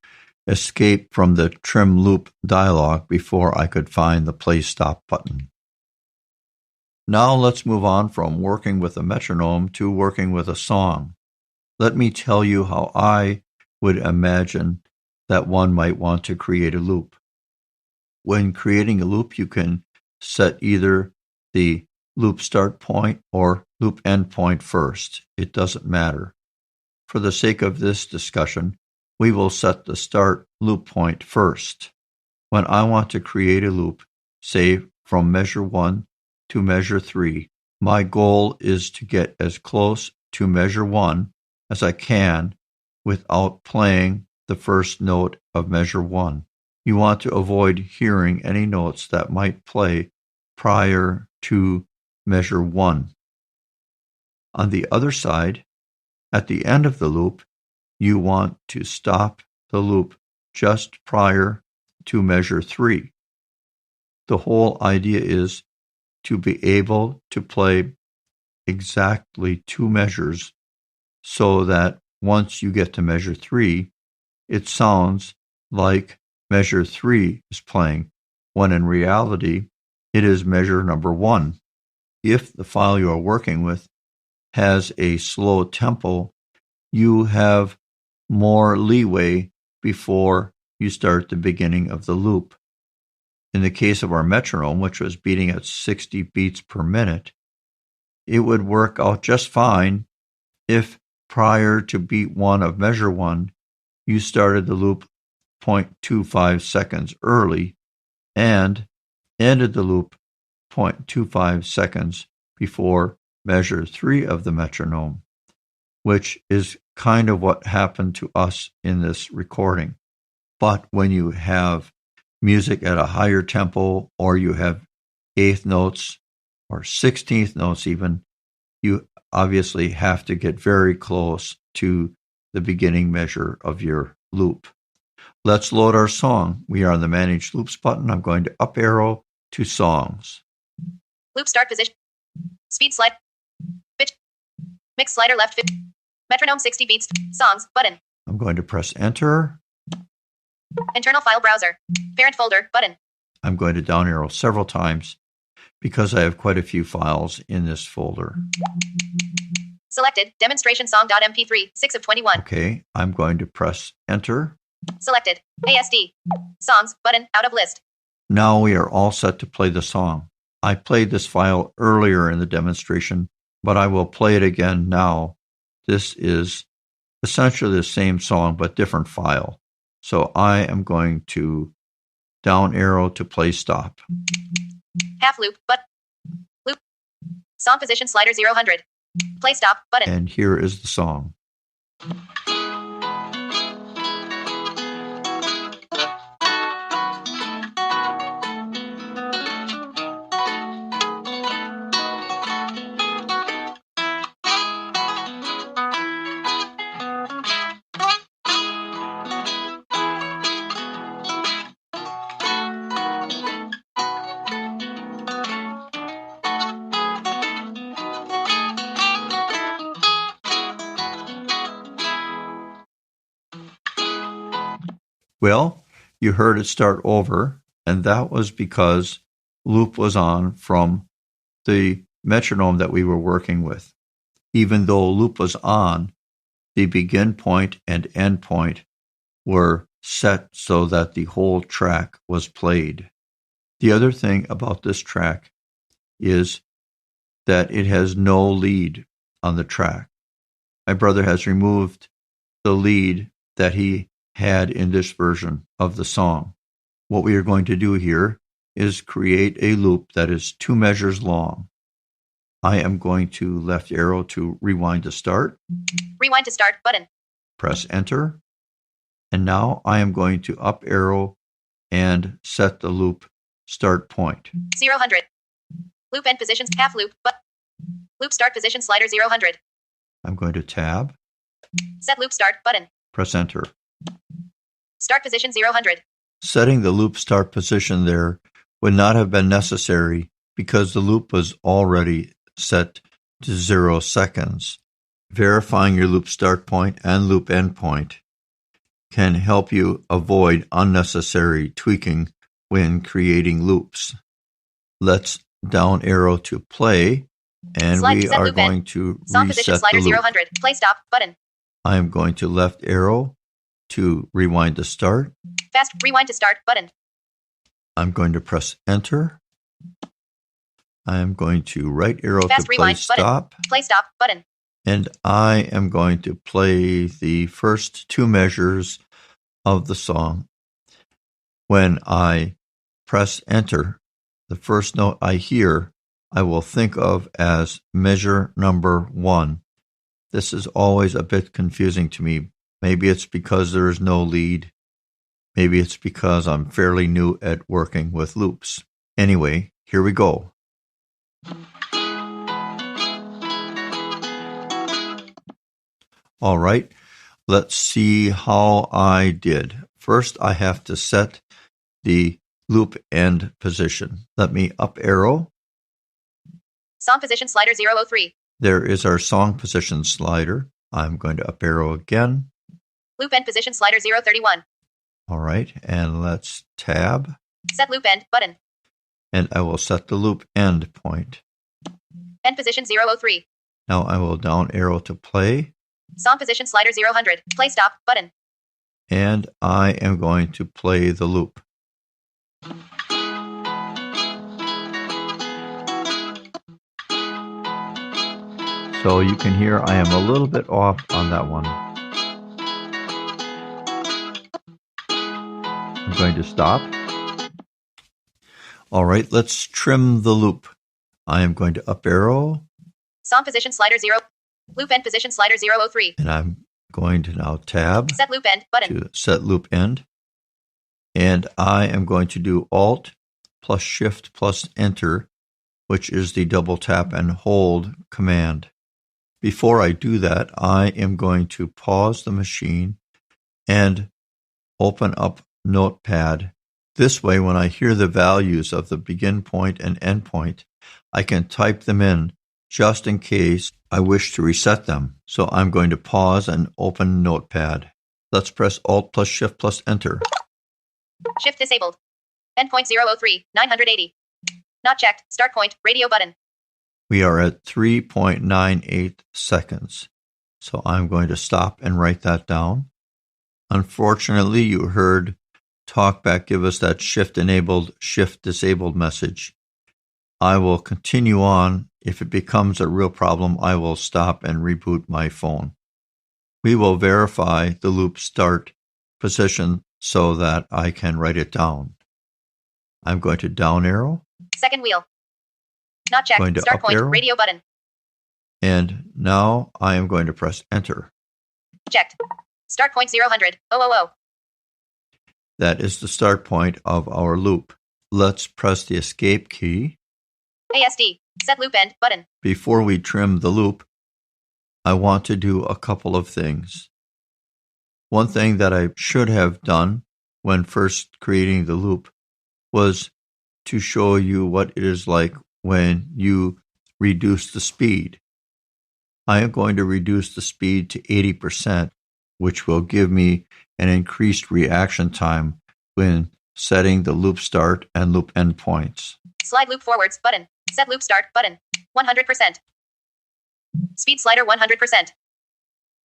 escape from the trim loop dialog before I could find the play stop button. Now let's move on from working with a metronome to working with a song. Let me tell you how I would imagine that one might want to create a loop. When creating a loop, you can set either the loop start point or loop end point first. It doesn't matter. For the sake of this discussion, we will set the start loop point first. When I want to create a loop, say from measure 1 to measure 3, my goal is to get as close to measure 1 as I can without playing the first note of measure 1. You want to avoid hearing any notes that might play prior to measure 1. On the other side, at the end of the loop, you want to stop the loop just prior to measure 3. The whole idea is to be able to play exactly 2 measures so that once you get to measure 3, it sounds like measure 3 is playing, when in reality, it is measure number 1. If the file you are working with has a slow tempo, you have more leeway before you start the beginning of the loop. In the case of our metronome, which was beating at 60 beats per minute, it would work out just fine if prior to beat 1 of measure 1, you started the loop 0.25 seconds early and ended the loop 0.25 seconds before measure 3 of the metronome, which is kind of what happened to us in this recording. But when you have music at a higher tempo, or you have 8th notes or 16th notes even, you obviously have to get very close to the beginning measure of your loop. Let's load our song. We are on the Manage Loops button. I'm going to up arrow to Songs. Loop start position. Speed slide. Pitch. Mix slider left. Metronome 60 beats. Songs button. I'm going to press Enter. Internal file browser. Parent folder button. I'm going to down arrow several times because I have quite a few files in this folder. Selected. Demonstration song.mp3, 6 of 21. Okay, I'm going to press enter. Selected. ASD. Songs button out of list. Now we are all set to play the song. I played this file earlier in the demonstration, but I will play it again now. This is essentially the same song, but different file. So I am going to down arrow to play stop. Half loop, but loop. Song position slider 0, play stop button. And here is the song. Well, you heard it start over, and that was because loop was on from the metronome that we were working with. Even though loop was on, the begin point and end point were set so that the whole track was played. The other thing about this track is that it has no lead on the track. My brother has removed the lead that he had in this version of the song. What we are going to do here is create a loop that is 2 measures long. I am going to left arrow to rewind to start. Rewind to start button. Press enter. And now I am going to up arrow and set the loop start point. 0, loop end positions half loop, but loop start position slider 0. I'm going to tab. Set loop start button. Press enter. Start position 0. Setting the loop start position there would not have been necessary because the loop was already set to 0 seconds. Verifying your loop start point and loop end point can help you avoid unnecessary tweaking when creating loops. Let's down arrow to play, and we are going to reset the loop. Play stop button. I am going to left arrow to rewind to start. Fast rewind to start button. I'm going to press enter. I am going to right arrow Fast to play rewind stop. Button. Play stop button. And I am going to play the first 2 measures of the song. When I press enter, the first note I hear, I will think of as measure number 1. This is always a bit confusing to me. Maybe it's because there is no lead. Maybe it's because I'm fairly new at working with loops. Anyway, here we go. All right, let's see how I did. First, I have to set the loop end position. Let me up arrow. Song position slider 003. There is our song position slider. I'm going to up arrow again. Loop end position slider 031. All right, and let's tab. Set loop end button. And I will set the loop end point. End position 003. Now I will down arrow to play. Song position slider 0. Play stop button. And I am going to play the loop. So you can hear I am a little bit off on that one. I'm going to stop. All right, let's trim the loop. I am going to up arrow. Song position slider 0. Loop end position slider 003. And I'm going to now tab. Set loop end button. To set loop end. And I am going to do Alt plus Shift plus Enter, which is the double tap and hold command. Before I do that, I am going to pause the machine and open up Notepad. This way, when I hear the values of the begin point and end point, I can type them in just in case I wish to reset them. So I'm going to pause and open Notepad. Let's press Alt plus Shift plus Enter. Shift disabled. Endpoint 003, 980. Not checked. Start point, radio button. We are at 3.98 seconds. So I'm going to stop and write that down. Unfortunately, you heard TalkBack give us that shift enabled, shift disabled message. I will continue on. If it becomes a real problem, I will stop and reboot my phone. We will verify the loop start position so that I can write it down. I'm going to down arrow. Second wheel. Not checked. Going to Start up point, arrow. radio button. And now I am going to press enter. Checked. Start point 000. That is the start point of our loop. Let's press the escape key. ASD. Set loop end button. Before we trim the loop, I want to do a couple of things. One thing that I should have done when first creating the loop was to show you what it is like when you reduce the speed. I am going to reduce the speed to 80%, which will give me an increased reaction time when setting the loop start and loop end points. Slide loop forwards button. Set loop start button. 100%. Speed slider 100%.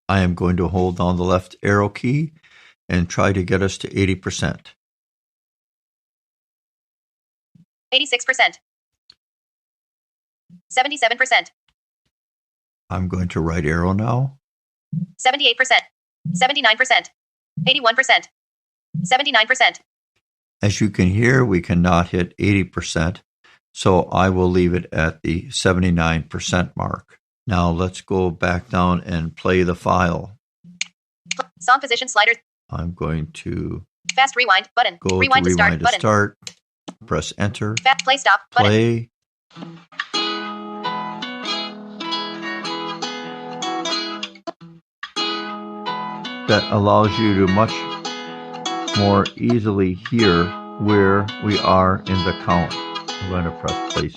I am going to hold down the left arrow key and try to get us to 80%. 86%. 77%. I'm going to right arrow now. 78%. 79%. 81%. 79%. As you can hear, we cannot hit 80%, so I will leave it at the 79% mark. Now let's go back down and play the file. Song position slider. I'm going to Fast rewind button. go Rewind to to start rewind to button. start, press enter, Fast play stop button. play. That allows you to much more easily hear where we are in the count. I'm going to press play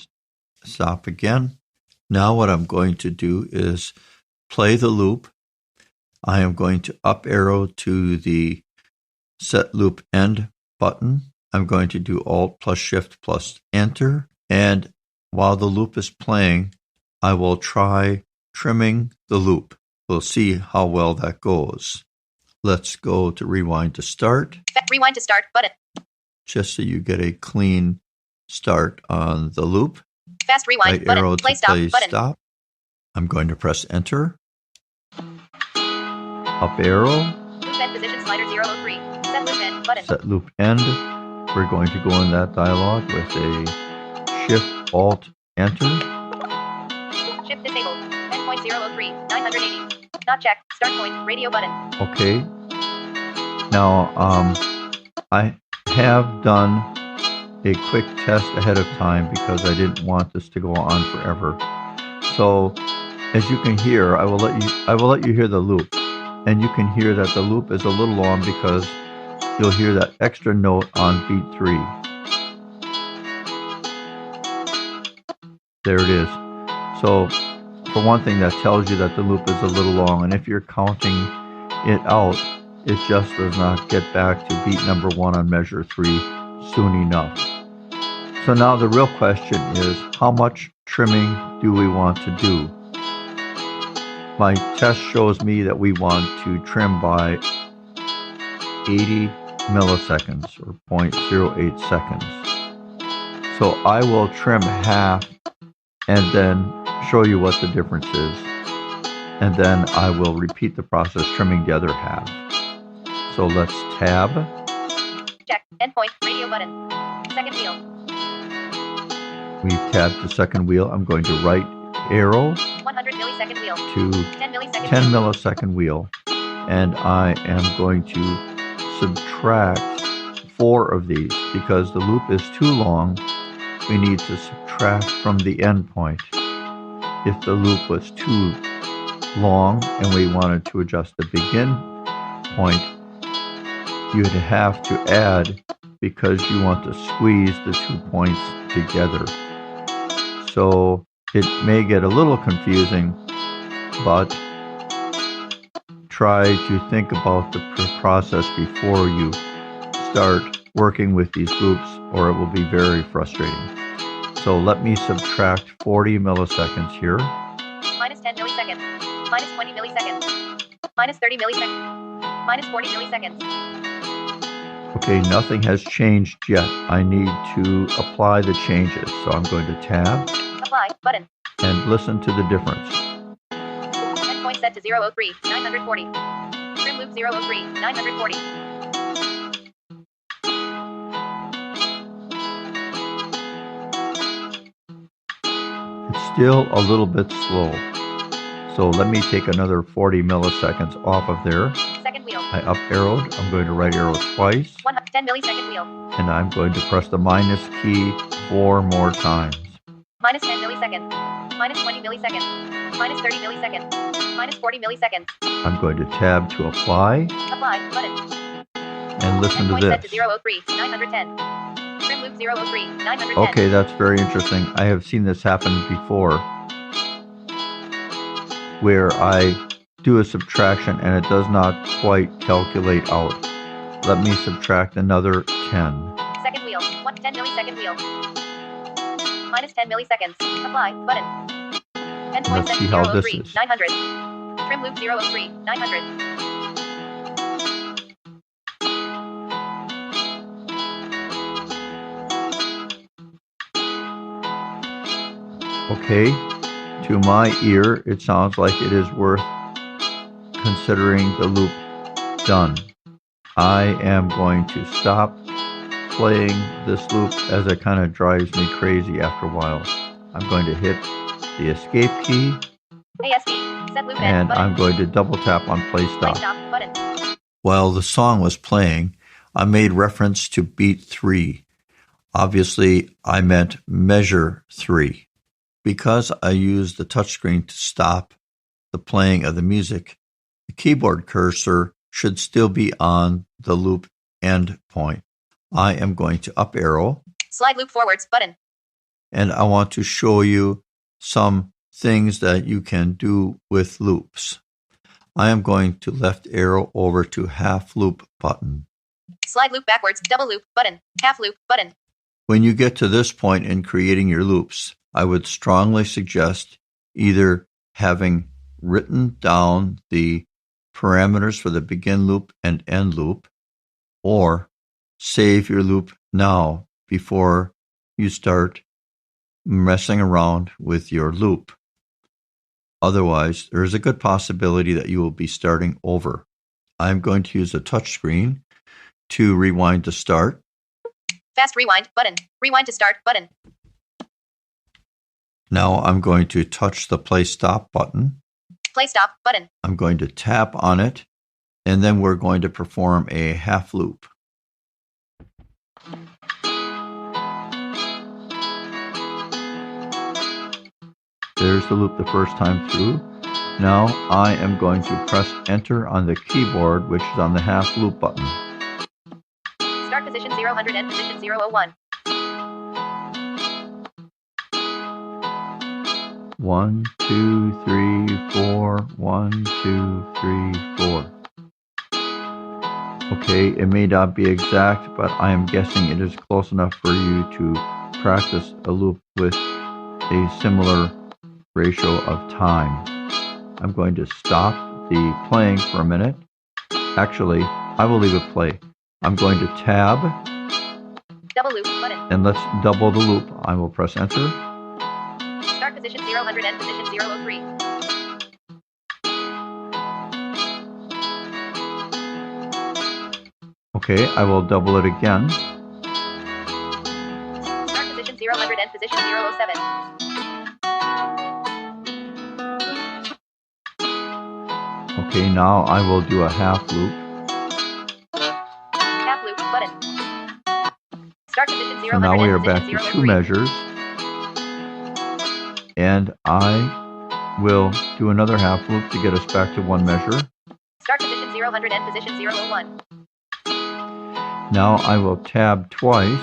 stop again. Now what I'm going to do is play the loop. I am going to up arrow to the set loop end button. I'm going to do Alt plus Shift plus Enter. And while the loop is playing, I will try trimming the loop. We'll see how well that goes. Let's go to rewind to start. Rewind to start button. Just so you get a clean start on the loop. Fast rewind Right button. arrow Play to stop play button. stop. I'm going to press enter. Up arrow. Loop end position slider 003. Set loop end button. Set loop end. We're going to go in that dialog with a Shift Alt Enter. Shift disabled. Endpoint 003. 980. Not checked. Start point. Radio button. Okay. Now, I have done a quick test ahead of time because I didn't want this to go on forever. So, as you can hear, I will let you hear the loop, and you can hear that the loop is a little long because you'll hear that extra note on beat 3. There it is. So, for one thing, that tells you that the loop is a little long, and if you're counting it out, it just does not get back to beat number 1 on measure 3 soon enough. So now the real question is, how much trimming do we want to do? My test shows me that we want to trim by 80 milliseconds or 0.08 seconds. So I will trim half and then show you what the difference is. And then I will repeat the process trimming the other half. So let's tab. Check. Endpoint. Radio button. Second wheel. We've tabbed the second wheel. I'm going to right arrow 100 millisecond wheel. to 10 millisecond 10 millisecond wheel. And I am going to subtract 4 of these because the loop is too long. We need to subtract from the end point. If the loop was too long and we wanted to adjust the begin point, you'd have to add because you want to squeeze the 2 points together. So it may get a little confusing, but try to think about the process before you start working with these loops or it will be very frustrating. So let me subtract 40 milliseconds here. Minus 10 milliseconds. Minus 20 milliseconds. Minus 30 milliseconds. Minus 40 milliseconds. Okay, nothing has changed yet. I need to apply the changes. So I'm going to tab. Apply button. And listen to the difference. Endpoint set to 003, 940. Trim loop 003, 940. It's still a little bit slow. So let me take another 40 milliseconds off of there. Second wheel. I up arrowed. I'm going to right arrow twice. 10 millisecond wheel. And I'm going to press the minus key 4 more times. Minus 10 milliseconds. Minus 20 milliseconds. Minus 30 milliseconds. Minus 40 milliseconds. I'm going to tab to apply. Apply button. And listen to this. Set to 003, 910. Trim loop 003, 910. Okay, that's very interesting. I have seen this happen before, where I do a subtraction and it does not quite calculate out. Let me subtract another 10. Second wheel, 10 millisecond wheel. Minus 10 milliseconds. Apply button. Endpoint set to 003, 900. Trim loop 003, 900. Okay, to my ear, it sounds like it is worth considering the loop done. I am going to stop playing this loop as it kind of drives me crazy after a while. I'm going to hit the escape key. ASD, set loop and button. I'm going to double tap on play stop. Play stop button. While the song was playing, I made reference to beat 3. Obviously, I meant measure 3. Because I used the touchscreen to stop the playing of the music, the keyboard cursor should still be on the loop end point. I am going to up arrow. Slide loop forwards button. And I want to show you some things that you can do with loops. I am going to left arrow over to half loop button. Slide loop backwards, double loop button, half loop button. When you get to this point in creating your loops, I would strongly suggest either having written down the parameters for the begin loop and end loop, or save your loop now before you start messing around with your loop. Otherwise, there is a good possibility that you will be starting over. I'm going to use a touchscreen to rewind to start. Fast rewind button. Rewind to start button. Now I'm going to touch the play stop button. Play stop button. I'm going to tap on it, and then we're going to perform a half loop. There's the loop the first time through. Now I am going to press enter on the keyboard, which is on the half loop button. Start position 000 and position 001. 1, 2, 3, 4. 1, 2, 3, 4. Okay, it may not be exact, but I am guessing it is close enough for you to practice a loop with a similar ratio of time. I'm going to stop the playing for a minute. Actually, I will leave it play. I'm going to tab. Double loop button. And let's double the loop. I will press enter. Start position 000 and position 003. Okay, I will double it again. Start position 000 and position 007. Okay, now I will do a half loop. Half loop button. Start position 000 So now we are and back position to 003. 2 measures. And I will do another half loop to get us back to 1 measure. Start position 000 and position 001. Now I will tab twice,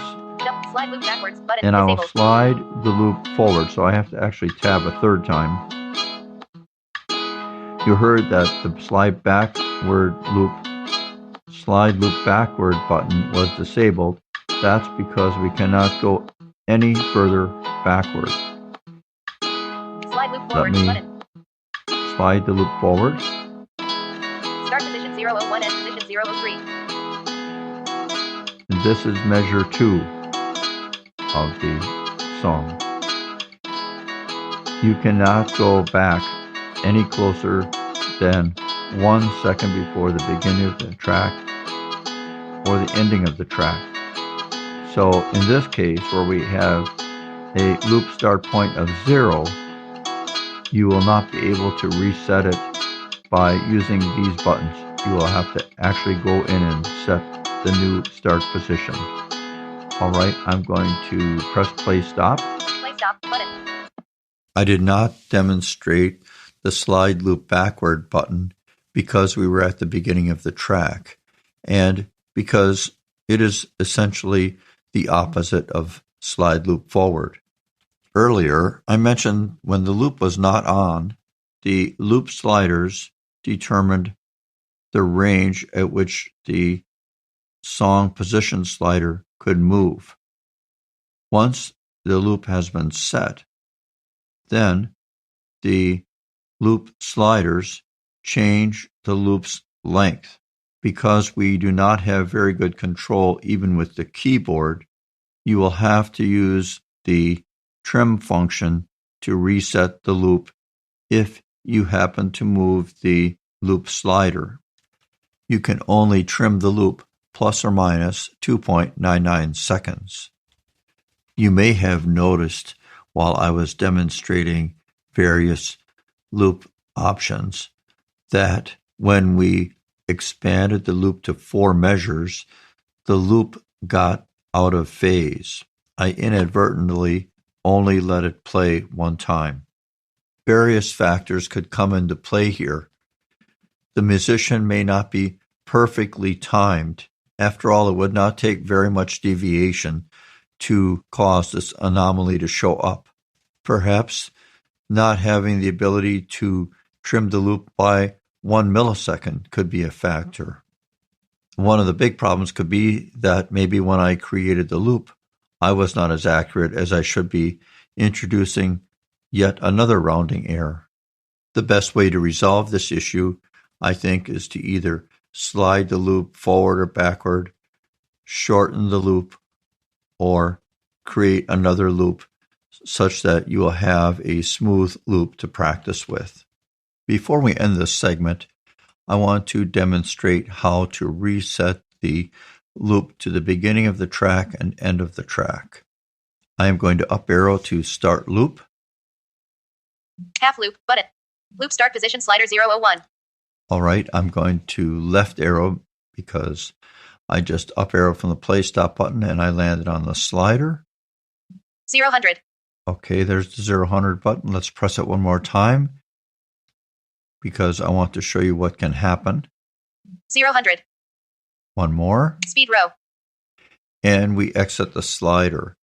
Slide loop backwards button. and I will disabled. slide the loop forward, so I have to actually tab a third time. You heard that the slide loop backward button was disabled, That's because we cannot go any further backward. Slide loop Let forward me button. slide the loop forward. Start position 001 and position 003. And this is measure 2 of the song. You cannot go back any closer than 1 second before the beginning of the track or the ending of the track. So in this case, where we have a loop start point of 0, you will not be able to reset it by using these buttons. You will have to actually go in and set the new start position. All right, I'm going to press play stop. Play stop button. I did not demonstrate the slide loop backward button because we were at the beginning of the track and because it is essentially the opposite of slide loop forward. Earlier, I mentioned when the loop was not on, the loop sliders determined the range at which the song position slider could move. Once the loop has been set, then the loop sliders change the loop's length. Because we do not have very good control even with the keyboard, you will have to use the trim function to reset the loop if you happen to move the loop slider. You can only trim the loop plus or minus 2.99 seconds. You may have noticed while I was demonstrating various loop options that when we expanded the loop to 4 measures, the loop got out of phase. I inadvertently only let it play 1 time. Various factors could come into play here. The musician may not be perfectly timed. After all, it would not take very much deviation to cause this anomaly to show up. Perhaps not having the ability to trim the loop by 1 millisecond could be a factor. One of the big problems could be that maybe when I created the loop, I was not as accurate as I should be, introducing yet another rounding error. The best way to resolve this issue, I think, is to either slide the loop forward or backward, shorten the loop, or create another loop such that you will have a smooth loop to practice with. Before we end this segment, I want to demonstrate how to reset the loop to the beginning of the track and end of the track. I am going to up arrow to start loop. Half loop button. Loop start position slider 001. All right, I'm going to left arrow because I just up arrow from the play stop button and I landed on the slider. 0-100. Okay, there's the 0-100 button. Let's press it one more time because I want to show you what can happen. 0-100. One more. Speed row. And we exit the slider.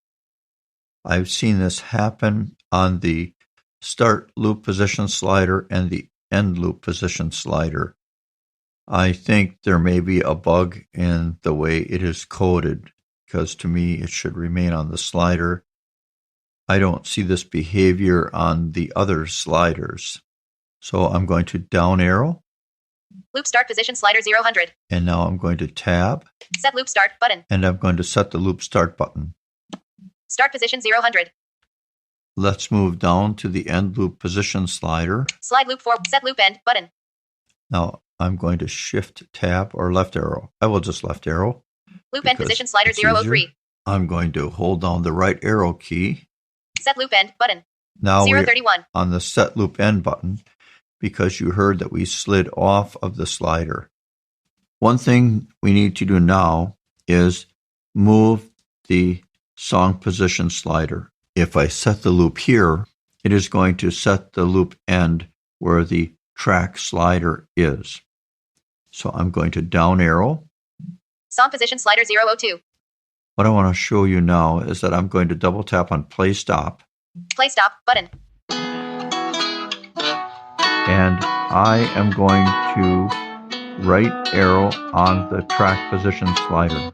I've seen this happen on the start loop position slider and the end loop position slider. I think there may be a bug in the way it is coded because to me it should remain on the slider. I don't see this behavior on the other sliders. So I'm going to down arrow. Loop start position slider 0-100. And now I'm going to tab. Set loop start button. And I'm going to set the loop start button. Start position 0-100. Let's move down to the end loop position slider. Slide loop forward. Set loop end button. Now I'm going to shift tab or left arrow. I will just left arrow. Loop end position slider 0-03. I'm going to hold down the right arrow key. Set loop end button. Now 0-31. we're on the set loop end button because you heard that we slid off of the slider. One thing we need to do now is move the song position slider. If I set the loop here, it is going to set the loop end where the track slider is. So I'm going to down arrow. Song position slider 0-02. What I want to show you now is that I'm going to double tap on play stop. Play stop button. And I am going to right arrow on the track position slider.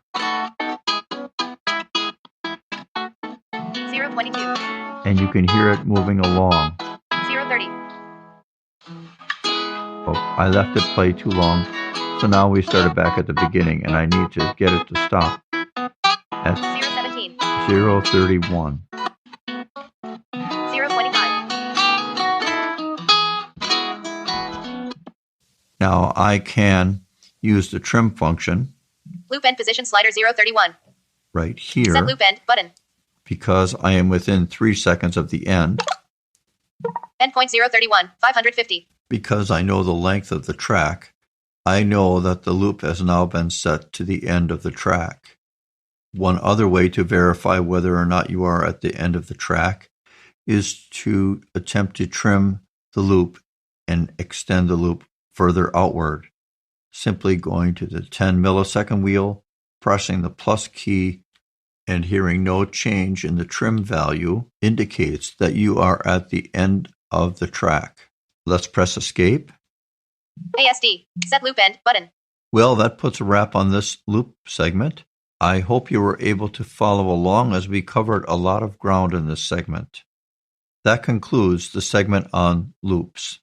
22. and you can hear it moving along. 030. Oh, I left it play too long, so now we started back at the beginning, and I need to get it to stop at 017. 031. 025. Now I can use the trim function Loop end position slider 031. right here Set loop end button. because I am within 3 seconds of the end. Endpoint 031. 550. Because I know the length of the track, I know that the loop has now been set to the end of the track. One other way to verify whether or not you are at the end of the track is to attempt to trim the loop and extend the loop further outward. Simply going to the 10 millisecond wheel, pressing the plus key, and hearing no change in the trim value indicates that you are at the end of the track. Let's press escape. ASD. Set loop end button. Well, that puts a wrap on this loop segment. I hope you were able to follow along as we covered a lot of ground in this segment. That concludes the segment on loops.